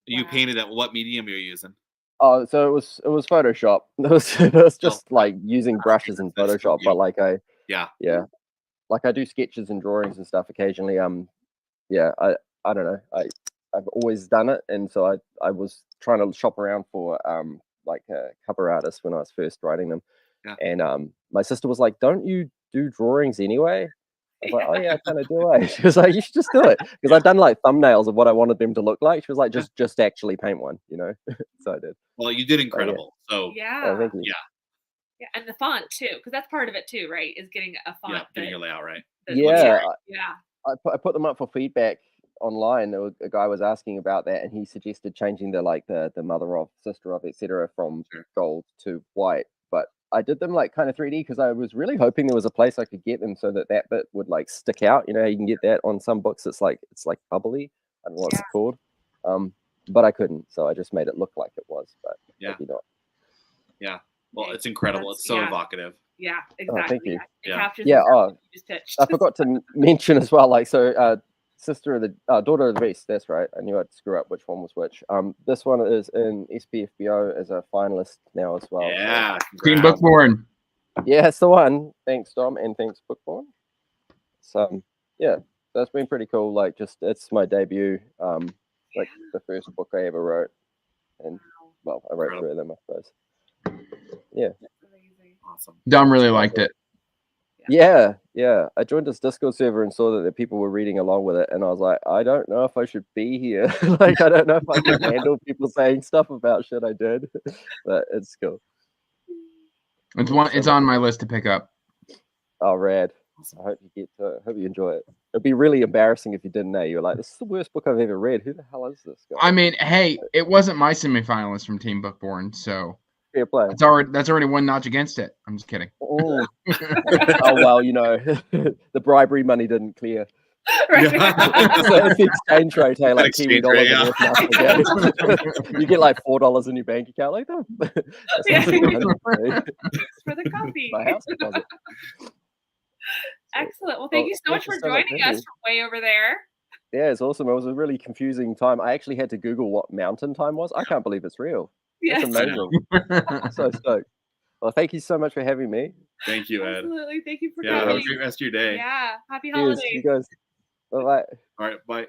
You painted that. What medium you're using? Oh, so it was Photoshop. It was just like using brushes in Photoshop, but like yeah, like I do sketches and drawings and stuff occasionally. I don't know. I've always done it, and so I was trying to shop around for like a cover artist when I was first writing them. Yeah. And my sister was like, "Don't you do drawings anyway?" I was like, "Oh yeah, I kind of do." She was like, "You should just do it," because I've done like thumbnails of what I wanted them to look like. She was like, "Just actually paint one," So I did. Well, you did incredible. So Yeah. Oh, thank you. Yeah, and the font too, because that's part of it too, right? Is getting a font. Getting your layout right. Yeah. Yeah. I put them up for feedback online. A guy was asking about that, and he suggested changing the mother of, sister of, etc. from gold to white. But I did them like kind of 3D because I was really hoping there was a place I could get them so that bit would like stick out. You know how you can get that on some books. It's like bubbly. I don't know what it's called. But I couldn't, so I just made it look like it was. But maybe not. Yeah. Well, it's incredible. It's so evocative. Yeah, Oh, exactly. thank you. It captures Yeah. exactly Oh, what you just pitched. I forgot to mention as well. Like so, sister of the daughter of the beast. That's right. I knew I'd screw up which one was which. This one is in SPFBO as a finalist now as well. Yeah. Team Bookborn. Yeah, it's the one. Thanks, Dom, and thanks, Bookborn. So yeah, that's been pretty cool. Like, it's my debut. Like the first book I ever wrote, and well, I wrote 3 of them, I suppose. Yeah. Awesome. Dom really liked it. Yeah. I joined this Discord server and saw that the people were reading along with it, and I was like, I don't know if I should be here. Like, I don't know if I can handle people saying stuff about shit I did, but it's cool. It's on my list to pick up. Oh, rad! I hope you get to it. Hope you enjoy it. It'd be really embarrassing if you didn't know. You're like, this is the worst book I've ever read. Who the hell is this guy? I mean, hey, it wasn't my semifinalist from Team Bookborn, so fair play. That's already 1 notch against it. I'm just kidding. Oh, well, the bribery money didn't clear. So it's the exchange rate, hey, like Kiwi dollars are worth nothing. Yeah. You get like $4 in your bank account, like that. For the coffee. My house deposit. Excellent. Well, thank you so much for joining us from way over there. Yeah, it's awesome. It was a really confusing time. I actually had to Google what mountain time was. I can't believe it's real. Yes. It's amazing. So stoked. Well, thank you so much for having me. Thank you, Ed. Absolutely. Thank you for Have coming. a great rest of your day. Yeah. Happy Cheers, holidays. you guys. Bye-bye. All right, bye.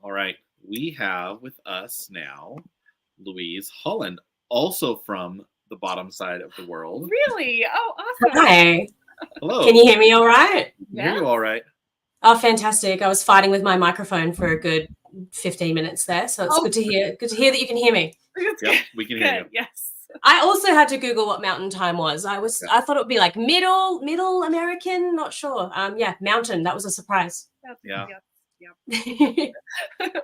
All right, we have with us now Louise Holland, also from the bottom side of the world. Really? Oh, awesome. Hi. Hello. Can you hear me all right? I hear you all right. Oh, fantastic. I was fighting with my microphone for a good 15 minutes there. So it's good to hear. Good to hear that you can hear me. Yep, we can hear you. Yes. I also had to Google what mountain time was. I thought it would be like middle American, not sure. Yeah, mountain. That was a surprise. Yeah.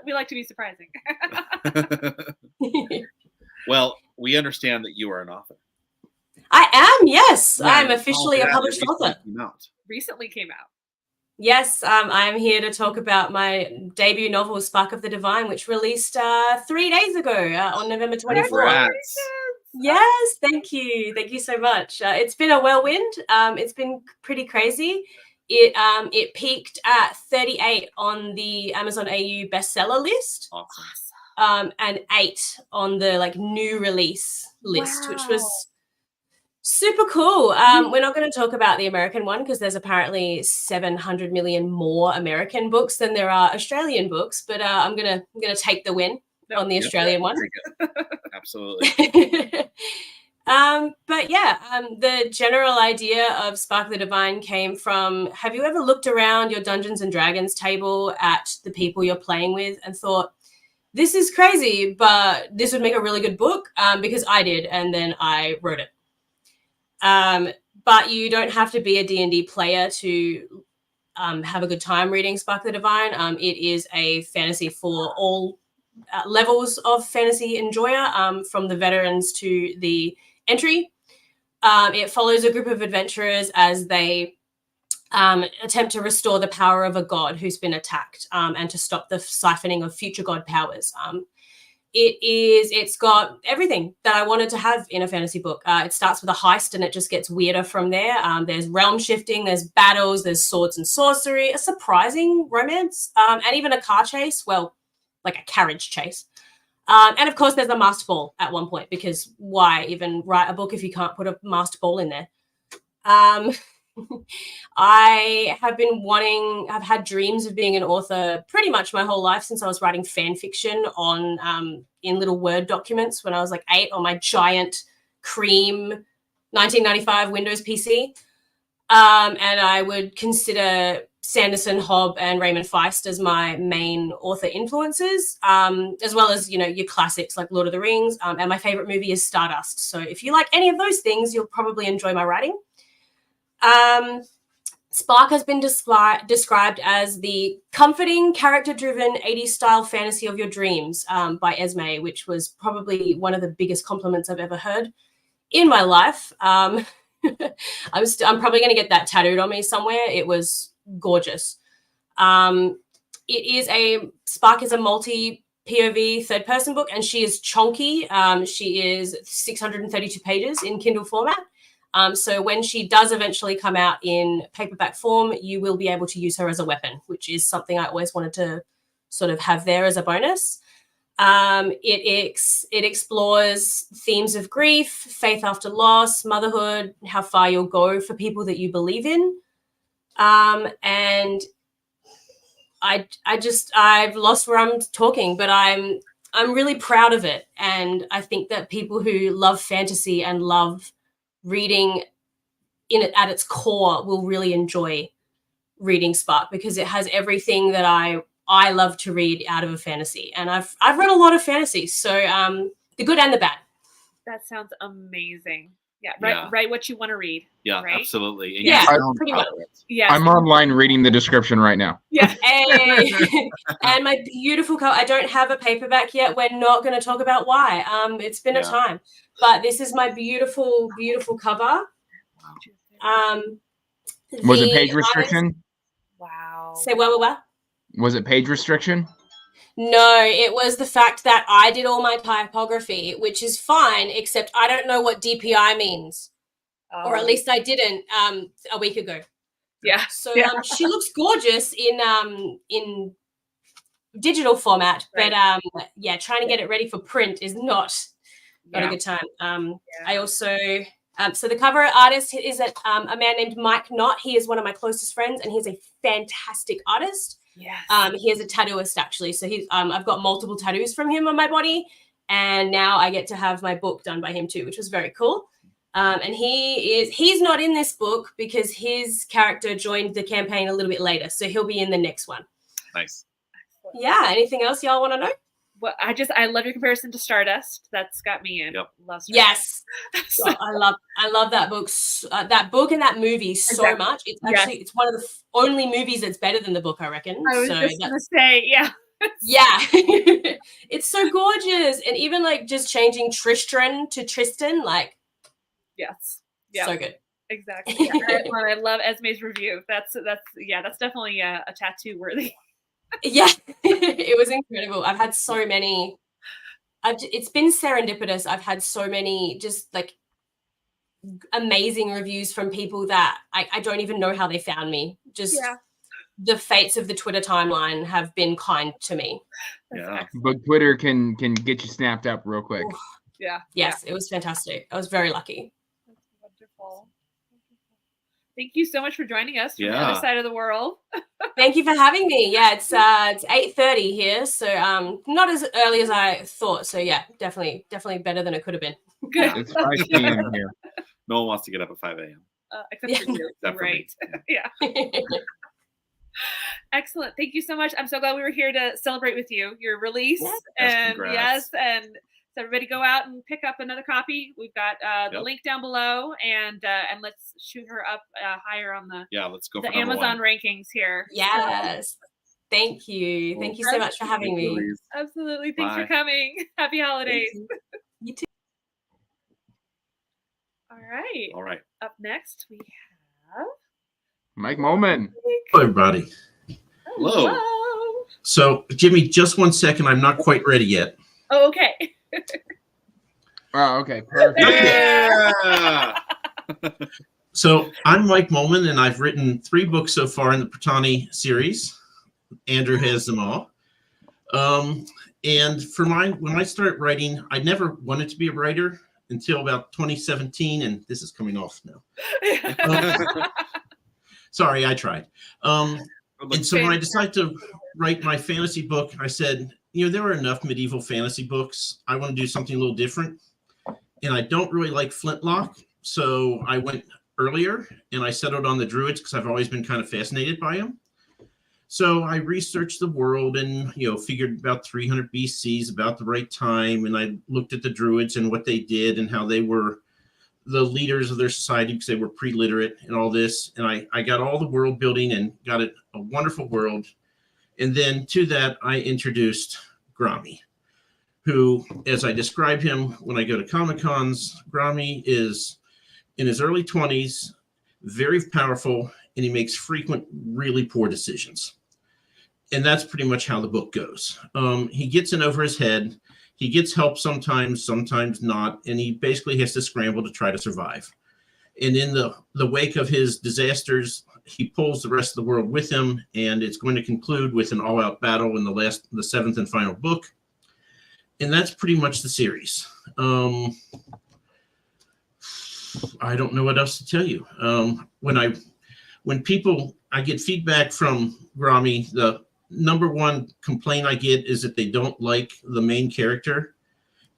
We like to be surprising. Well, we understand that you are an author. I am, yes. Yeah, I'm officially a that published recently author. came out. Recently came out. Yes, I'm here to talk about my debut novel, Spark of the Divine, which released 3 days ago on November 24th. Congrats. Yes, thank you. Thank you so much. It's been a whirlwind. It's been pretty crazy. It peaked at 38 on the Amazon AU bestseller list. Awesome. And 8 on the like new release list, which was super cool. We're not going to talk about the American one because there's apparently 700 million more American books than there are Australian books, but I'm gonna take the win on the Australian one. Absolutely. But yeah, the general idea of Spark the Divine came from, have you ever looked around your Dungeons and Dragons table at the people you're playing with and thought, this is crazy, but this would make a really good book? Because I did, and then I wrote it. But you don't have to be a D&D player to have a good time reading Spark the Divine. It is a fantasy for all levels of fantasy enjoyer, from the veterans to the entry. It follows a group of adventurers as they attempt to restore the power of a god who's been attacked, and to stop the siphoning of future god powers. It's got everything that I wanted to have in a fantasy book. It starts with a heist and it just gets weirder from there. There's realm shifting, there's battles, there's swords and sorcery, a surprising romance, and even a car chase. Well, like a carriage chase. And of course, there's a master ball at one point, because why even write a book if you can't put a master ball in there? I've had dreams of being an author pretty much my whole life, since I was writing fan fiction on in little Word documents when I was like 8 on my giant cream 1995 Windows PC. And I would consider Sanderson, Hobb, and Raymond Feist as my main author influences, as well as, your classics like Lord of the Rings. And my favorite movie is Stardust. So if you like any of those things, you'll probably enjoy my writing. Spark has been described as the comforting, character-driven 80s style fantasy of your dreams, by Esme, which was probably one of the biggest compliments I've ever heard in my life. I'm probably going to get that tattooed on me somewhere. It was gorgeous. Spark is a multi-POV third-person book, and she is chonky. She is 632 pages in Kindle format. So when she does eventually come out in paperback form, you will be able to use her as a weapon, which is something I always wanted to sort of have there as a bonus. It explores themes of grief, faith after loss, motherhood, how far you'll go for people that you believe in. And I've lost where I'm talking, but I'm really proud of it. And I think that people who love fantasy and love reading in it at its core will really enjoy reading Spark, because it has everything that I love to read out of a fantasy. And I've read a lot of fantasy, so the good and the bad. That sounds amazing. Yeah, Yeah. write what you want to read. Yeah, right? absolutely. And Yeah, you sound pretty proud much. of it. Yes. I'm online reading the description right now. Yeah. Hey. And my beautiful cover. I don't have a paperback yet. We're not going to talk about why. It's been a time, but this is my beautiful, beautiful cover. Was it page restriction? Wow. Say what? Was it page restriction? No, it was the fact that I did all my typography, which is fine, except I don't know what DPI means. Or at least I didn't a week ago. Yeah. So she looks gorgeous in digital format, but trying to get it ready for print is not a good time. I also so the cover artist is a man named Mike Knott. He is one of my closest friends, and he's a fantastic artist. Yes. He is a tattooist, actually. So he's I've got multiple tattoos from him on my body, and now I get to have my book done by him too, which was very cool. And he's not in this book because his character joined the campaign a little bit later, so he'll be in the next one. Nice. Yeah. Anything else y'all want to know? Well, I love your comparison to Stardust. That's got me in. Yep. Love Stardust. Yes. God, I love that book. That book and that movie so Exactly. much. It's Yes. actually it's one of the only movies that's better than the book, I reckon. I was So just gonna that's- say, yeah. yeah. It's so gorgeous. And even like just changing Tristran to Tristan, like Yes. Yeah. so good. Exactly. Yeah. I love Esme's review. That's definitely a tattoo worthy. Yeah, it was incredible. I've had so many. It's been serendipitous. I've had so many just like amazing reviews from people that I don't even know how they found me. Just the fates of the Twitter timeline have been kind to me. But Twitter can get you snapped up real quick. Yeah. Yes, it was fantastic. I was very lucky. Wonderful. Thank you so much for joining us from the Yeah. other side of the world. Thank you for having me. Yeah, it's 8:30 here, so not as early as I thought. So yeah, definitely better than it could have been. Good. It's 5 p.m. here. No one wants to get up at 5 a.m. Except for you. Except for me. Right. Yeah. Excellent. Thank you so much. I'm so glad we were here to celebrate with you, your release. Yes, And congrats. and so everybody go out and pick up another copy. We've got the Yep. link down below, and let's shoot her up higher on the Yeah, let's go for the number Amazon one. rankings here. Yes. Thank you. Thank you so much for having me. Louise. Absolutely. Thanks Bye. for coming. Happy holidays. You too. All right. All right. Up next, we have Mike Molman. Hello, everybody. Hello. So, Jimmy, just 1 second. I'm not quite ready yet. Oh, okay. Oh, okay. Perfect. Yeah. So, I'm Mike Molman, and I've written 3 books so far in the Pertani series. Andrew has them all. And for mine, when I started writing, I never wanted to be a writer until about 2017, and this is coming off now. Sorry, I tried. And so when I decided to write my fantasy book, I said, there are enough medieval fantasy books. I want to do something a little different. And I don't really like Flintlock, so I went earlier and I settled on the Druids because I've always been kind of fascinated by them. So I researched the world and, figured about 300 BC is about the right time. And I looked at the Druids and what they did and how they were the leaders of their society because they were pre-literate and all this. And I got all the world building and got it a wonderful world. And then to that, I introduced Grommy, who, as I describe him when I go to Comic-Cons, Grommy is in his early 20s, very powerful, and he makes frequent, really poor decisions. And that's pretty much how the book goes. He gets in over his head. He gets help sometimes, sometimes not, and he basically has to scramble to try to survive. And in the wake of his disasters, he pulls the rest of the world with him, and it's going to conclude with an all-out battle in the 7th and final book. And that's pretty much the series. I don't know what else to tell you. When I get feedback from Grommy, the number one complaint I get is that they don't like the main character.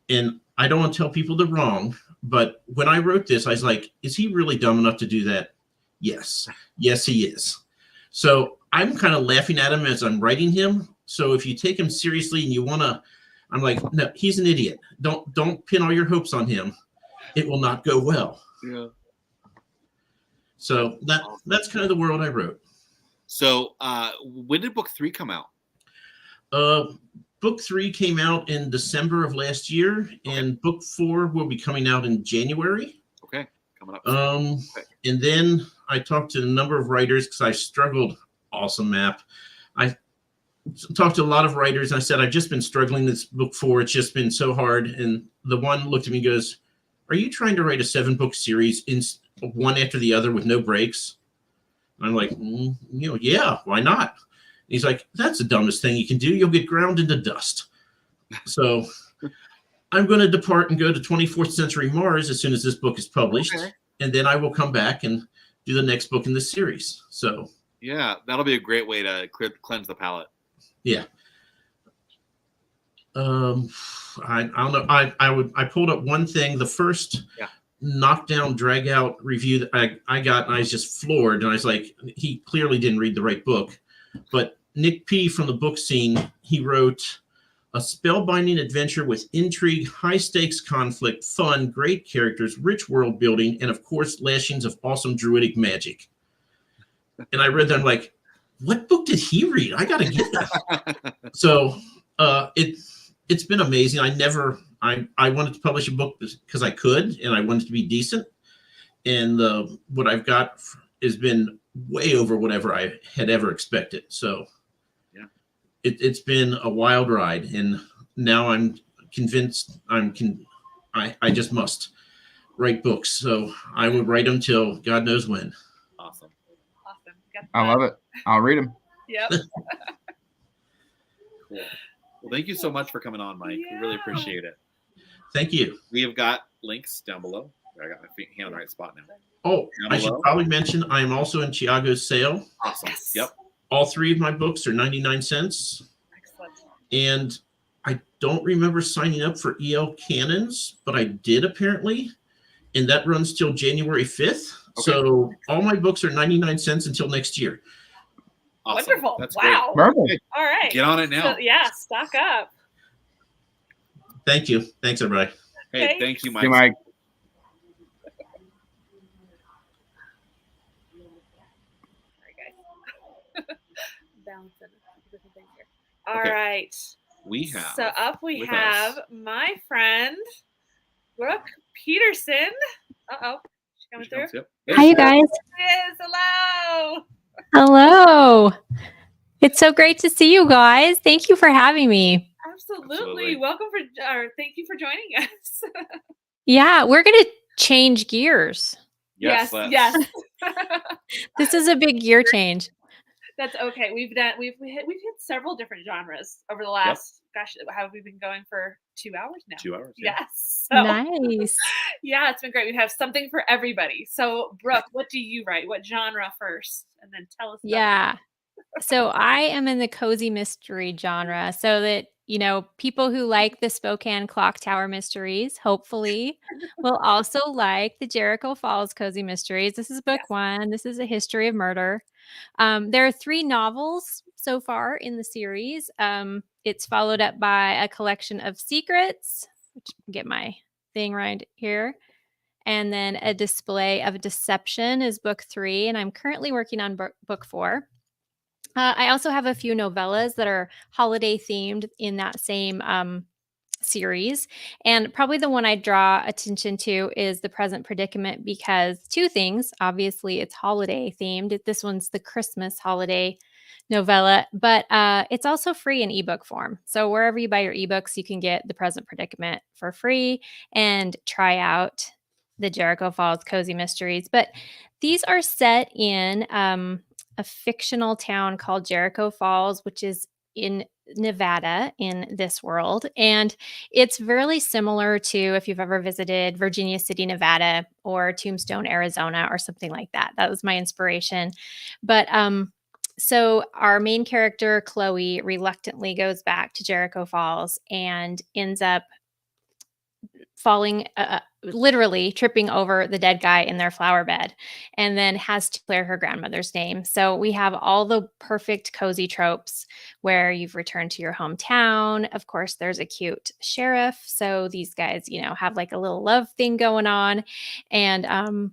And I don't want to tell people they're wrong, but when I wrote this, I was like, is he really dumb enough to do that? Yes. Yes, he is. So I'm kind of laughing at him as I'm writing him. So if you take him seriously and you want to, I'm like, no, he's an idiot. Don't pin all your hopes on him. It will not go well. Yeah. So that's kind of the world I wrote. So when did book 3 come out? Book 3 came out in December of last year, and book 4 will be coming out in January. Okay, coming up. And then I talked to a number of writers because I struggled. Awesome map. I talked to a lot of writers, and I said, I've just been struggling this book 4. It's just been so hard. And the one looked at me and goes, are you trying to write a 7-book series in one after the other with no breaks? And I'm like, yeah, why not? And he's like, that's the dumbest thing you can do. You'll get ground into dust. So I'm going to depart and go to 24th Century Mars as soon as this book is published. Okay. And then I will come back and do the next book in this series. So yeah, that'll be a great way to cleanse the palate. yeah. I don't know. I pulled up one thing. The first knockdown drag out review that I got, and I was just floored. And I was like, he clearly didn't read the right book. But Nick P. from the book scene, he wrote A spellbinding adventure with intrigue, high-stakes conflict, fun, great characters, rich world building, and of course, lashings of awesome druidic magic. And I read that, I'm like, what book did he read? I gotta get that. So it's been amazing. I wanted to publish a book because I could, and I wanted to be decent. And what I've got has been way over whatever I had ever expected. So yeah, it's been a wild ride, and now I'm convinced I just must write books. So I will write them till God knows when. Awesome. I love it. I'll read them. Yep. Cool. Well, thank you so much for coming on, Mike. We really appreciate it. Thank you. We have got links down below. I got my hand on the right spot now. Oh, Down I should below. probably mention I am also in Chiago's sale. Awesome. Yep. All 3 of my books are 99 cents. Excellent. And I don't remember signing up for EL Cannons, but I did apparently. And that runs till January 5th. Okay. So all my books are 99 cents until next year. Awesome. Wonderful. That's Wow. great. Perfect. All right. Get on it now. So, yeah, stock up. Thank you. Thanks, everybody. Hey, Thanks. thank you, Mike. Hey, Mike. Sorry, guys. Balancing different things here. All Okay. right. We have. So up we with have us- my friend Brooke Peterson. Uh-oh. She coming Here she through? comes, yep. Hi, you guys. Yes, hello. Hello. It's so great to see you guys. Thank you for having me. Absolutely. Welcome or thank you for joining us. Yeah, we're going to change gears. Yes, let's. yes. This is a big gear change. That's okay. We've hit several different genres over the last gosh, how have we been going for 2 hours now? 2 hours. Yeah. Yes. So, Nice. yeah, it's been great. We have something for everybody. So, Brooke, what do you write? What genre first? And then tell us. About Yeah. So I am in the cozy mystery genre, so that, you know, people who like the Spokane Clock Tower mysteries, hopefully, will also like the Jericho Falls cozy mysteries. This is book 1. This is A History of Murder. There are 3 novels so far in the series. It's followed up by a collection of secrets, which get my thing right here. And then A Display of Deception is book 3. And I'm currently working on book 4. I also have a few novellas that are holiday themed in that same series. And probably the one I draw attention to is The Present Predicament, because 2 things. Obviously, it's holiday themed. This one's the Christmas holiday novella, but it's also free in ebook form. So wherever you buy your ebooks, you can get The Present Predicament for free and try out the Jericho Falls Cozy Mysteries. But these are set in a fictional town called Jericho Falls, which is in Nevada in this world. And it's really similar to if you've ever visited Virginia City, Nevada, or Tombstone, Arizona, or something like that. That was my inspiration. But so our main character, Chloe, reluctantly goes back to Jericho Falls and ends up falling, literally tripping over the dead guy in their flower bed, and then has to clear her grandmother's name. So we have all the perfect cozy tropes where you've returned to your hometown. Of course, there's a cute sheriff. So these guys, you know, have like a little love thing going on. And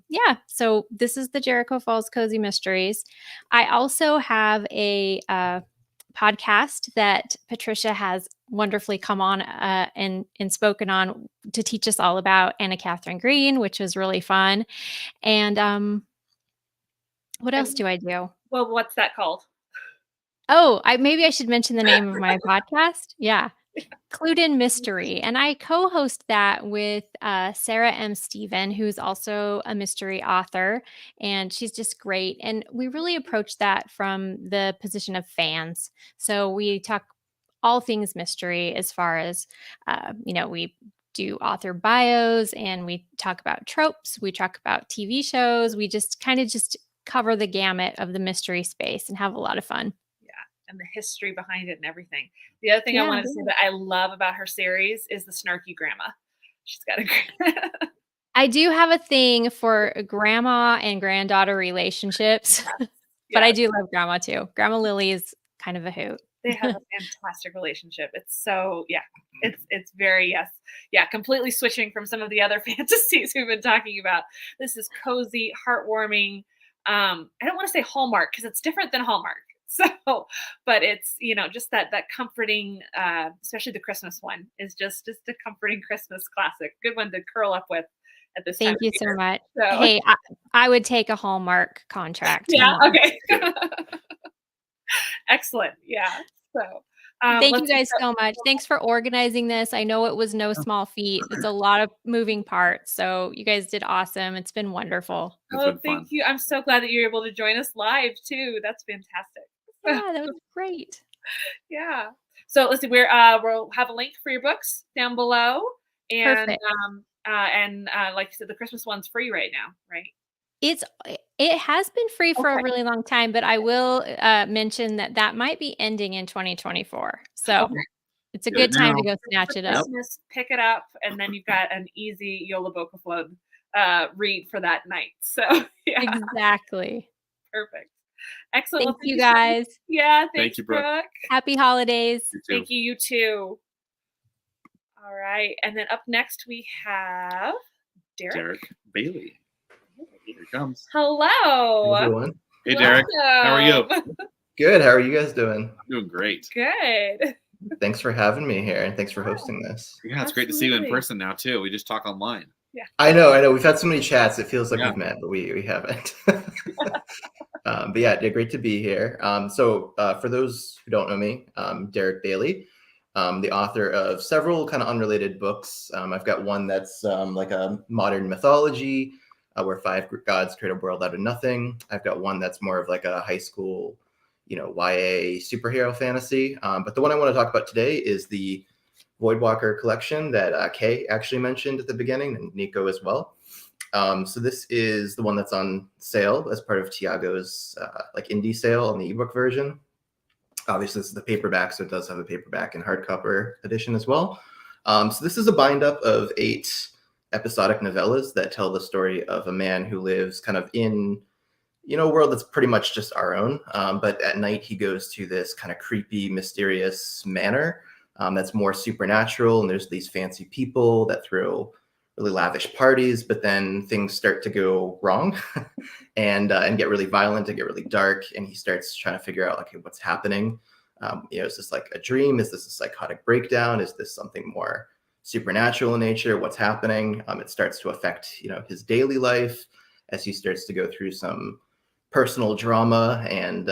yeah, so this is the Jericho Falls Cozy Mysteries. I also have a podcast that Patricia has wonderfully come on and spoken on to teach us all about Anna Catherine Green, which was really fun. And what else do I do? Well, what's that called? Oh, maybe I should mention the name of my podcast. Yeah. Clued in Mystery. And I co-host that with Sarah M. Stephen, who's also a mystery author, and she's just great. And we really approach that from the position of fans. So we talk all things mystery as far as, you know, we do author bios and we talk about tropes. We talk about TV shows. We just kind of just cover the gamut of the mystery space and have a lot of fun. And the history behind it and everything. The other thing I wanted to say that I love about her series is the snarky grandma. She's got a I do have a thing for grandma and granddaughter relationships, but I do love grandma too. Grandma Lily is kind of a hoot. They have a fantastic relationship. It's so, yeah, it's very, yes. Yeah, completely switching from some of the other fantasies we've been talking about. This is cozy, heartwarming. I don't want to say Hallmark because it's different than Hallmark. So, but it's, just that comforting, especially the Christmas one is just a comforting Christmas classic. Good one to curl up with at this time. Thank you of so year. much. So, Hey, I would take a Hallmark contract. yeah, Come on. okay. Excellent. Yeah. So, Thank you let's guys so much. Thanks for organizing this. I know it was no small feat. It's a lot of moving parts. So you guys did awesome. It's been wonderful. Oh, thank you. I'm so glad that you're able to join us live too. That's fantastic. Yeah, that was great. Yeah. So let's see. We'll have a link for your books down below, and Perfect. Like you said, the Christmas one's free right now, right? It has been free for Okay. a really long time, but I will mention that might be ending in 2024. So Okay. it's a good time to go For snatch it up. Christmas, pick it up, and then you've got an easy Yola Boca Flood read for that night. So yeah, Exactly. perfect. Excellent. Thank Well, you so much. guys. Yeah, Thank thanks, you, Brooke. Brooke. Happy holidays. Thank you, you too. All right, and then up next we have Derek. Bailey. Here he comes. Hello. Hey, everyone. Hey, Derek. How are you? Welcome. Good. How are you guys doing? I'm doing great. Good. Thanks for having me here, and thanks for hosting this. Yeah, it's great to see you in Absolutely. person now too. We just talk online. Yeah. I know. We've had so many chats. It feels like Yeah. we've met, but we haven't. But yeah, great to be here. So for those who don't know me, I'm Derek Bailey, the author of several kind of unrelated books. I've got one that's like a modern mythology, where 5 gods create a world out of nothing. I've got one that's more of like a high school, YA superhero fantasy. But the one I want to talk about today is the Voidwalker collection that Kay actually mentioned at the beginning, and Nico as well. So this is the one that's on sale as part of Tiago's like indie sale on the ebook version. Obviously, this is the paperback, so it does have a paperback and hardcover edition as well. So this is a bind up of 8 episodic novellas that tell the story of a man who lives kind of in, a world that's pretty much just our own. But at night, he goes to this kind of creepy, mysterious manor that's more supernatural. And there's these fancy people that throw really lavish parties, but then things start to go wrong and get really violent and get really dark. And he starts trying to figure out, okay, what's happening? Is this like a dream? Is this a psychotic breakdown? Is this something more supernatural in nature? What's happening? It starts to affect, his daily life as he starts to go through some personal drama. And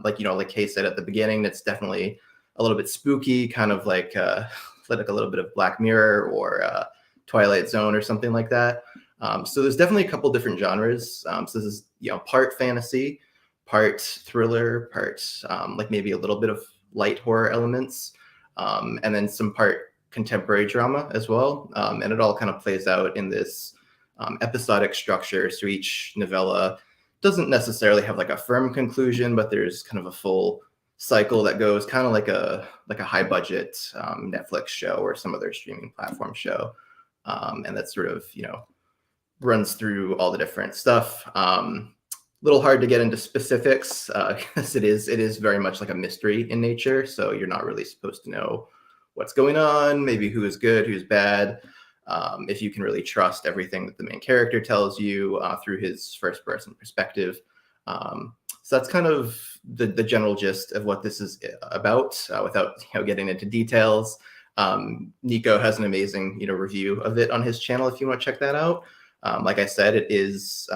like Kay said at the beginning, it's definitely a little bit spooky, kind of like a little bit of Black Mirror or Twilight Zone or something like that. So there's definitely a couple different genres. So this is, part fantasy, part thriller, part like maybe a little bit of light horror elements, and then some part contemporary drama as well. And it all kind of plays out in this episodic structure. So each novella doesn't necessarily have like a firm conclusion, but there's kind of a full cycle that goes kind of like a high budget Netflix show or some other streaming platform show. And that sort of, runs through all the different stuff. Little hard to get into specifics because it is very much like a mystery in nature. So you're not really supposed to know what's going on, maybe who is good, who's bad, if you can really trust everything that the main character tells you through his first person perspective. So that's kind of the general gist of what this is about without getting into details. Nico has an amazing review of it on his channel if you want to check that out. Like I said, it is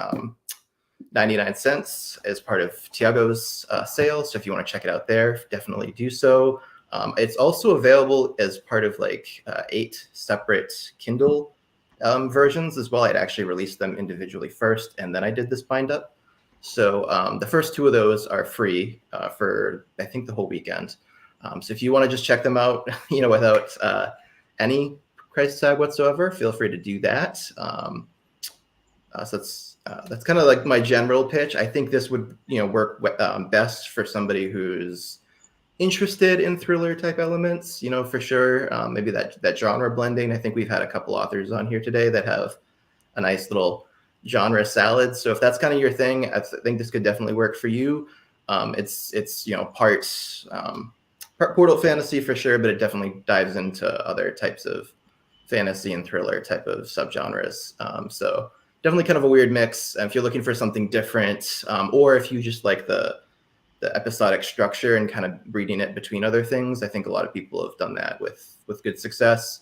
99 cents as part of Tiago's sale. So if you want to check it out there, definitely do so. It's also available as part of like 8 separate Kindle versions as well. I'd actually released them individually first, and then I did this bind up. So the first 2 of those are free for, I think, the whole weekend. So if you want to just check them out, without any price tag whatsoever, feel free to do that. So that's kind of like my general pitch. I think this would, work best for somebody who's interested in thriller type elements, for sure. Maybe that genre blending. I think we've had a couple authors on here today that have a nice little genre salad. So if that's kind of your thing, I think this could definitely work for you. It's parts portal fantasy for sure, but it definitely dives into other types of fantasy and thriller type of subgenres. So definitely kind of a weird mix. If you're looking for something different, or if you just like the episodic structure and kind of reading it between other things, I think a lot of people have done that with good success.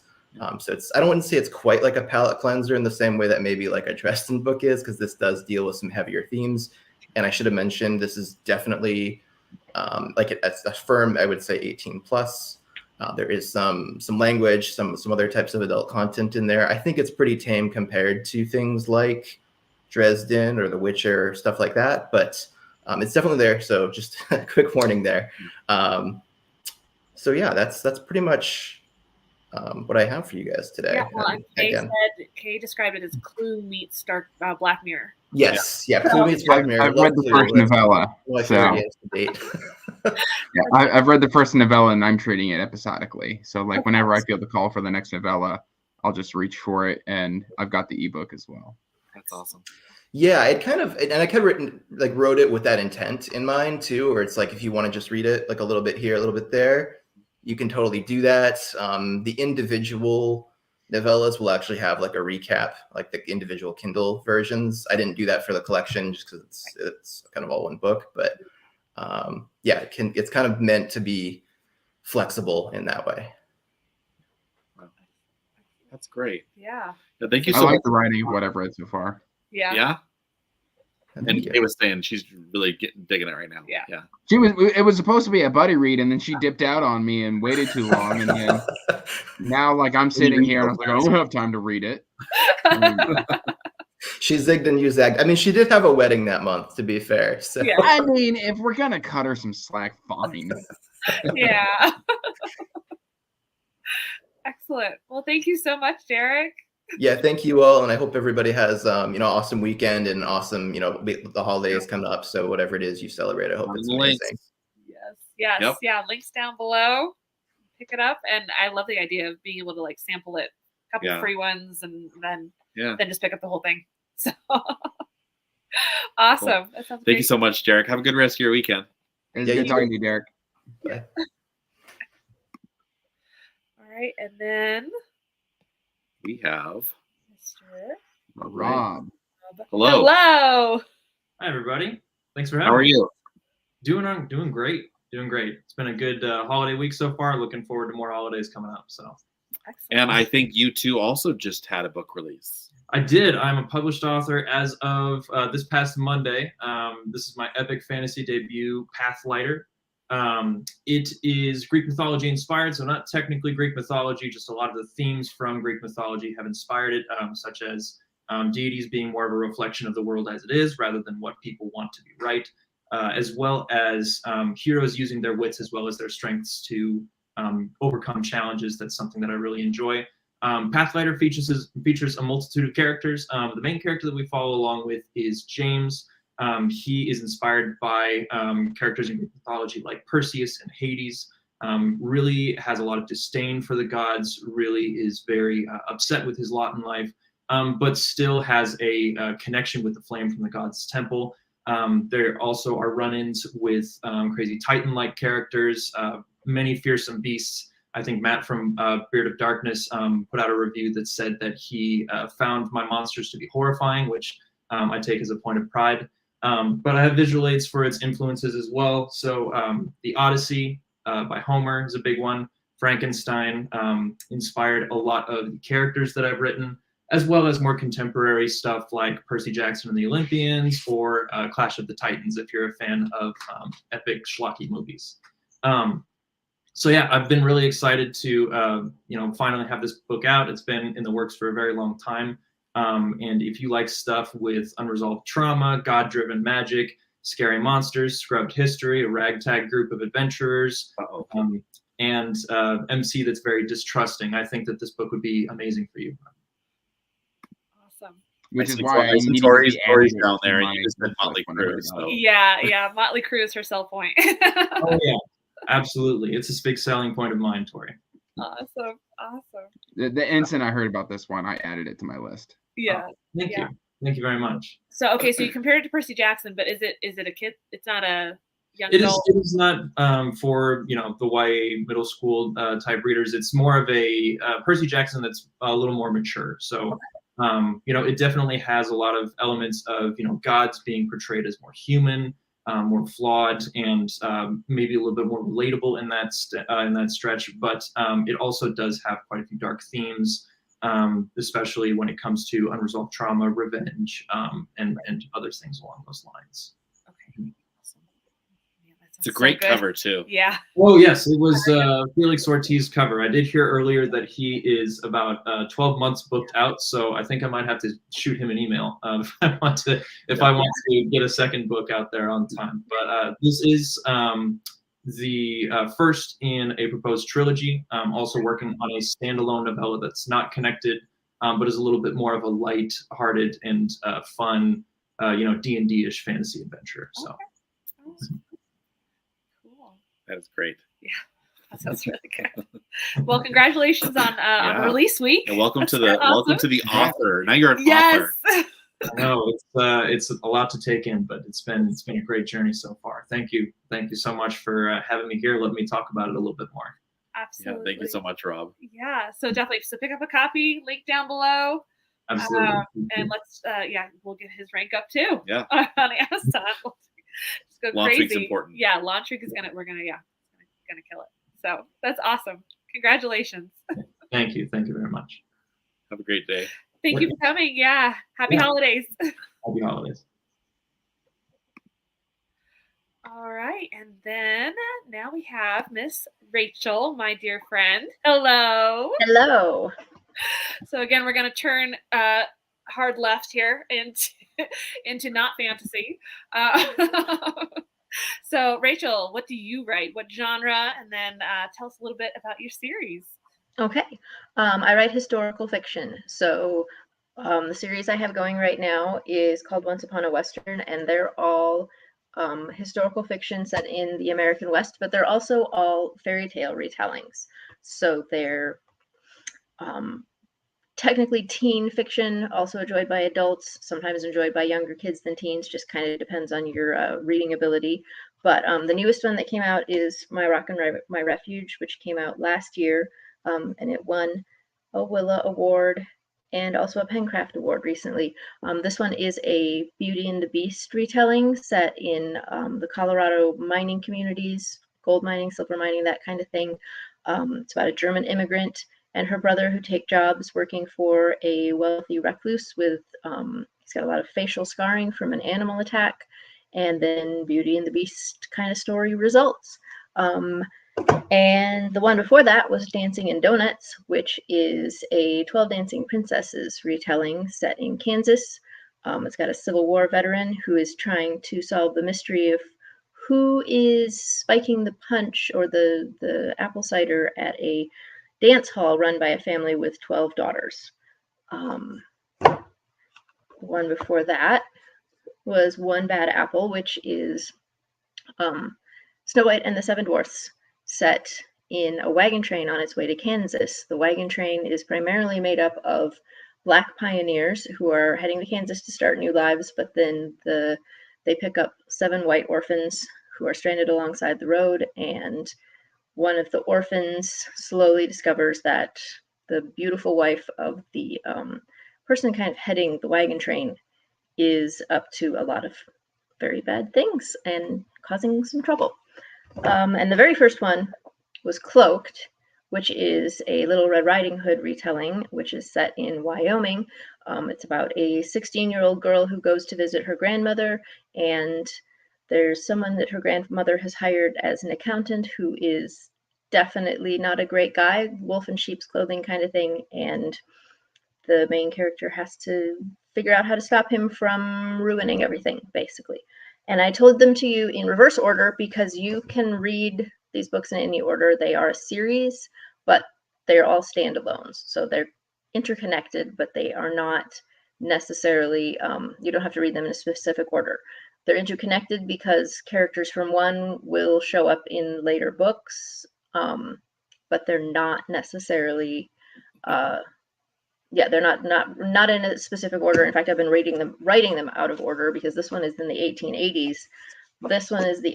So I don't want to say it's quite like a palate cleanser in the same way that maybe like a Dresden book is, because this does deal with some heavier themes. And I should have mentioned, this is definitely it's a firm, I would say 18 plus. There is some language, some other types of adult content in there. I think it's pretty tame compared to things like Dresden or The Witcher, stuff like that. But it's definitely there. So just a quick warning there. So yeah, that's pretty much what I have for you guys today. Yeah, well, Kay described it as Clue meets Black Mirror. Yes, yeah, Clue meets Black Mirror. I've read the first novella. I've read the first novella, and I'm treating it episodically. So like whenever I feel the call for the next novella, I'll just reach for it, and I've got the ebook as well. That's awesome. Yeah, I kind of wrote it with that intent in mind too, where it's like if you want to just read it like a little bit here, a little bit there, you can totally do that. The individual novellas will actually have like a recap, like the individual Kindle versions. I didn't do that for the collection just because it's kind of all one book, but yeah, it's kind of meant to be flexible in that way. Wow. That's great. Yeah. Thank you I so like much. the writing of what I've read so far. Yeah. Yeah. And Kay was saying she's really digging it right now. Yeah. Yeah. It was supposed to be a buddy read, and then she dipped out on me and waited too long, and then now like I'm sitting here and I was like, I don't have time to read it. She zigged and you zagged. I mean, she did have a wedding that month, to be fair. So Yeah, I mean, if we're gonna cut her some slack, fine. Yeah. Excellent. Well, thank you so much, Derek. yeah, thank you all, and I hope everybody has awesome weekend and awesome the holidays coming up. So whatever it is you celebrate, I hope it's amazing. Yes. Yep. Yeah. Links down below. Pick it up, and I love the idea of being able to like sample it, a couple Yeah. free ones, and then Yeah. just pick up the whole thing. So awesome. Cool. That sounds Thank great. you so much, Derek. Have a good rest of your weekend. It was good talking to you, Derek. Bye. All right, and then We have Mr. Rob. Hello. Hello. Hi, everybody. Thanks for having How are me. you? Doing great. Doing great. It's been a good holiday week so far. Looking forward to more holidays coming up. So And I think you two also just had a book release. I did. I'm a published author as of this past Monday. This is my epic fantasy debut, Pathlighter. It is Greek mythology inspired, so not technically Greek mythology, just a lot of the themes from Greek mythology have inspired it, such as deities being more of a reflection of the world as it is, rather than what people want to be right, as well as heroes using their wits as well as their strengths to overcome challenges. That's something that I really enjoy. Pathlighter features a multitude of characters. The main character that we follow along with is James. He is inspired by characters in Greek mythology like Perseus and Hades. Really has a lot of disdain for the gods, really is very upset with his lot in life, but still has a connection with the flame from the gods' temple. There also are run-ins with crazy Titan-like characters, many fearsome beasts. I think Matt from Beard of Darkness put out a review that said that he found my monsters to be horrifying, which I take as a point of pride. But I have visual aids for its influences as well. So the Odyssey by Homer is a big one. Frankenstein inspired a lot of the characters that I've written, as well as more contemporary stuff like Percy Jackson and the Olympians or Clash of the Titans, if you're a fan of epic schlocky movies. So yeah, I've been really excited to finally have this book out. It's been in the works for a very long time. And if you like stuff with unresolved trauma, God-driven magic, scary monsters, scrubbed history, a ragtag group of adventurers, and MC that's very distrusting, I think that this book would be amazing for you. Awesome. Which I is see why I need Tori's to be down there, and you just said Motley Crue. So. Yeah. Motley Crue is her sell point. Oh yeah, absolutely. It's a big selling point of mine, Tori. Awesome. The instant I heard about this one, I added it to my list. Yeah. Thank you very much. So okay, so you compared it to Percy Jackson, but is it a kid? It's not a young It is. adult? It is not for the YA middle school type readers. It's more of a Percy Jackson that's a little more mature. So it definitely has a lot of elements of gods being portrayed as more human, more flawed, and maybe a little bit more relatable in that stretch. But it also does have quite a few dark themes, especially when it comes to unresolved trauma, revenge, and other things along those lines. It's a great cover too. Yeah. Oh yes, it was Felix Ortiz cover. I did hear earlier that he is about 12 months booked out, so I think I might have to shoot him an email if I want to get a second book out there on time. But this is the first in a proposed trilogy. I'm also working on a standalone novella that's not connected, but is a little bit more of a light-hearted and fun, D&D-ish fantasy adventure. So. That is great. Yeah, that sounds really good. Well, congratulations on release week. And welcome to That's welcome to the author. Now you're an author. I know it's a lot to take in, but it's been a great journey so far. Thank you so much for having me here. Let me talk about it a little bit more. Absolutely. Yeah, thank you so much, Rob. Yeah, so definitely, pick up a copy. Link down below. Absolutely. And let's we'll get his rank up too. Yeah. On Amazon. Just go Launch crazy. week's important. Yeah, launch week is gonna kill it. So that's awesome. Congratulations. Thank you very much. Have a great day. Thank you for coming. Yeah. Happy holidays. Happy holidays. All right, and then now we have Miss Rachel, my dear friend. Hello. Hello. So again, we're going to turn hard left here into not fantasy. So Rachel, what do you write? What genre? And then tell us a little bit about your series. Okay. I write historical fiction. So the series I have going right now is called Once Upon a Western, and they're all historical fiction set in the American West, but they're also all fairy tale retellings. So they're technically teen fiction, also enjoyed by adults, sometimes enjoyed by younger kids than teens, just kind of depends on your reading ability. But the newest one that came out is My Rock and My Refuge, which came out last year, and it won a Willa Award and also a Pencraft Award recently. This one is a Beauty and the Beast retelling set in the Colorado mining communities, gold mining, silver mining, that kind of thing. It's about a German immigrant and her brother who take jobs working for a wealthy recluse with, he's got a lot of facial scarring from an animal attack, and then Beauty and the Beast kind of story results. And the one before that was Dancing in Donuts, which is a 12 Dancing Princesses retelling set in Kansas. It's got a Civil War veteran who is trying to solve the mystery of who is spiking the punch or the apple cider at a dance hall run by a family with 12 daughters. The one before that was One Bad Apple, which is Snow White and the Seven Dwarfs, set in a wagon train on its way to Kansas. The wagon train is primarily made up of Black pioneers who are heading to Kansas to start new lives, but then they pick up 7 white orphans who are stranded alongside the road, and one of the orphans slowly discovers that the beautiful wife of the person kind of heading the wagon train is up to a lot of very bad things and causing some trouble. And the very first one was Cloaked, which is a Little Red Riding Hood retelling, which is set in Wyoming. It's about a 16-year-old girl who goes to visit her grandmother, and there's someone that her grandmother has hired as an accountant who is definitely not a great guy, wolf in sheep's clothing kind of thing, and the main character has to figure out how to stop him from ruining everything, basically. And I told them to you in reverse order because you can read these books in any order. They are a series, but they're all standalones. So they're interconnected, but they are not necessarily, you don't have to read them in a specific order. They're interconnected because characters from one will show up in later books, but they're not necessarily, they're not in a specific order. In fact, I've been writing them out of order because this one is in the 1880s, This one is the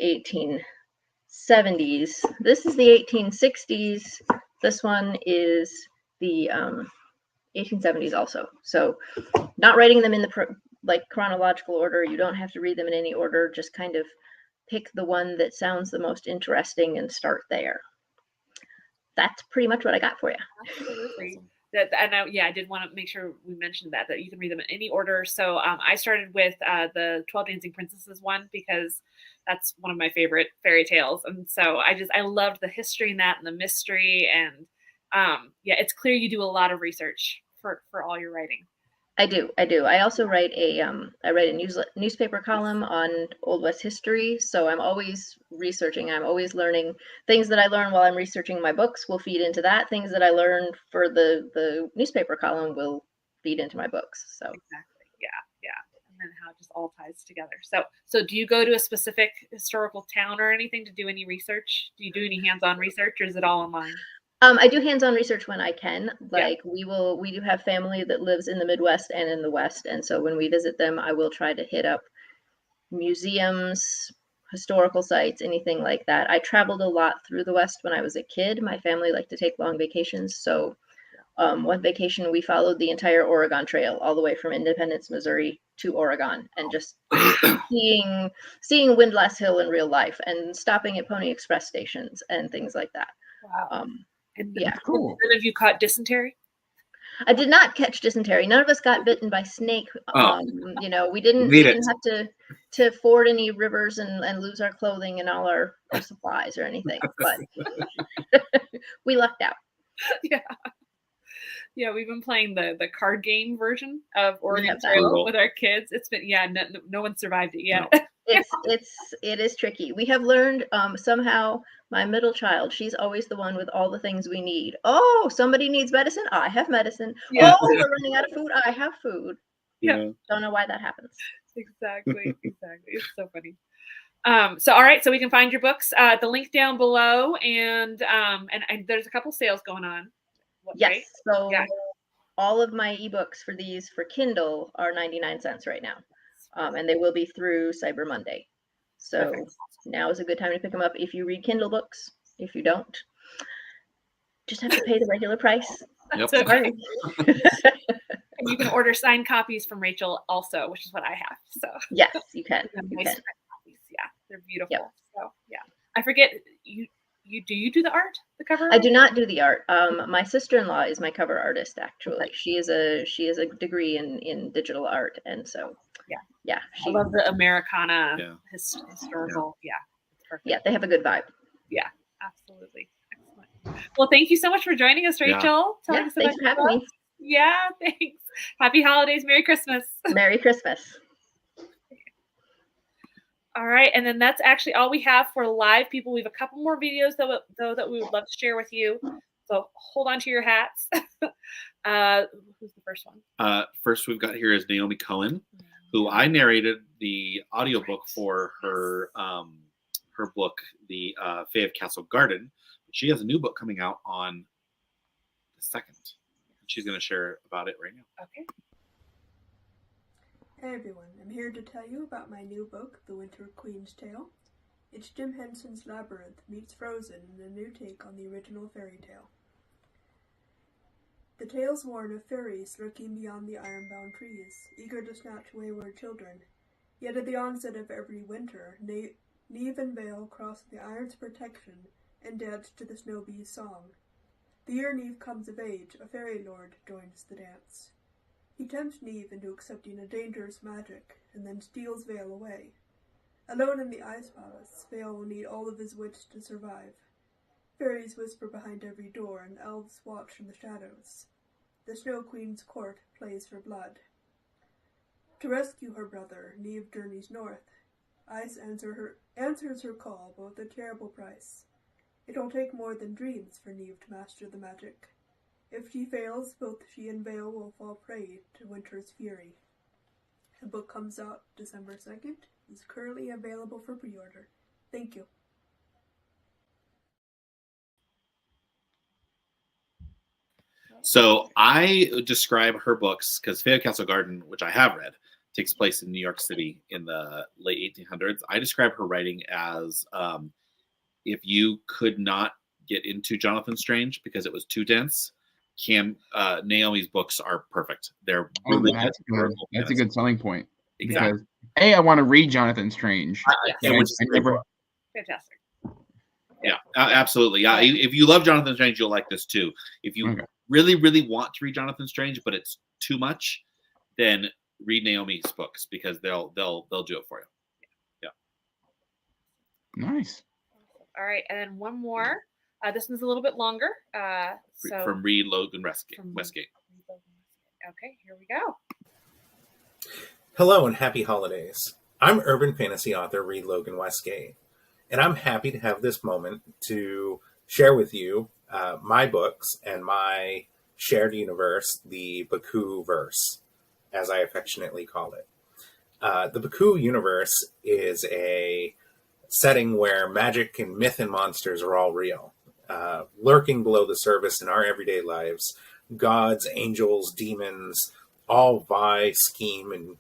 1870s. This is the 1860s. This one is the 1870s also. So not writing them in the like chronological order. You don't have to read them in any order. Just kind of pick the one that sounds the most interesting and start there. That's pretty much what I got for you. Absolutely. I did want to make sure we mentioned that you can read them in any order. So I started with the 12 Dancing Princesses one because that's one of my favorite fairy tales, and so I loved the history in that and the mystery, and it's clear you do a lot of research for all your writing. I do. I also write a newspaper column on Old West history, so I'm always researching. I'm always learning. Things that I learn while I'm researching my books will feed into that. Things that I learn for the newspaper column will feed into my books. So exactly, yeah, and then how it just all ties together. So do you go to a specific historical town or anything to do any research? Do you do any hands-on research, or is it all online? I do hands-on research when I can. Like we do have family that lives in the Midwest and in the West, and so when we visit them, I will try to hit up museums, historical sites, anything like that. I traveled a lot through the West when I was a kid. My family liked to take long vacations, so one vacation we followed the entire Oregon Trail all the way from Independence, Missouri to Oregon, and just seeing Windlass Hill in real life and stopping at Pony Express stations and things like that. Wow. Cool. None of you caught dysentery? I did not catch dysentery. None of us got bitten by snake. We didn't have to ford any rivers and lose our clothing and all our supplies or anything. But we lucked out. Yeah, we've been playing the card game version of Oregon Trail with our kids. It's been no one survived it yet. No. It is tricky. We have learned somehow. My middle child, she's always the one with all the things we need. Oh, somebody needs medicine. I have medicine. Yeah. Oh, we're running out of food. I have food. Yeah. Don't know why that happens. Exactly. It's so funny. All right, so we can find your books. The link down below, and there's a couple sales going on. Yes. Right? So all of my ebooks for these for Kindle are 99 cents right now. And they will be through Cyber Monday. So now is a good time to pick them up if you read Kindle books. If you don't, just have to pay the regular price. That's okay. And you can order signed copies from Rachel also, which is what I have. So yes, you can. Nice copies. Yeah, they're beautiful. Yep. So I forget you do the art, the cover? I do not do the art. My sister-in-law is my cover artist. Actually, she is a degree in digital art, and so I love the Americana historical. Yeah, it's perfect. Yeah, they have a good vibe. Yeah, absolutely. Excellent. Well, thank you so much for joining us, Rachel. Thanks for having me. Yeah, thanks. Happy holidays. Merry Christmas. Merry Christmas. All right, and then that's actually all we have for live people. We have a couple more videos though that we would love to share with you. So hold on to your hats. Who's the first one? First we've got here is Naomi Cohen, who I narrated the audiobook for her book, The Fae of Castle Garden. She has a new book coming out on the 2nd. She's going to share about it right now. Okay. Hey everyone, I'm here to tell you about my new book, The Winter Queen's Tale. It's Jim Henson's Labyrinth meets Frozen in a new take on the original fairy tale. The tales warn of fairies lurking beyond the ironbound trees, eager to snatch wayward children. Yet at the onset of every winter, Neve and Vale cross the iron's protection and dance to the snow bee's song. The year Neve comes of age, a fairy lord joins the dance. He tempts Neve into accepting a dangerous magic, and then steals Vale away. Alone in the Ice Palace, Vale will need all of his wits to survive. Fairies whisper behind every door, and elves watch from the shadows. The Snow Queen's court plays for blood. To rescue her brother, Neve journeys north. Ice answers her call, but with a terrible price. It will take more than dreams for Neve to master the magic. If she fails, both she and Vale will fall prey to winter's fury. The book comes out December 2nd. It's currently available for pre-order. Thank you. So I describe her books, because Fae of Castle Garden, which I have read, takes place in New York City in the late 1800s. I describe her writing as if you could not get into Jonathan Strange because it was too dense, Naomi's books are perfect. They're really that's good. That's a good selling point. Exactly. Because I want to read Jonathan Strange. Fantastic. Yeah, absolutely. Yeah, if you love Jonathan Strange, you'll like this too. If you really, really want to read Jonathan Strange, but it's too much, then read Naomi's books because they'll do it for you. Yeah. Nice. All right, and then one more. This one's a little bit longer. From Reed Logan Westgate. Okay, here we go. Hello and happy holidays. I'm urban fantasy author Reed Logan Westgate, and I'm happy to have this moment to share with you my books and my shared universe, the Baku verse, as I affectionately call it. The Baku universe is a setting where magic and myth and monsters are all real. Lurking below the surface in our everyday lives, gods, angels, demons all vie, scheme, and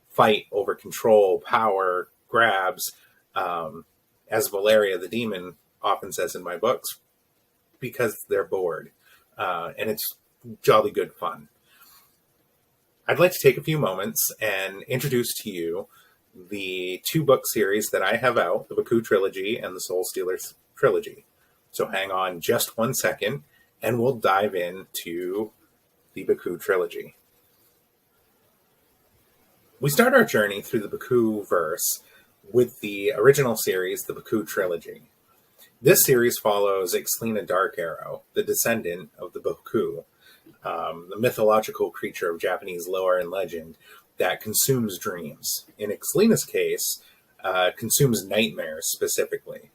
fight over control, power, grabs, as Valeria the demon often says in my books, because they're bored. And it's jolly good fun. I'd like to take a few moments and introduce to you the 2-book series that I have out, the Baku Trilogy and the Soul Stealers Trilogy. So hang on just 1 second, and we'll dive into the Baku Trilogy. We start our journey through the Baku verse with the original series, the Baku Trilogy. This series follows Ixtlina Darkarrow, the descendant of the Baku, the mythological creature of Japanese lore and legend that consumes dreams. In Ixtlina's case, consumes nightmares specifically.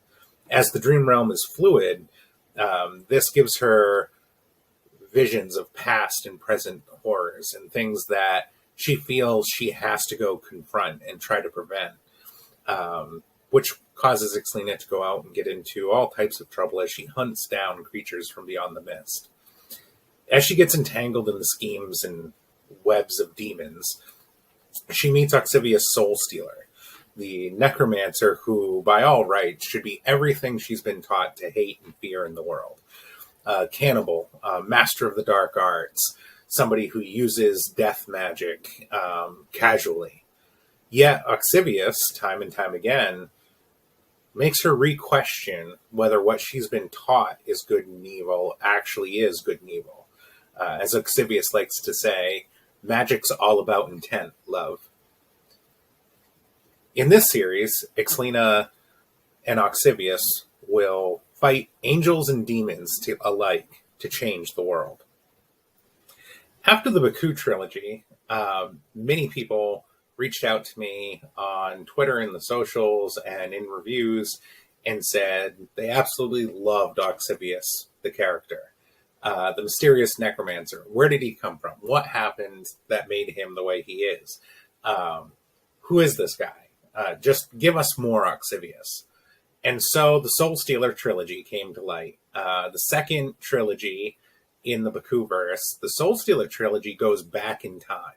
As the dream realm is fluid, this gives her visions of past and present horrors and things that she feels she has to go confront and try to prevent, which causes Ixtlina to go out and get into all types of trouble as she hunts down creatures from beyond the mist. As she gets entangled in the schemes and webs of demons, she meets Oxivius Soul Stealer, the necromancer who, by all rights, should be everything she's been taught to hate and fear in the world. Cannibal, master of the dark arts, somebody who uses death magic casually. Yet Oxivius, time and time again, makes her re-question whether what she's been taught is good and evil actually is good and evil. As Oxivius likes to say, magic's all about intent, love. In this series, Ixtlina and Oxivius will fight angels and demons alike to change the world. After the Baku trilogy, many people reached out to me on Twitter and the socials and in reviews and said they absolutely loved Oxivius, the character. The mysterious necromancer. Where did he come from? What happened that made him the way he is? Who is this guy? Just give us more Oxivius. And so the Soul Stealer trilogy came to light. The second trilogy in the Bakuverse, the Soul Stealer trilogy goes back in time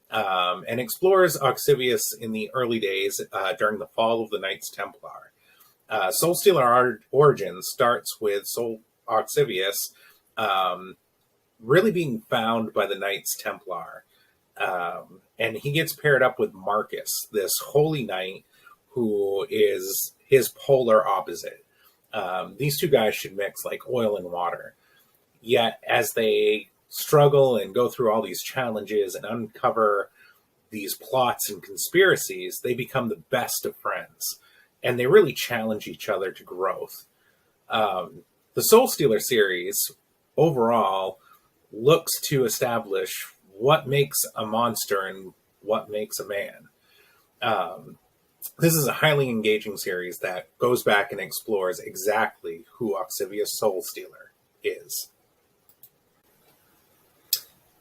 and explores Oxivius in the early days during the fall of the Knights Templar. Soul Stealer origin starts with Oxivius really being found by the Knights Templar. And he gets paired up with Marcus, this holy knight who is his polar opposite. These two guys should mix like oil and water. Yet as they struggle and go through all these challenges and uncover these plots and conspiracies, they become the best of friends. And they really challenge each other to growth. The Soul Stealer series overall looks to establish what makes a monster and what makes a man. This is a highly engaging series that goes back and explores exactly who Oxivius Soul Stealer is.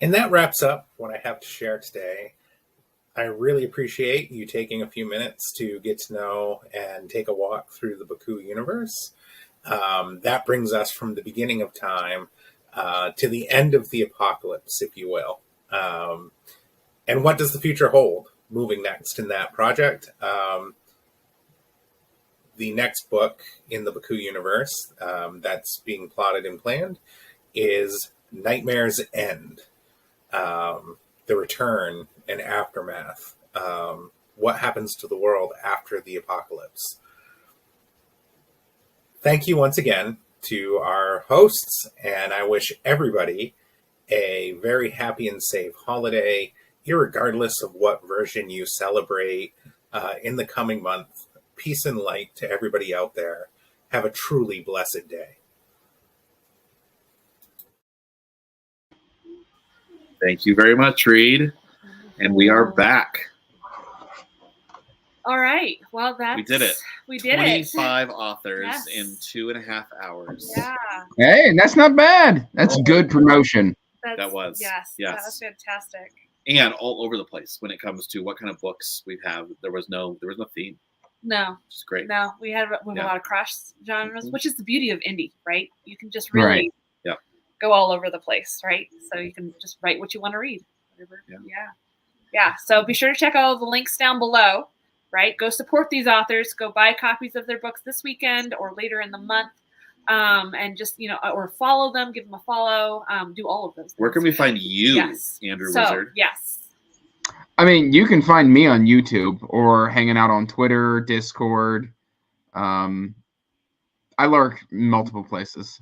And that wraps up what I have to share today. I really appreciate you taking a few minutes to get to know and take a walk through the Baku universe. That brings us from the beginning of time to the end of the apocalypse, if you will. And what does the future hold? moving next in that project. The next book in the Baku universe that's being plotted and planned is Nightmare's End, The Return and Aftermath. What happens to the world after the apocalypse? Thank you once again to our hosts, and I wish everybody a very happy and safe holiday, irregardless of what version you celebrate in the coming month. Peace and light to everybody out there. Have a truly blessed day. Thank you very much, Reed. And we are back. All right. Well, We did it. We did 25 it. authors Yes. in 2.5 hours. Yeah. Hey, that's not bad. That's good promotion. That was. Yes. Yes. That was fantastic. And all over the place when it comes to what kind of books we have. There was no theme. No. Which is great. No, we have Yeah. a lot of cross genres, Mhm. which is the beauty of indie, right? You can just really Right. Yeah. go all over the place, right? So you can just write what you want to read. Whatever. Yeah. Yeah. So be sure to check all the links down below, right? Go support these authors. Go buy copies of their books this weekend or later in the month. And just, or follow them, give them a follow, do all of those. Where can we find you, Yes. Andrew So, Wizard? yes. I mean, you can find me on YouTube or hanging out on Twitter, Discord. I lurk multiple places.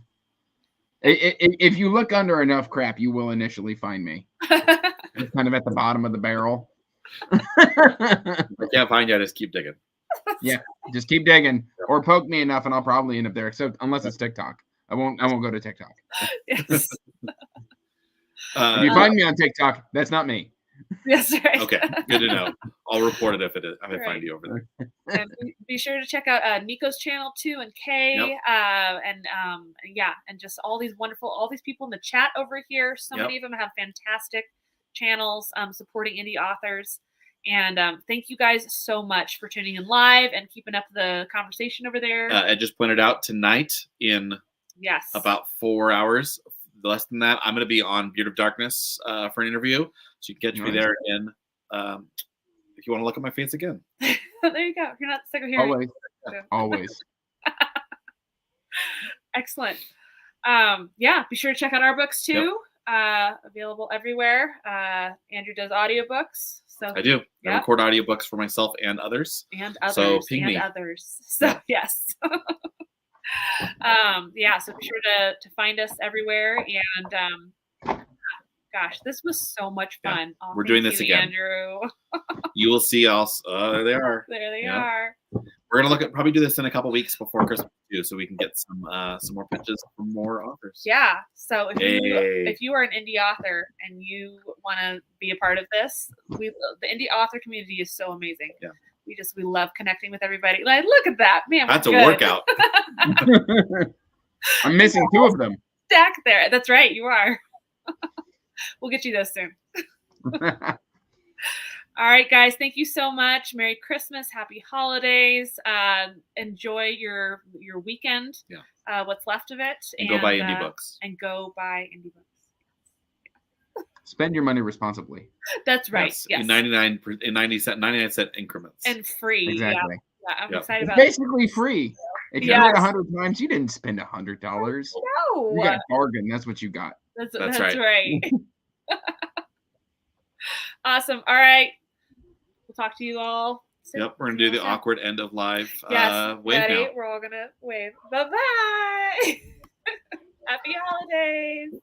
If you look under enough crap, you will initially find me. It's kind of at the bottom of the barrel. I can't find you. I just keep digging. Yeah, just keep digging or poke me enough, and I'll probably end up there. Except unless it's TikTok, I won't go to TikTok. Yes. If you find me on TikTok, that's not me. Yes, right. Okay, good to know. I'll report it if I Right. find you over there. And be sure to check out Nico's channel too, and Kay, Yep. and just all these people in the chat over here. So Yep. many of them have fantastic channels supporting indie authors. And thank you guys so much for tuning in live and keeping up the conversation over there. I just pointed out tonight in Yes. about 4 hours, less than that, I'm going to be on Beard of Darkness for an interview. So you can catch me Nice. there again if you want to look at my face again. There you go. You're not sick of hearing. Always, it. always. Excellent. Be sure to check out our books too. Available everywhere. Andrew does audiobooks. So I do. I Yep. record audiobooks for myself and others. And others. So ping and me. others. So yes. So be sure to find us everywhere. And gosh, this was so much fun. Oh, We're doing thank this you, again. Andrew. You will see us. There they are. There they Yeah. are. We're gonna probably do this in a couple weeks before Christmas too, so we can get some more pitches from more authors. Yeah. So Yay. if you are an indie author and you want to be a part of this, the indie author community is so amazing. Yeah. We love connecting with everybody. Like, look at that, man. we're That's a good. workout. I'm missing 2 of them. Stack there. That's right. You are. We'll get you those soon. All right, guys. Thank you so much. Merry Christmas. Happy holidays. Enjoy your weekend. Yeah. What's left of it. And go buy indie books. And go buy indie books. Spend your money responsibly. That's right. Yes. In 99 cent increments. And free. Exactly. Yeah, I'm Yep. excited It's about it. basically free. If you Yes. read 100 times, you didn't spend $100. No. You got a bargain. That's what you got. That's right. Awesome. All right. We'll talk to you all soon. Yep, we're gonna do the awkward end of live Yes. wave Ready? now. We're all gonna wave. Bye bye. Happy holidays.